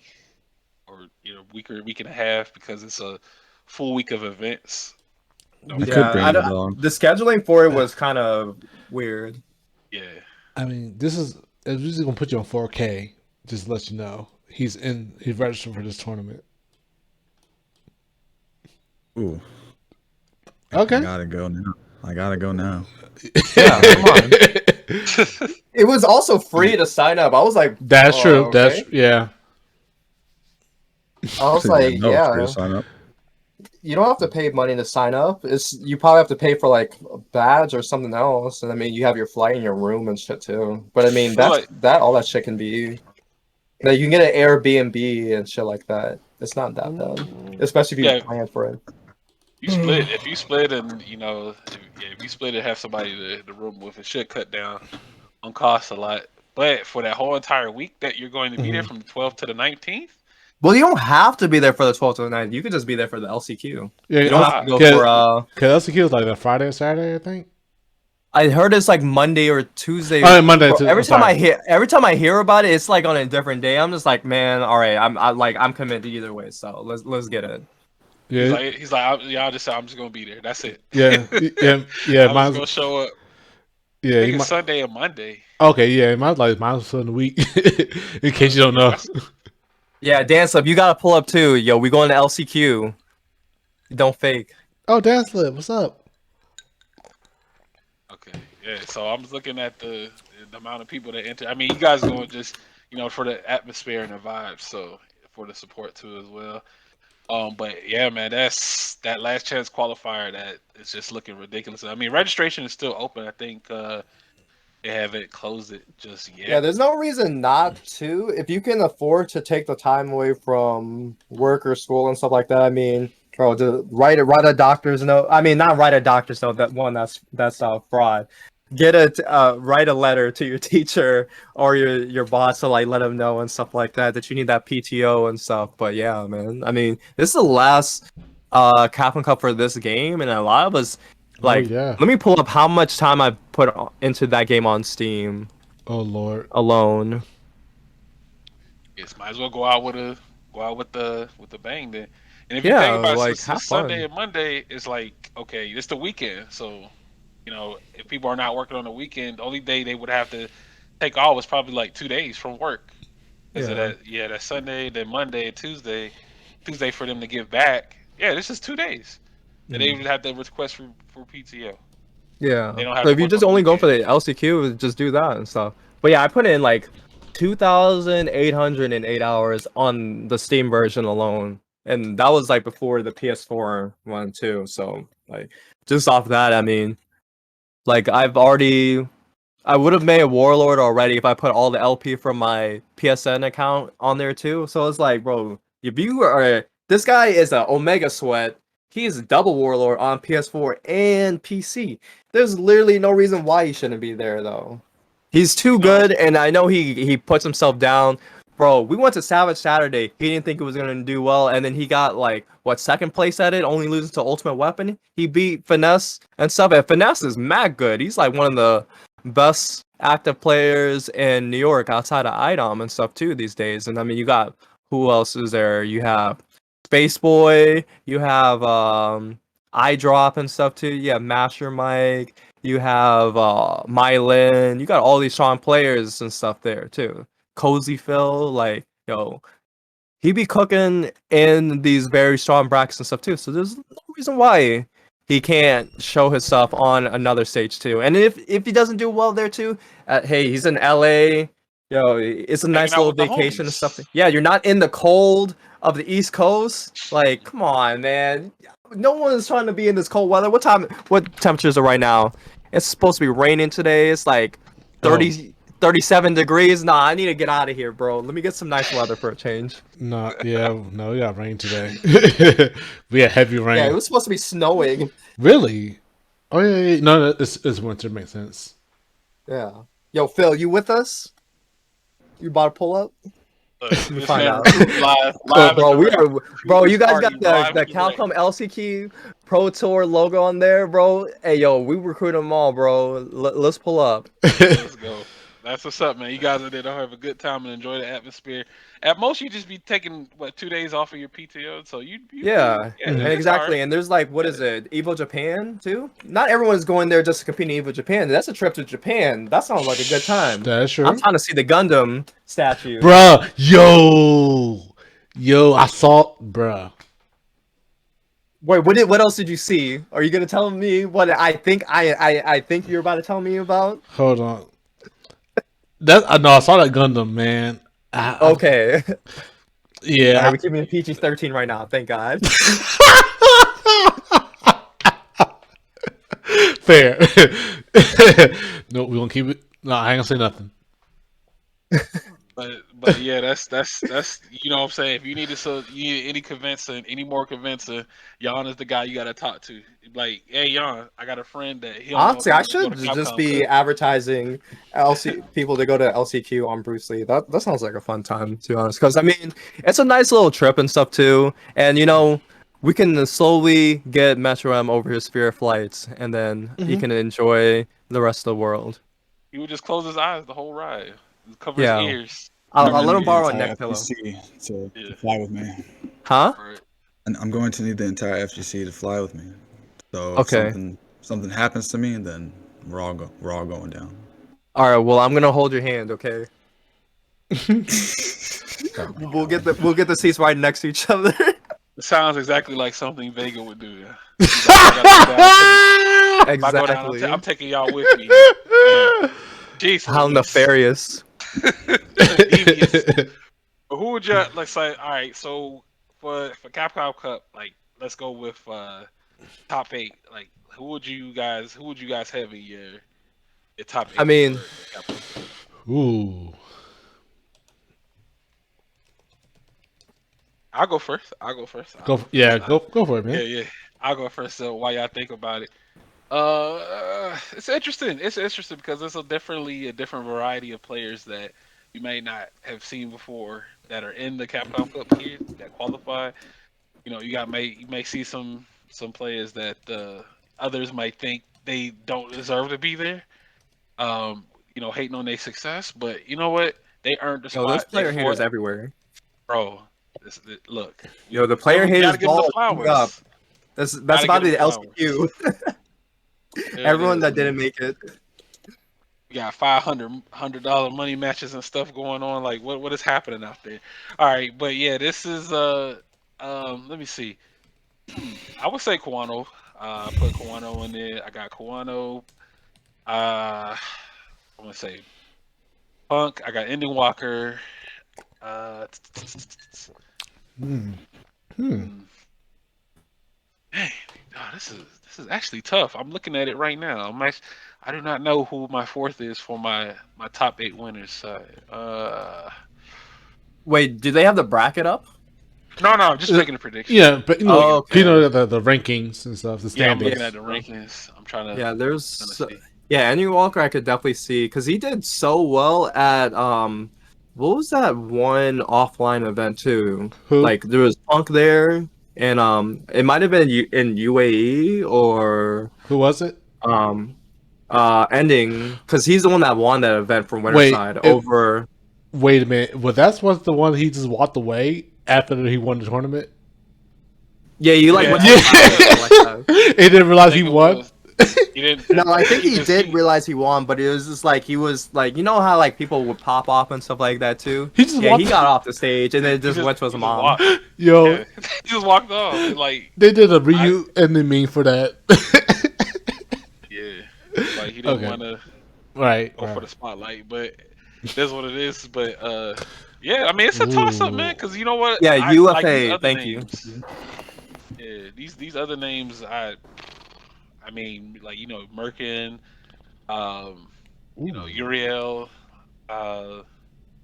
or week or week and a half, because it's a full week of events. So I for could Yeah, bring the dog. the scheduling for it was kind of weird. yeah, I mean, this is it's usually gonna put you on 4K. Just to let you know, he's registered for this tournament. Ooh. Okay. I gotta go now. I gotta go now. Yeah, come on. It was also free to sign up. I was like, That's true. okay. Yeah. I was Yeah, like, no, it's free yeah, to sign up. you don't have to pay money to sign up. It's you probably have to pay for like a badge or something else, and I mean you have your flight and your room and shit too. But I mean it's like that all that shit can be. Like you can get an Airbnb and shit like that. It's not that bad, especially if you yeah, plan for it. you split. If you split and if you split and have somebody the room with, it should cut down on cost a lot. But for that whole entire week that you're going to be there Mhm. from the 12th to the 19th, Well, you don't have to be there for the 12th to the 9th. You could just be there for the LCQ. Yeah. You don't have to go Cause, for cause LCQ is like a Friday or Saturday, I think. I heard it's like Monday or Tuesday. Oh, Monday. Bro, every I'm time sorry. every time I hear about it, it's like on a different day. I'm just like, man, all right, I'm committed either way. So let's get it. Yeah. y'all just say I'm just gonna be there. That's it. Yeah. Yeah. I'm just gonna show up. I Yeah. think You it's might. Sunday and Monday. Okay. Yeah. Mine's in the week. In case you don't know. That's Yeah, dance up. You gotta pull up too. Yo, we going to LCQ. Don't fake. Oh, Dan Slip, what's up? okay. Yeah. So I'm just looking at the amount of people that enter. I mean, you guys are going just for the atmosphere and the vibes. So for the support too as well. But yeah, man, that last chance qualifier that is just looking ridiculous. I mean, registration is still open. I think they haven't closed it just Yeah, yet. there's no reason not to. If you can afford to take the time away from work or school and stuff like that, I mean, bro, to write a doctor's note. I mean, not write a doctor's note. That's fraud. Write a letter to your teacher or your boss to like let them know and stuff like that you need that PTO and stuff. But yeah, man. I mean, this is the last Capcom Cup for this game, and a lot of us Oh like. yeah. Let me pull up how much time I put into that game on Steam Oh Lord. alone. Yes, might as well go out with the bang then. And if you Yeah, think about it, like since have it's Sunday fun. and Monday, it's like okay, it's the weekend. So if people are not working on the weekend, the only day they would have to take off was probably like 2 days from work. Because of Yeah. that Sunday, then Monday, and Tuesday for them to give back. Yeah, this is 2 days. And they would have to request for PTO. Yeah. They don't have So to if you work on just the only go for weekend. the LCQ, just do that and stuff. But yeah, I put in like 2,808 hours on the Steam version alone. And that was like before the PS4 one too. So like just off that, I mean, like I would have made a Warlord already if I put all the LP from my PSN account on there too. So it's like, bro, if you are this guy is a Omega Sweat. He's a double Warlord on PS4 and PC. There's literally no reason why he shouldn't be there though. He's too You know, good, and I know he puts himself down. Bro, we went to Savage Saturday. He didn't think it was gonna do well, and then he got like what second place at it, only losing to Ultimate Weapon. He beat Finesse and stuff. And Finesse is mad good. He's like one of the best active players in New York outside of IDOM and stuff too these days. And I mean, you got who else is there? You have Space Boy, you have iDrop and stuff too. You have Master Mike, you have Mylin. You got all these strong players and stuff there too. Cozy Phil, like yo, he be cooking in these very strong brackets and stuff too. So there's no reason why he can't show his stuff on another stage too. And if he doesn't do well there too, hey, he's in LA. Yo, it's a Hanging nice out little with the vacation and homies. stuff. Yeah, you're not in the cold of the East Coast. Like, come on, man. No one is trying to be in this cold weather. What temperatures are right now? It's supposed to be raining today. It's like 30, 37 degrees. Nah, I need to get out of here, bro. Let me get some nice weather for a change. No, we got rain today. We had heavy rain. Yeah, it was supposed to be snowing. Really? Oh yeah. No, it's winter. Makes sense. Yeah. Yo, Phil, you with us? You about to pull up? This find man out. live, Oh, live bro, and we direct. are, bro. You guys got Live the and direct. Capcom LCQ Pro Tour logo on there, bro. Hey, yo, we recruit them all, bro. Let's pull up. Let's go. That's what's up, man. You guys are there to have a good time and enjoy the atmosphere. At most, you just be taking 2 days off of your PTO, so you Yeah, and it's exactly. alright. And there's like, what is it? Evo Japan too? Not everyone's going there just to compete in Evo Japan. That's a trip to Japan. That sounds like a good time. That's true. I'm trying to see the Gundam statue. Bruh, yo, I saw, bruh. Wait, what else did you see? Are you gonna tell me what I think I think you're about to tell me about? Hold on. No, I saw that Gundam, man. Okay. Yeah. Alright, we keep it PG-13 right now, thank God. Fair. No, we gonna keep it. No, I ain't gonna say nothing. But yeah, that's you know what I'm saying. If you need any convincing, any more convincing, Jan is the guy you gotta talk to. Like, hey Jan, I got a friend that he don't Honestly, know I if he can should go to just Capcom be Cup. advertising people to go to LCQ on Bruce Lee. That sounds like a fun time, to be honest. Because I mean, it's a nice little trip and stuff too. And you know, we can slowly get Metro M over his fear of flights, and then he can enjoy the rest of the world. He would just close his eyes the whole ride, cover his Yeah. ears. I'll let need him the borrow a entire neck pillow. FGC to Yeah. fly with me. Huh? Right. And I'm going to need the entire FGC to fly with me. So if Okay. something happens to me, then we're all going down. All right. Well, I'm gonna hold your hand. Okay. We'll get the seats right next to each other. It sounds exactly like something Vega would do. Yeah. He's like, if I go down, Exactly. I'm taking y'all with me. Man. Jesus. How nefarious. Devious. But who would you like say? All right, so for Capcom Cup, like let's go with top 8. Like who would you guys have in your top 8? I mean, for Capcom Cup? Ooh. I'll go first. Go for it, man. Yeah. I'll go first. So while y'all think about it, it's interesting. It's interesting because it's a different variety of players that you may not have seen before that are in the Capcom Cup here that qualify. You know, you may see some players that others might think they don't deserve to be there. You know, hating on their success, but you know what? They earned the yo, there's spot. They player haters fought, everywhere. bro. Look, Yo, the player you haters gotta give them the ball up. flowers. That's Gotta about to give be them the flowers. LCQ. There it Everyone is, that man. didn't make it. We got $500 money matches and stuff going on. Like what is happening out there? All right, but yeah, this is let me see. I would say Kawano. Put Kawano in there. I got Kawano. I'm gonna say Punk. I got Ending Walker. Uh, Hmm. Dang, this is actually tough. I'm looking at it right now. I do not know who my fourth is for my top 8 winners side. Wait, do they have the bracket up? No, I'm just making a prediction. Yeah, but you know, Oh, okay. the rankings and stuff, the Yeah, I'm standings. looking at the rankings. I'm trying to. Yeah, trying there's to see. Andrew Walker I could definitely see because he did so well at what was that one offline event too? Who? Like there was Punk there and it might have been in UAE or Who was it? um ending because he's the one that won that event from Winterside over. Wait a minute. Well, that's was the one he just walked away after he won the tournament. Yeah, you like Yeah. went Yeah. to the like that. He didn't I realize he think it won. was. He didn't. No, I think he just- did realize he won, but it was just like he was like, you know how like people would pop off and stuff like that too. He just Yeah, walked. he got off the stage and then he just went to his he mom. walked. Yo, Yeah. He just walked off. And, like, they did a Ryu ending meme for that. yeah, like he didn't Okay. want to Right. go for the spotlight, but that's what it is. But yeah, I mean it's a toss up, man. Because you know what? Yeah, I, UFA. like these other Thank you. names. Yeah, these other names, I mean, like Merkin, Uriel. Let's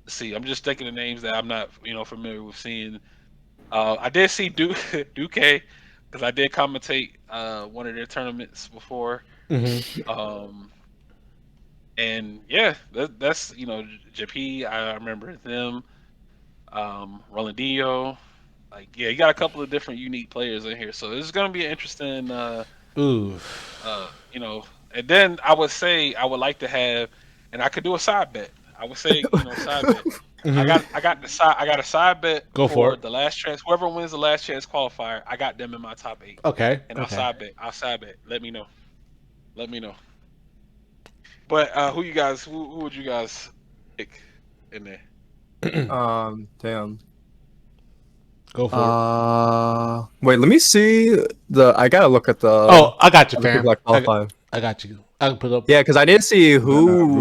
see, I'm just thinking of names that I'm not familiar with seeing. I did see Duke because I did commentate one of their tournaments before. Um, and yeah, that's JP. I remember them. Rolandinho. Like, yeah, you got a couple of different unique players in here, so this is gonna be an interesting. Ooh. And then I would say I would like to have, and I could do a side bet. I would say side bet. I got a side bet Go for it. the last chance. Whoever wins the last chance qualifier, I got them in my top 8. Okay. And I'll side bet. Let me know. But who would you guys pick in there? Damn. Go for it. Wait, let me see I gotta look at the. Oh, I got you, other fam. people that qualify. I got you. I can put up. Yeah, because I didn't see root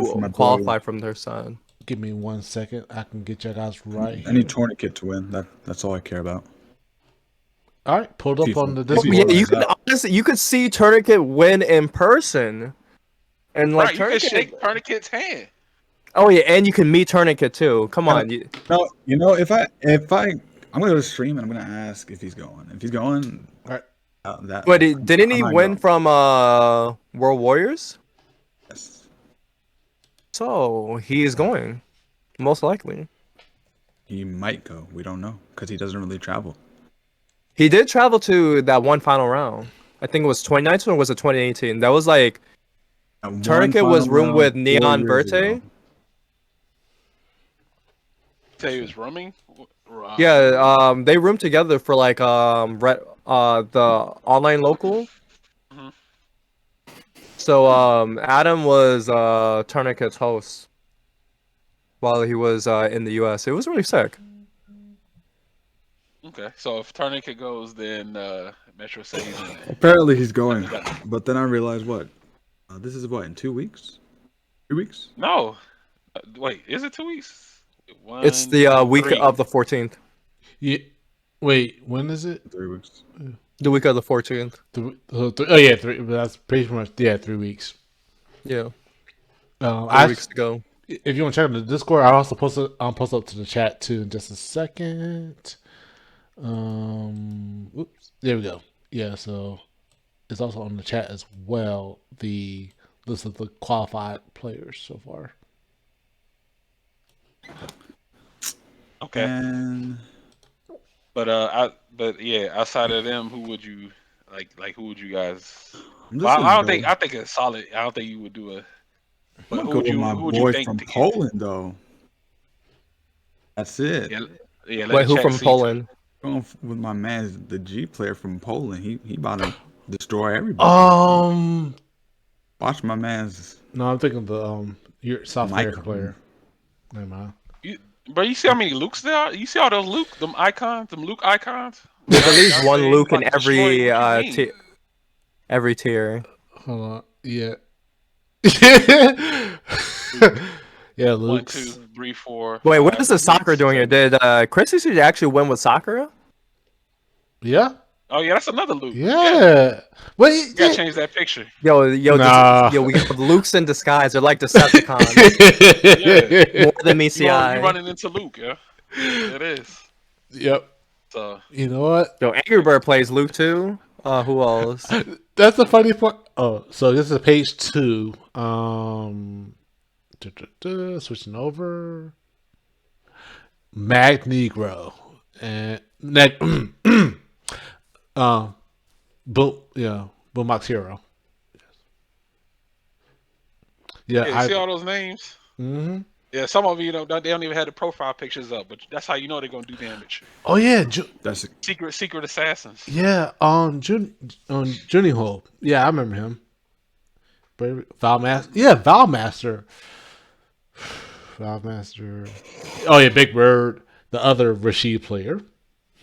for who my boy. qualified from their side. Give me 1 second. I can get you guys right. I need tourniquet to win. That's all I care about. All right, pulled up on the FIFA. Discord. Yeah, Discord. you could honestly you could see Tourniquet win in person, and like Right, you can Tourniquet. shake Tourniquet's hand. Oh yeah, and you can meet Tourniquet too. Come on, No, if I'm gonna go to stream and I'm gonna ask if he's going. If he's going, Right. that. but didn't he I might win go. from World Warriors? Yes. So he is going, most likely. He might go. We don't know because he doesn't really travel. He did travel to that one final round. I think it was 2019 or was it 2018? That was like At one Tourniquet was final roomed round with 4 Neon years Verte. ago. Say he was roaming. Yeah, they roomed together for like the online local. Mhm. So Adam was Tourniquet's host while he was in the US. It was really sick. Okay, so if Tourniquet goes, then Metro said he's in it. Apparently he's going, but then I realized what? This is what in 2 weeks? 3 weeks? No, wait, is it 2 weeks? It's the week 3. of the 14th. Yeah. Wait, when is it? 3 weeks. The week of the 14th. Oh yeah, 3. That's pretty much 3 weeks. Yeah, 3 I weeks to go. If you want to check out the Discord, I also post up to the chat too in just a second. Oops, there we go. Yeah, so it's also on the chat as well. The list of the qualified players so far. Okay, And but yeah, outside of them, who would you like? Who would you guys? I'm just Well, gonna I don't go- think. I think it's solid. I don't think you would do a. I'm But gonna who go would with you? my Who would you boy think from to get? Poland though. That's it. Yeah, yeah. Let Wait, the who chat from see. Poland? Going with my man, the G player from Poland. He about to destroy everybody. Watch my man's. No, I'm thinking the your South Mike- American player. Never mind. Bro, you see how many Lukes there are? You see all those Luke, them Luke icons? There's at least Y'all one say Luke like in destroy what you mean. every tier. Hold on. Yeah. Yeah, 1, Luke. 2, 3, 4. Wait, what 5, is the soccer 6, doing here? 7. Did Chris actually win with Sakura? Yeah. Oh yeah, that's another Luke. Yeah. Wait. You gotta change that picture. Yo, Nah. we got Luke's in disguise. They're like Decepticons. More than You MCI. running into Luke, yeah. It is. Yep. So You know what? Yo, Angry Bird plays Luke too. Who else? That's the funny part. Oh, so this is page 2. Switching over. Mag Negro and Boom Boombox Hero. Yeah, Yeah, see all those names? Mm-hmm. Yeah, some of you know they don't even have the profile pictures up, but that's how you know they're gonna do damage. Oh yeah, That's Secret assassins. yeah. On Junihole. Yeah, I remember him. Valmaster. Yeah, Valmaster. Valmaster. Oh yeah, Big Bird, the other Rashid player.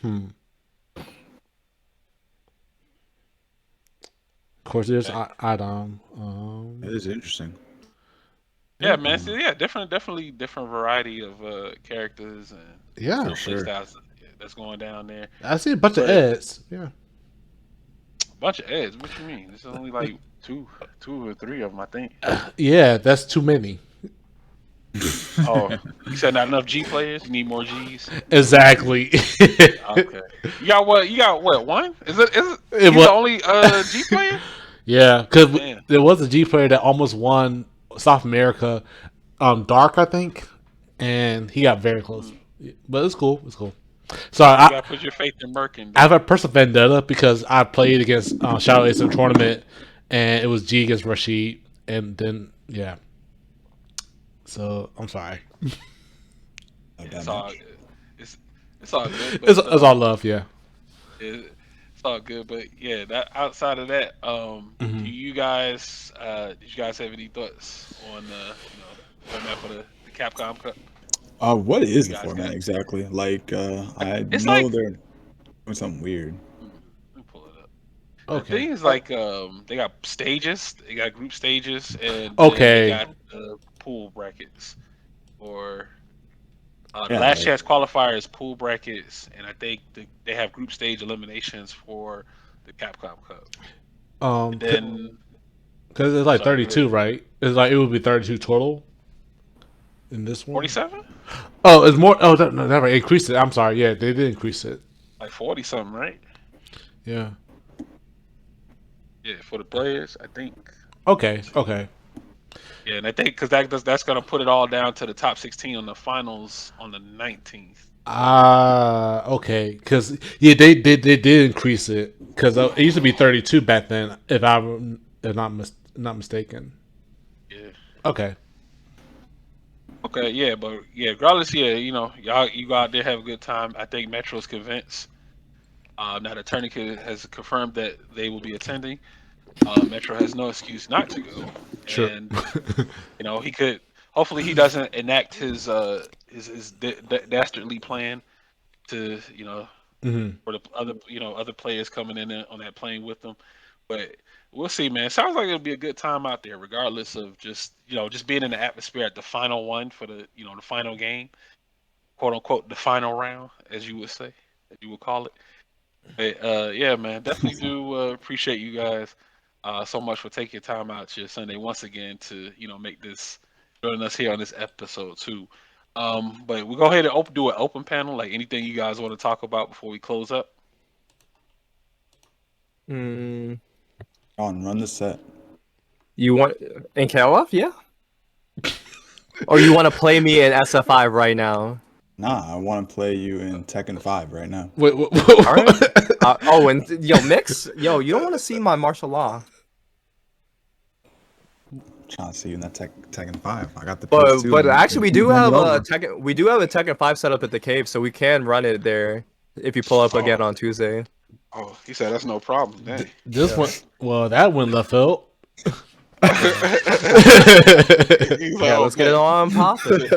Hmm. Of course, there's Adam. it is interesting. Yeah, Yeah, man. So, yeah, definitely different variety of characters and yeah. For play sure. styles that's going down there. I see a bunch of But ads. Yeah. a bunch of ads. What you mean? There's only like two or three of them, I think. Yeah, that's too many. Oh, you said not enough G players. You need more Gs. Exactly. Okay. You got what? You got what? One? Is it? It He's the was, only G player? yeah, because Man. there was a G player that almost won South America, Dark, I think, and he got very close. Mm. But it's cool. It's cool. So You gotta put your faith in Merkin. I have a personal vendetta because I played against Shadow Ace in a tournament, and it was G against Rashid, and then yeah. So I'm sorry. It's all good. It's it's all good. It's all love, yeah. It's all good. But yeah, that outside of that, Hmm. do you guys did you guys have any thoughts on format for the Capcom Cup? What is You the guys format got exactly? Like, I it's know like they're doing something weird. let me pull it up. The Okay. thing is like they got stages, they got group stages, and then they Okay. got pool brackets. Or the Yeah, last like, chance qualifier is pool brackets, and I think they have group stage eliminations for the Capcom Cup. And Because then, it's I'm like sorry, go ahead. 32, right? It's like it would be 32 total in this one. 47? Oh, it's more. Oh, no, never increased it. I'm sorry. Yeah, they did increase it. Like 40 something, right? Yeah. Yeah, for the players, I think. Okay. Okay. Yeah, and I think because that's gonna put it all down to the top 16 on the finals on the 19th. Okay. Because yeah, they did increase it because it used to be 32 back then. If I'm if not mistaken. Yeah. Okay. Okay. Yeah, but yeah, regardless, yeah, you go out there have a good time. I think Metro's convinced. Now the tournament has confirmed that they will be attending. Metro has no excuse not to go, Sure. and he could. Hopefully, he doesn't enact his dastardly plan to Hmm. for the other players coming in on that plane with them. But we'll see, man. Sounds like it'll be a good time out there, regardless of just being in the atmosphere at the final one for the final game, quote unquote, the final round, as you would say, as you would call it. But yeah, man, definitely do appreciate you guys so much for taking time out your Sunday once again to make this joining us here on this episode too. But we'll go ahead and do an open panel. Like anything you guys want to talk about before we close up. Mm, on run the set. you want in KOF? Yeah. Or you want to play me in SF5 right now? Nah, I want to play you in Tekken 5 right now. Wait. All right. And yo, Mix, yo, you don't want to see my martial law. Trying to see you in that Tekken 5. I got the But PS2. but and actually, we do run have you a over. Tekken 5 set up at the cave, so we can run it there if you pull up again Oh, on Tuesday. oh, he said that's no problem. Dang. This Yeah. one. Well, that one left field. He's like, Yeah, oh, let's get it bet. on popping.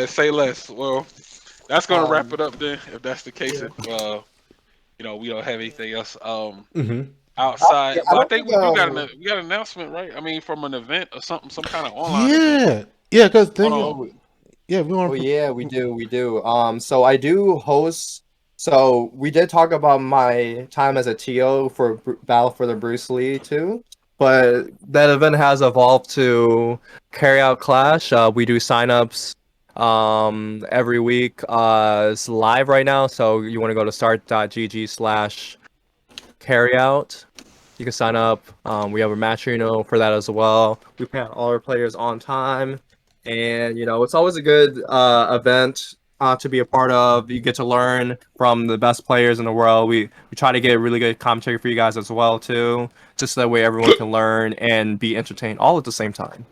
Say less. Well, that's gonna wrap Um, it up then. If that's the case, yeah. if we don't have anything else Hmm. outside. I But I don't think think we got an announcement, right? I mean, from an event or something, some kind of online event. Yeah. Yeah. Because Hold thing. on. Yeah, we Oh want. yeah, we do. So I do host. So we did talk about my time as a TO for Battle for the Bruce Lee too, but that event has evolved to carry out Clash. We do signups every week. It's live right now, so you want to go to start.gg/carryout. You can sign up. We have a match, for that as well. We pay out all our players on time, and it's always a good event to be a part of. You get to learn from the best players in the world. We try to get a really good commentary for you guys as well too, just so that way everyone can learn and be entertained all at the same time.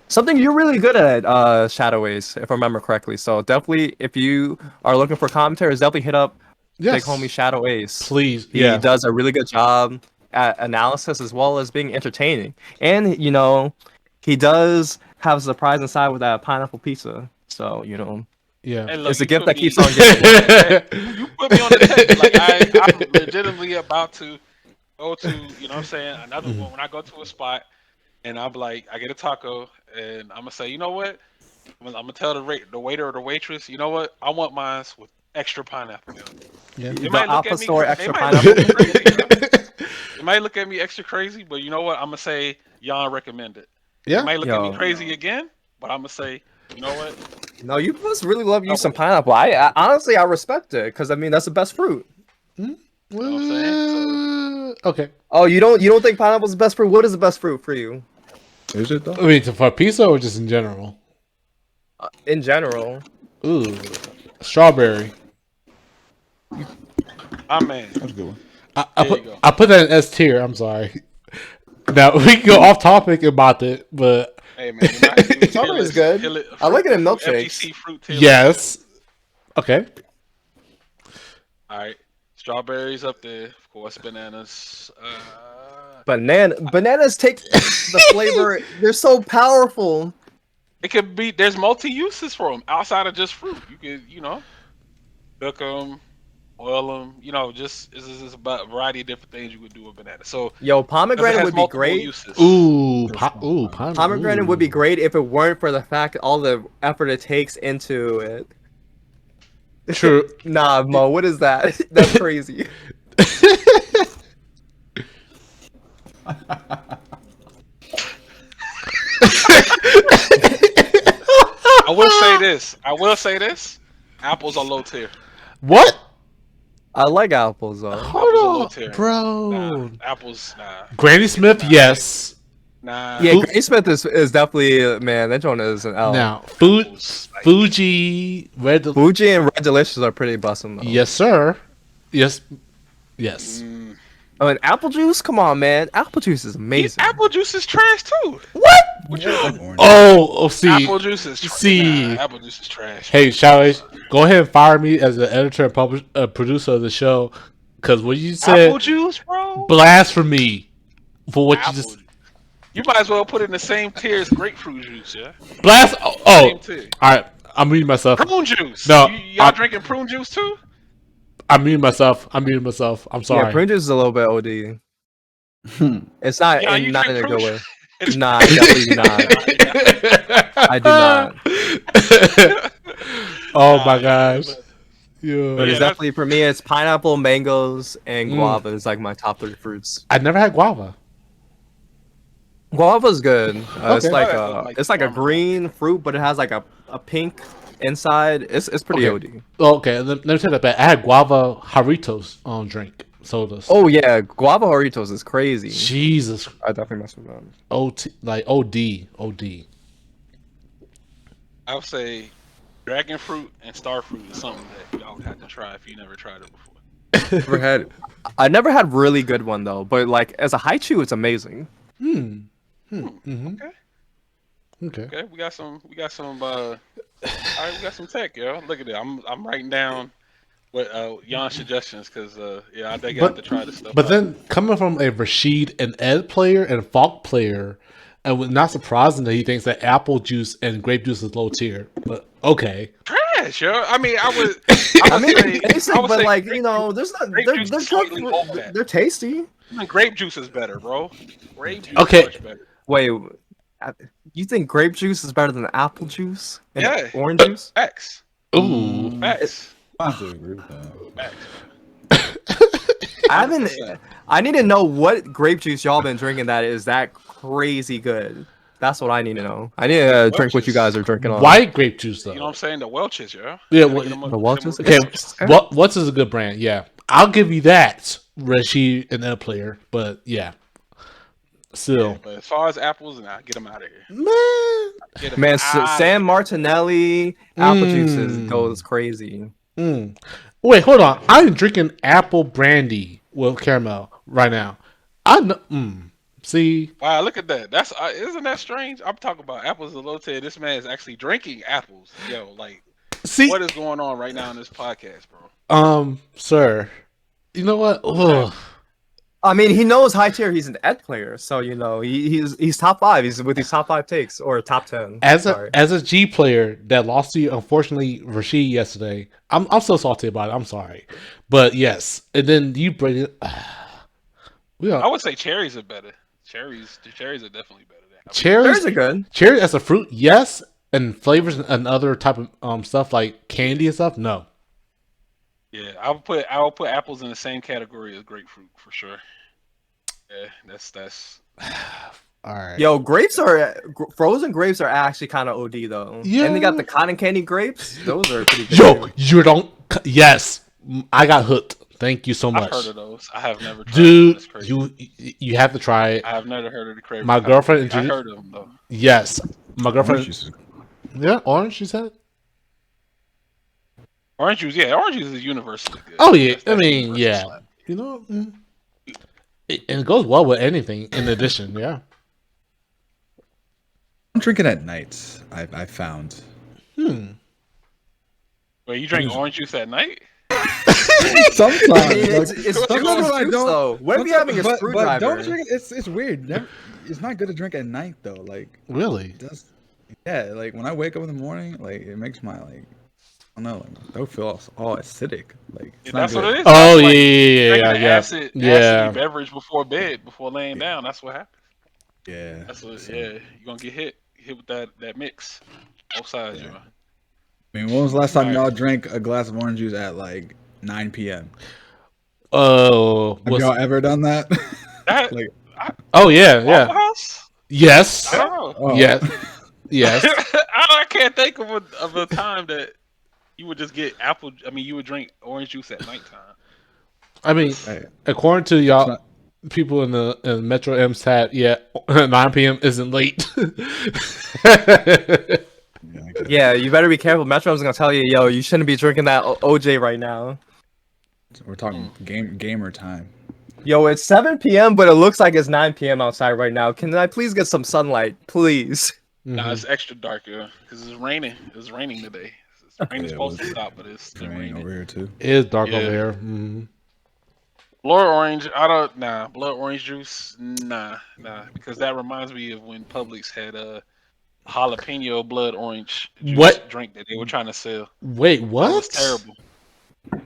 Something you're really good at, Shadow Ace, if I remember correctly. So definitely, if you are looking for commentaries, definitely hit up big Yes, homie Shadow Ace. please. He Yeah, does a really good job at analysis as well as being entertaining. And he does have a surprise inside with that pineapple pizza. So yeah. Hey, look, it's a you gift put that me keeps on you put giving. me on the text. You put me on the text. Like I'm legitimately about to go to, you know what I'm saying, another one when I go to a spot and I'm like, I get a taco and I'm gonna say, you know what? I'm gonna tell the waiter or the waitress, you know what? I want mine with extra pineapple. Yo. Yeah. They The might look at Alpha me. Store They extra might look at pineapple. me crazy. Yo. They might look at me extra crazy, but you know what? I'm gonna say y'all recommend it. They Yeah. might look at me Yo, crazy again, but I'm gonna say, you know what? no, you must really love you Double some it. pineapple. I honestly I respect it because I mean that's the best fruit. You know what I'm saying? So Okay. Oh, you don't think pineapple's the best fruit? What is the best fruit for you Is it though? I mean, for pizza or just in general? in general? Ooh, strawberry. I mean, That's a good one. there you go. I put that in S tier. I'm sorry. Now we can go off topic about it, but Hey man, we might have to do a tier Strawberry is list. good. I like it A in fruit milkshakes. FGC fruit tier list. Yo. yes. Okay. All right, strawberries up there, of course. Bananas. Bananas take the flavor. They're so powerful. It could be. There's multi uses for them outside of just fruit. You could, cook them, oil them. Just it's about a variety of different things you could do with banana. So Yo, because it pomegranate has would be multiple great. uses. Pomegranate would be Ooh. great if it weren't for the fact that all the effort it takes into it. True. Nah, Mo, what is that? That's crazy. I will say this. Apples are low tier. What? I like apples though. Apples are Hold low on, tier. Nah, bro. apples. Nah, Granny Smith, nah, yes. nah. Yeah, Fu- Granny Smith is definitely man. That joint is an L. now, Apples. Like, Fuji, Fuji and Red Delicious are pretty bussin' though. yes, sir. Yes, yes. mm, I mean, apple juice. Come on, man. Apple juice is amazing. apple juice is trash too. What? What you I know? like orange. See, Apple juice is see. nah. Apple juice is trash. Hey, Bro. shall I go ahead and fire me as the editor and producer of the show? Because what you Apple said, juice, bro. blasphemy for what you Apple. just You might as well put it in the same tier as grapefruit juice, yeah. blast. Same Oh, tier. all right. I'm muting myself. Prune juice. No, Y'all drinking prune juice too? I'm muting myself. I'm Yeah, sorry. prune juice is a little bit OD. It's not Yeah, you not drink in a prune good juice. way. Nah, I definitely do not. I do not. Oh Nah, my yeah, gosh. But yeah, it's Yeah. that's definitely for me. It's pineapple, mangoes, and Mm. guava is like my top three fruits. I never had guava. Guava's good. It's Okay. like that's what, like it's like a warmer one. green fruit, but it has like a pink inside. It's pretty Okay. OD. Okay. Let me take that back. I had guava Haritos on drink sodas. Oh yeah, guava Doritos is crazy. Jesus. I definitely mess with them. OD. I would say dragon fruit and star fruit is something that y'all would have to try if you never tried it before. Never had. I never had really good one though, but like as a high chew, it's amazing. Okay, Okay. okay, we got some. All right, we got some tech, yo. Look at it. I'm writing down what Jan's suggestions because yeah, I think I have to try this stuff But out. then coming from a Rashid and Ed player and Falk player, and not surprising that he thinks that apple juice and grape juice is low tier. But okay. Trash, yo. I mean, I would I mean, say, they're basic, but say like grape there's not grape they're juice they're is good. slightly over that. They're tasty. Even grape juice is better, bro. Grape juice Okay. is much better. Wait, you think grape juice is better than apple juice and Yeah. orange juice? Facts. Ooh. Facts. I have to agree with that. Facts. I haven't. 100%. I need to know what grape juice y'all been drinking that is that crazy good. That's what I need to know. I need to drink what you guys are drinking on. White grape juice though. You know what I'm saying? The Welch's, yo. Yeah, Gotta well, get 'em up- the get 'em Welch's? up with Okay, the Welch's. what's is a good brand? Yeah, I'll give you that, Rashid and Ed player. But yeah, still, But as far as apples, nah, get them out of here. man. Get 'em Man, outta San here. Martinelli apple juices goes crazy. Wait, hold on. I'm drinking apple brandy with caramel right now. I know. See, Wow, look at that. That's isn't that strange? I'm talking about apples elote. This man is actually drinking apples. Yo, like, see, what is going on right now in this podcast, bro? sir. You know what? What is Ugh. happening? I mean, he knows high tier. He's an Ed player, so he's top 5. He's with these top 5 takes or top 10. Sorry. As a G player that lost to you, unfortunately, Rashid yesterday. I'm so salty about it. I'm sorry, but yes, and then you bring it. We I are would say cherries are better. The cherries are definitely better than apples. cherries. Cherries are good. Cherry as a fruit, yes, and flavors and other type of stuff like candy and stuff. No, Yeah, I would put apples in the same category as grapefruit for sure. Yeah, that's all right. Yo, frozen grapes are actually kind of OD though. Yeah. And they got the cotton candy grapes. Those are pretty good. Yo, you don't. Yes, I got hooked. Thank you so much. I've heard of those. I have never tried them. Dude, That's crazy. you have to try it. I have never heard of the crazy. My girlfriend I introduced. heard of them though. Yes, my girlfriend. Orange juice is- Yeah, orange. She said. Orange juice, yeah, orange juice is universally good. Oh yeah, That's I mean universal yeah. slap. You know, and it goes well with anything. In addition, yeah. I'm drinking at nights. I found. Hmm. Wait, you drink orange juice at night? Sometimes. I mean, like, it's sometimes orange I juice, don't- though. When are you having a but screwdriver? don't drink it. It's weird. It's not good to drink at night though. Like Really? yeah, like when I wake up in the morning, like it makes my like I don't know, like my throat feel all acidic. Like it's not That's good. what it is. Oh That's like yeah, drinking an yeah. acid beverage before bed, before laying down. That's what happens. Yeah. That's what. So, Yeah, you're gonna get hit with that mix. Both sides, Yeah. yo. I mean, when was the last time Alright. y'all drank a glass of orange juice at like 9 p.m.? Oh, Have y'all ever done that? That Like- oh yeah, Waffle yeah. House? Yes. I don't know. Oh. Yes. Yes. I can't think of a time that you would just get apple. I mean, you would drink orange juice at nighttime. I mean, Hey, according to it's y'all, not- people in the Metro M's tab, yeah, 9 p.m. isn't late. yeah, I guess. Yeah, you better be careful. Metro's gonna tell you, yo, you shouldn't be drinking that OJ right now. We're talking gamer time. Yo, it's 7 p.m., but it looks like it's 9 p.m. outside right now. Can I please get some sunlight, please? Nah, it's extra dark, yeah, because it's raining. It's raining today. It's raining Yeah, supposed to it was stop, but it's still Raining raining. over here too. It is dark Yeah. over here. Mm-hmm. Blood orange, blood orange juice, nah, because that reminds me of when Publix had a jalapeno blood orange juice What? drink that they were trying to sell. Wait, That what? was terrible.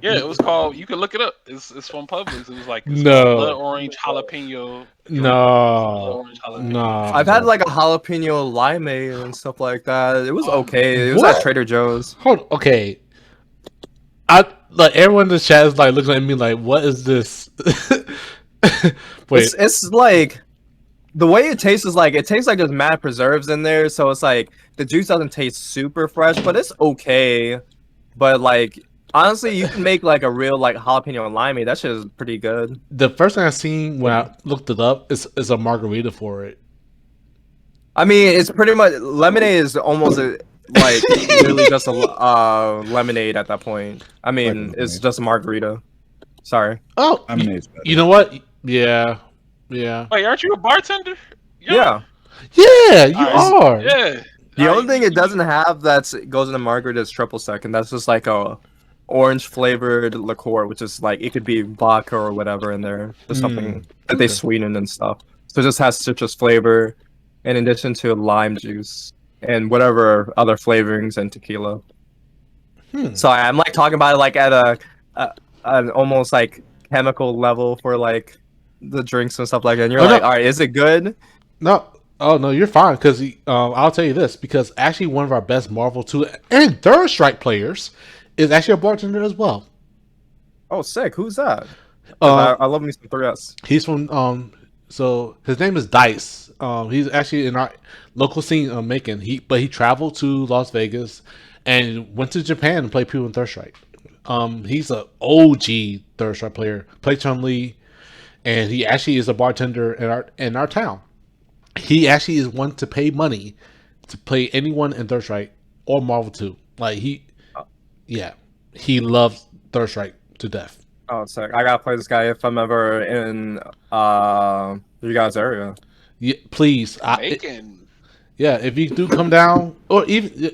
Yeah, it was called. You can look it up. It's from Publix. It was like No. called blood orange jalapeno. Drink. Blood No. orange jalapeno. No. I've had like a jalapeno limeade and stuff like that. It was okay. It was What? at Trader Joe's. Hold. Okay. Like everyone in the chat is like looking at me like, what is this? Wait. It's like the way it tastes is like it tastes like there's mad preserves in there, so it's like the juice doesn't taste super fresh, but it's okay. But like honestly, you can make like a real like jalapeno and limeade. That shit is pretty good. The first thing I seen when I looked it up is a margarita for it. I mean, it's pretty much lemonade is almost like really just a lemonade at that point. I mean, Like it's lemonade. just a margarita. Sorry. Oh, Lemonade's better. you know what? Yeah. Yeah. Wait, aren't you a bartender? Yeah. Yeah, you Alright, are. Yeah. The Alright, only thing it doesn't have that goes in the margarita is triple sec, and that's just like a orange flavored liqueur, which is like it could be vodka or whatever in there. There's something that they okay. sweeten and stuff. So it just has citrus flavor in addition to lime juice and whatever other flavorings and tequila. So I'm like talking about it like at an almost like chemical level for like the drinks and stuff like that. And you're Oh, like, no. all right, is it good? No, oh no, you're fine because I'll tell you this because actually one of our best Marvel 2 and Third Strike players is actually a bartender as well. Oh, sick. Who's that? 'Cause Um, I love me some 3S. he's from so his name is Dice. He's actually in our local scene Macon. But he traveled to Las Vegas and went to Japan and played people in Third Strike. He's a OG Third Strike player. Played Chun Li, and he actually is a bartender in our town. He actually is one to pay money to play anyone in Third Strike or Marvel 2. Like he loves Third Strike to death. Oh, sick. I gotta play this guy if I'm ever in you guys' area. Yeah, please. Macon. Yeah, if you do come down, or even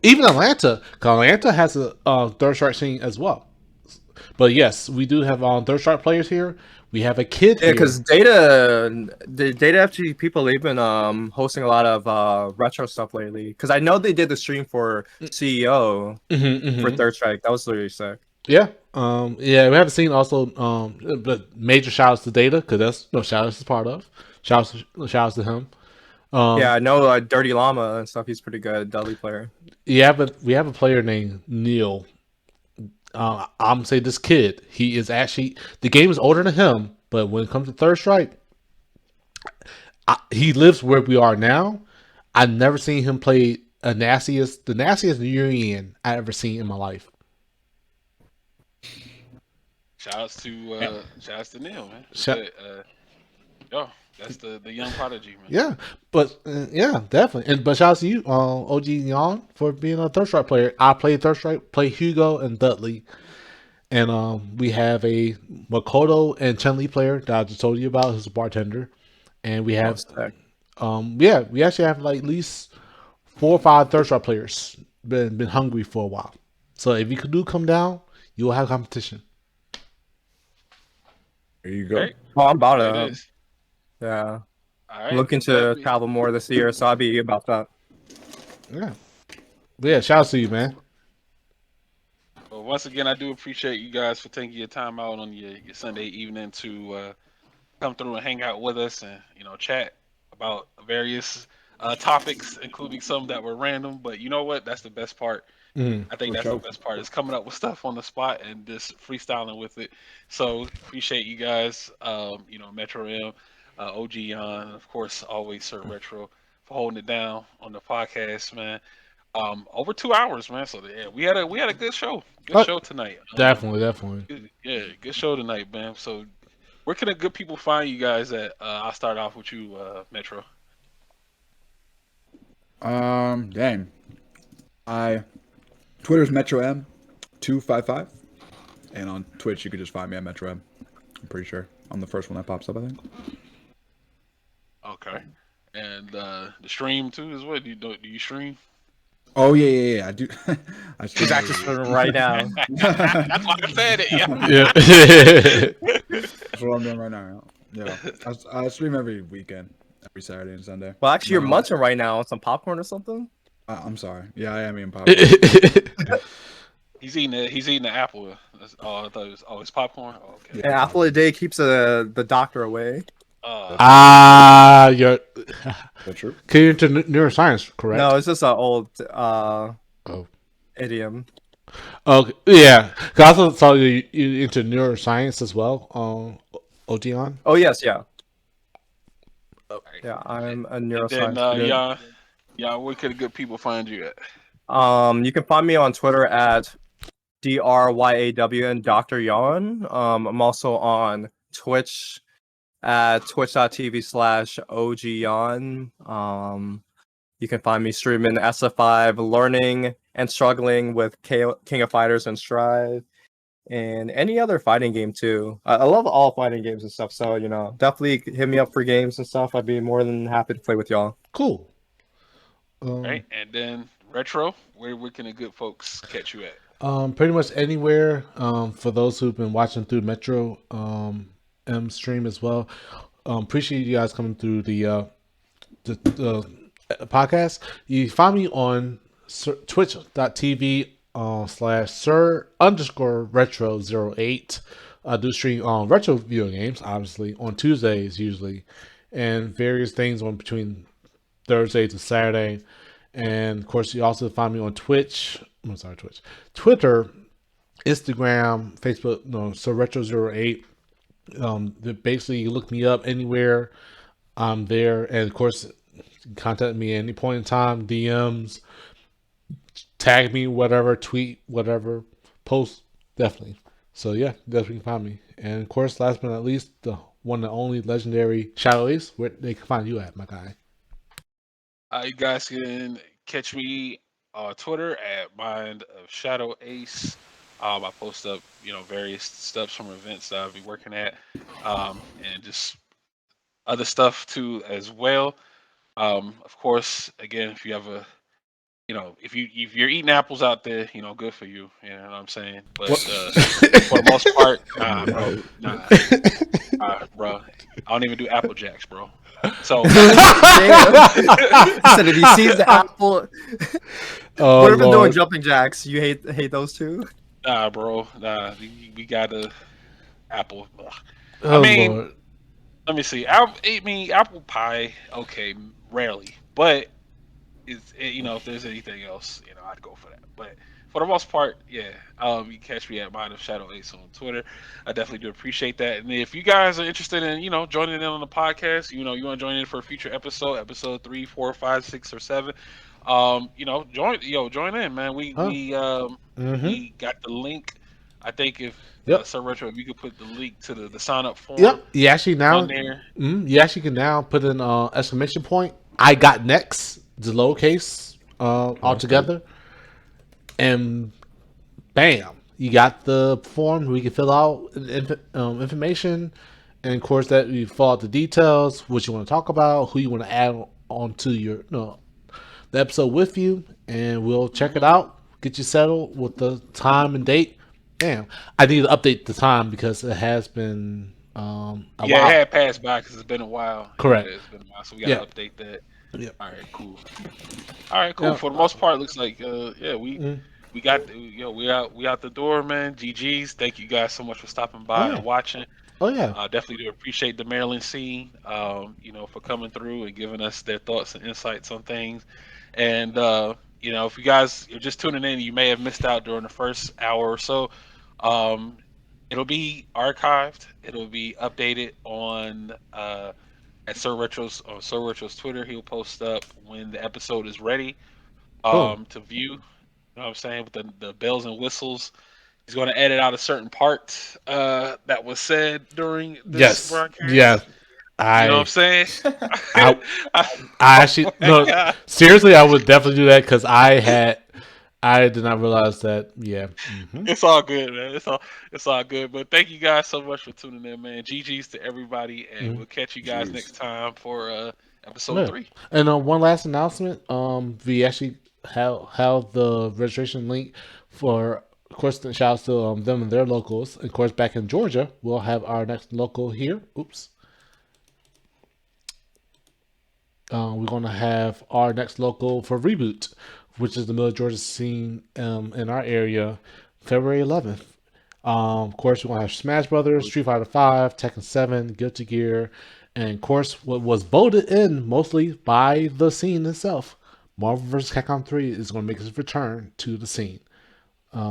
even Atlanta, 'cause Atlanta has a third strike scene as well. But yes, we do have third strike players here. We have a kid Yeah, here. because the Data FG people, they've been hosting a lot of retro stuff lately. Because I know they did the stream for CEO for Third Strike. That was really sick. Yeah, yeah, we haven't seen also, but major shout outs to Data because that's no shout outs is part of. Shout outs to him. Yeah, I know Dirty Llama and stuff. He's pretty good, Dudley player. Yeah, but we have a player named Neil. I'm gonna say this kid. He is actually the game is older than him, but when it comes to Third Strike, he lives where we are now. I've never seen him play the nastiest Union I ever seen in my life. Shout outs to Neil, man. Sh- Yo, that's the young prodigy, man. Yeah, but yeah, definitely. And but shout out to you, ogyawn, for being a Third Strike player. I played Third Strike, play Hugo and Dudley, and we have a Makoto and Chun Li player that I just told you about, who's a bartender, and we have Sick. yeah, we actually have like at least 4 or 5 Third Strike players been hungry for a while. So if you do come down, you will have competition. There you go. Right? Oh, I'm about There it. it is. Yeah, All I'm right. looking to travel more this year, so I'll be about that. Yeah, but yeah, shout out to you, man. Well, once again, I do appreciate you guys for taking your time out on your Sunday evening to come through and hang out with us and chat about various topics, including some that were random. But you know what? That's the best part. Mm. I think For that's the sure. best part is coming up with stuff on the spot and just freestyling with it. So appreciate you guys. Metro M, OG Yon, and of course always Sir Retro for holding it down on the podcast, man. Over 2 hours, man. So yeah, we had a good show. Good Oh, show tonight. definitely. Yeah, good show tonight, man. So where can the good people find you guys at? I'll start off with you, Metro. Dang. I Twitter's Metro M 255, and on Twitch you could just find me at Metro M. I'm pretty sure I'm the first one that pops up. I think. Okay. And the stream too is what? Do you stream? Oh yeah. I do. I He's stream actually every streaming right now. That's why I said it. Yeah. Yeah. That's what I'm doing right now. Yeah, I stream every weekend, every Saturday and Sunday. Well, actually, you're No, munching right now on some popcorn or something. I'm sorry. Yeah, I am eating popcorn. He's eating the apple. I thought it was it's popcorn. Oh, okay. Yeah. An apple a day keeps the doctor away. You're That's true. you're into neuroscience, correct? No, it's just an old Oh. idiom. Okay. Yeah. 'Cause I also saw you into neuroscience as well. Odeon. Oh yes, yeah, Okay. yeah. I'm a And neuroscience then student. where could the good people find you at? You can find me on Twitter at DRYAW and Dr. Yawn. I'm also on Twitch at twitch.tv/OGYawn. You can find me streaming SF5, learning and struggling with King of Fighters and Strive, and any other fighting game too. I love all fighting games and stuff, so definitely hit me up for games and stuff. I'd be more than happy to play with y'all. Cool. Right. And then retro. Where can the good folks catch you at? Pretty much anywhere. For those who've been watching through Metro M stream as well. Appreciate you guys coming through the podcast. You find me on twitch.tv /sir_retro08. I do stream on retro video games, obviously, on Tuesdays usually, and various things on between Thursday to Saturday. And of course, you also find me on Twitch. I'm sorry, Twitter, Instagram, Facebook. No, so Retro08. Basically, you look me up anywhere. I'm there, and of course, you can contact me at any point in time. DMs, tag me, whatever, tweet, whatever, post, definitely. So yeah, definitely can find me. And of course, last but not least, the one and only legendary Shadow Ace. Where they can find you at, my guy. You guys can catch me on Twitter at Mind of Shadow Ace. I post up, various stuff from events that I'll be working at, and just other stuff too as well. Of course, again, if you have a if you're eating apples out there, good for you. You know what I'm saying? But for the most part, nah, bro, Right. nah, bro. I don't even do apple jacks, bro. So Damn. Said if he sees the apple, Oh what if they're doing Lord. jumping jacks? You hate those too? nah, bro, nah, we got a apple. Ugh. I Oh mean, Lord. let me see. I mean, apple pie, okay, rarely, but if there's anything else, I'd go for that. But for the most part, yeah. You can catch me at Mind of Shadow Ace on Twitter. I definitely do appreciate that. And if you guys are interested in, joining in on the podcast, you want to join in for a future episode 3, 4, 5, 6, or 7, join in, man. We Huh? we Mm-hmm. we got the link. I think if Yep. Sir Retro, if you could put the link to the sign up form Yep. You actually on now, there. you actually can now put an exclamation point. I got next, the lowercase, Okay. altogether, and bam, you got the form where you can fill out information, and of course that you fill out the details, what you want to talk about, who you want to add on to your the episode with you, and we'll check it Hmm. out, get you settled with the time and date. Damn, I need to update the time because it has been a Yeah, it while. had passed by because it's been a while. Yeah, Correct. it's been a while, so we got Yeah. to update that. Yeah. All right, cool. All right, cool. Yeah. For the most part, it looks like yeah, Mm. we got we out the door, man. GG's. Thank you guys so much for stopping Oh by yeah. and watching. Oh yeah. Definitely do appreciate the Maryland scene, for coming through and giving us their thoughts and insights on things. And if you guys are just tuning in, you may have missed out during the first hour or so. Um, it'll be archived. It'll be updated at Sir Retro's Twitter. He'll post up when the episode is ready Boom. to view. You know what I'm saying? With the bells and whistles. He's going to edit out a certain part that was said during this Yes. Yeah. broadcast. You know what I'm I saying? I I Oh actually my no, god. seriously, I would definitely do that because I did not realize that. Yeah. It's all good, man. It's all good. But thank you guys so much for tuning in, man. GG's to everybody, and we'll catch you guys next Jeez. time for episode Yeah. 3. And one last announcement. We actually have the registration link for. Of course, the shout out to them and their locals. Of course, back in Georgia, we'll have our next local here. Oops. We're going to have our next local for Reboot, which is the Middle Georgia scene in our area, February 11th. Of course, we're going to have Smash Brothers, Street Fighter 5, Tekken 7, Guilty Gear, and of course, what was voted in mostly by the scene itself, Marvel vs. Capcom 3 is going to make its return to the scene.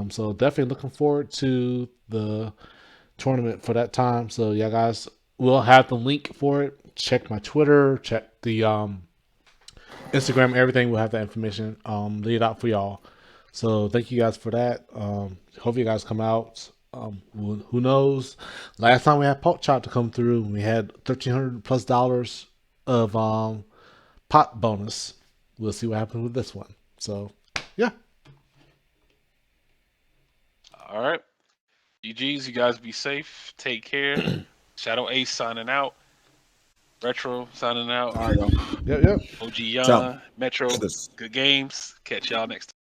So definitely looking forward to the tournament for that time. So yeah, guys, we'll have the link for it. Check my Twitter, check the Instagram, everything. We'll have that information laid out for y'all. So thank you guys for that. Hope you guys come out. Who knows? Last time we had Pork Chop to come through, we had $1,300+ of pot bonus. We'll see what happens with this one. So yeah. All right. GG's. You guys be safe. Take care. Shadow Ace signing out. Retro signing out. All right, y'all. Yep. OG Ciao. Yana, Metro. This. Good games. Catch y'all next time.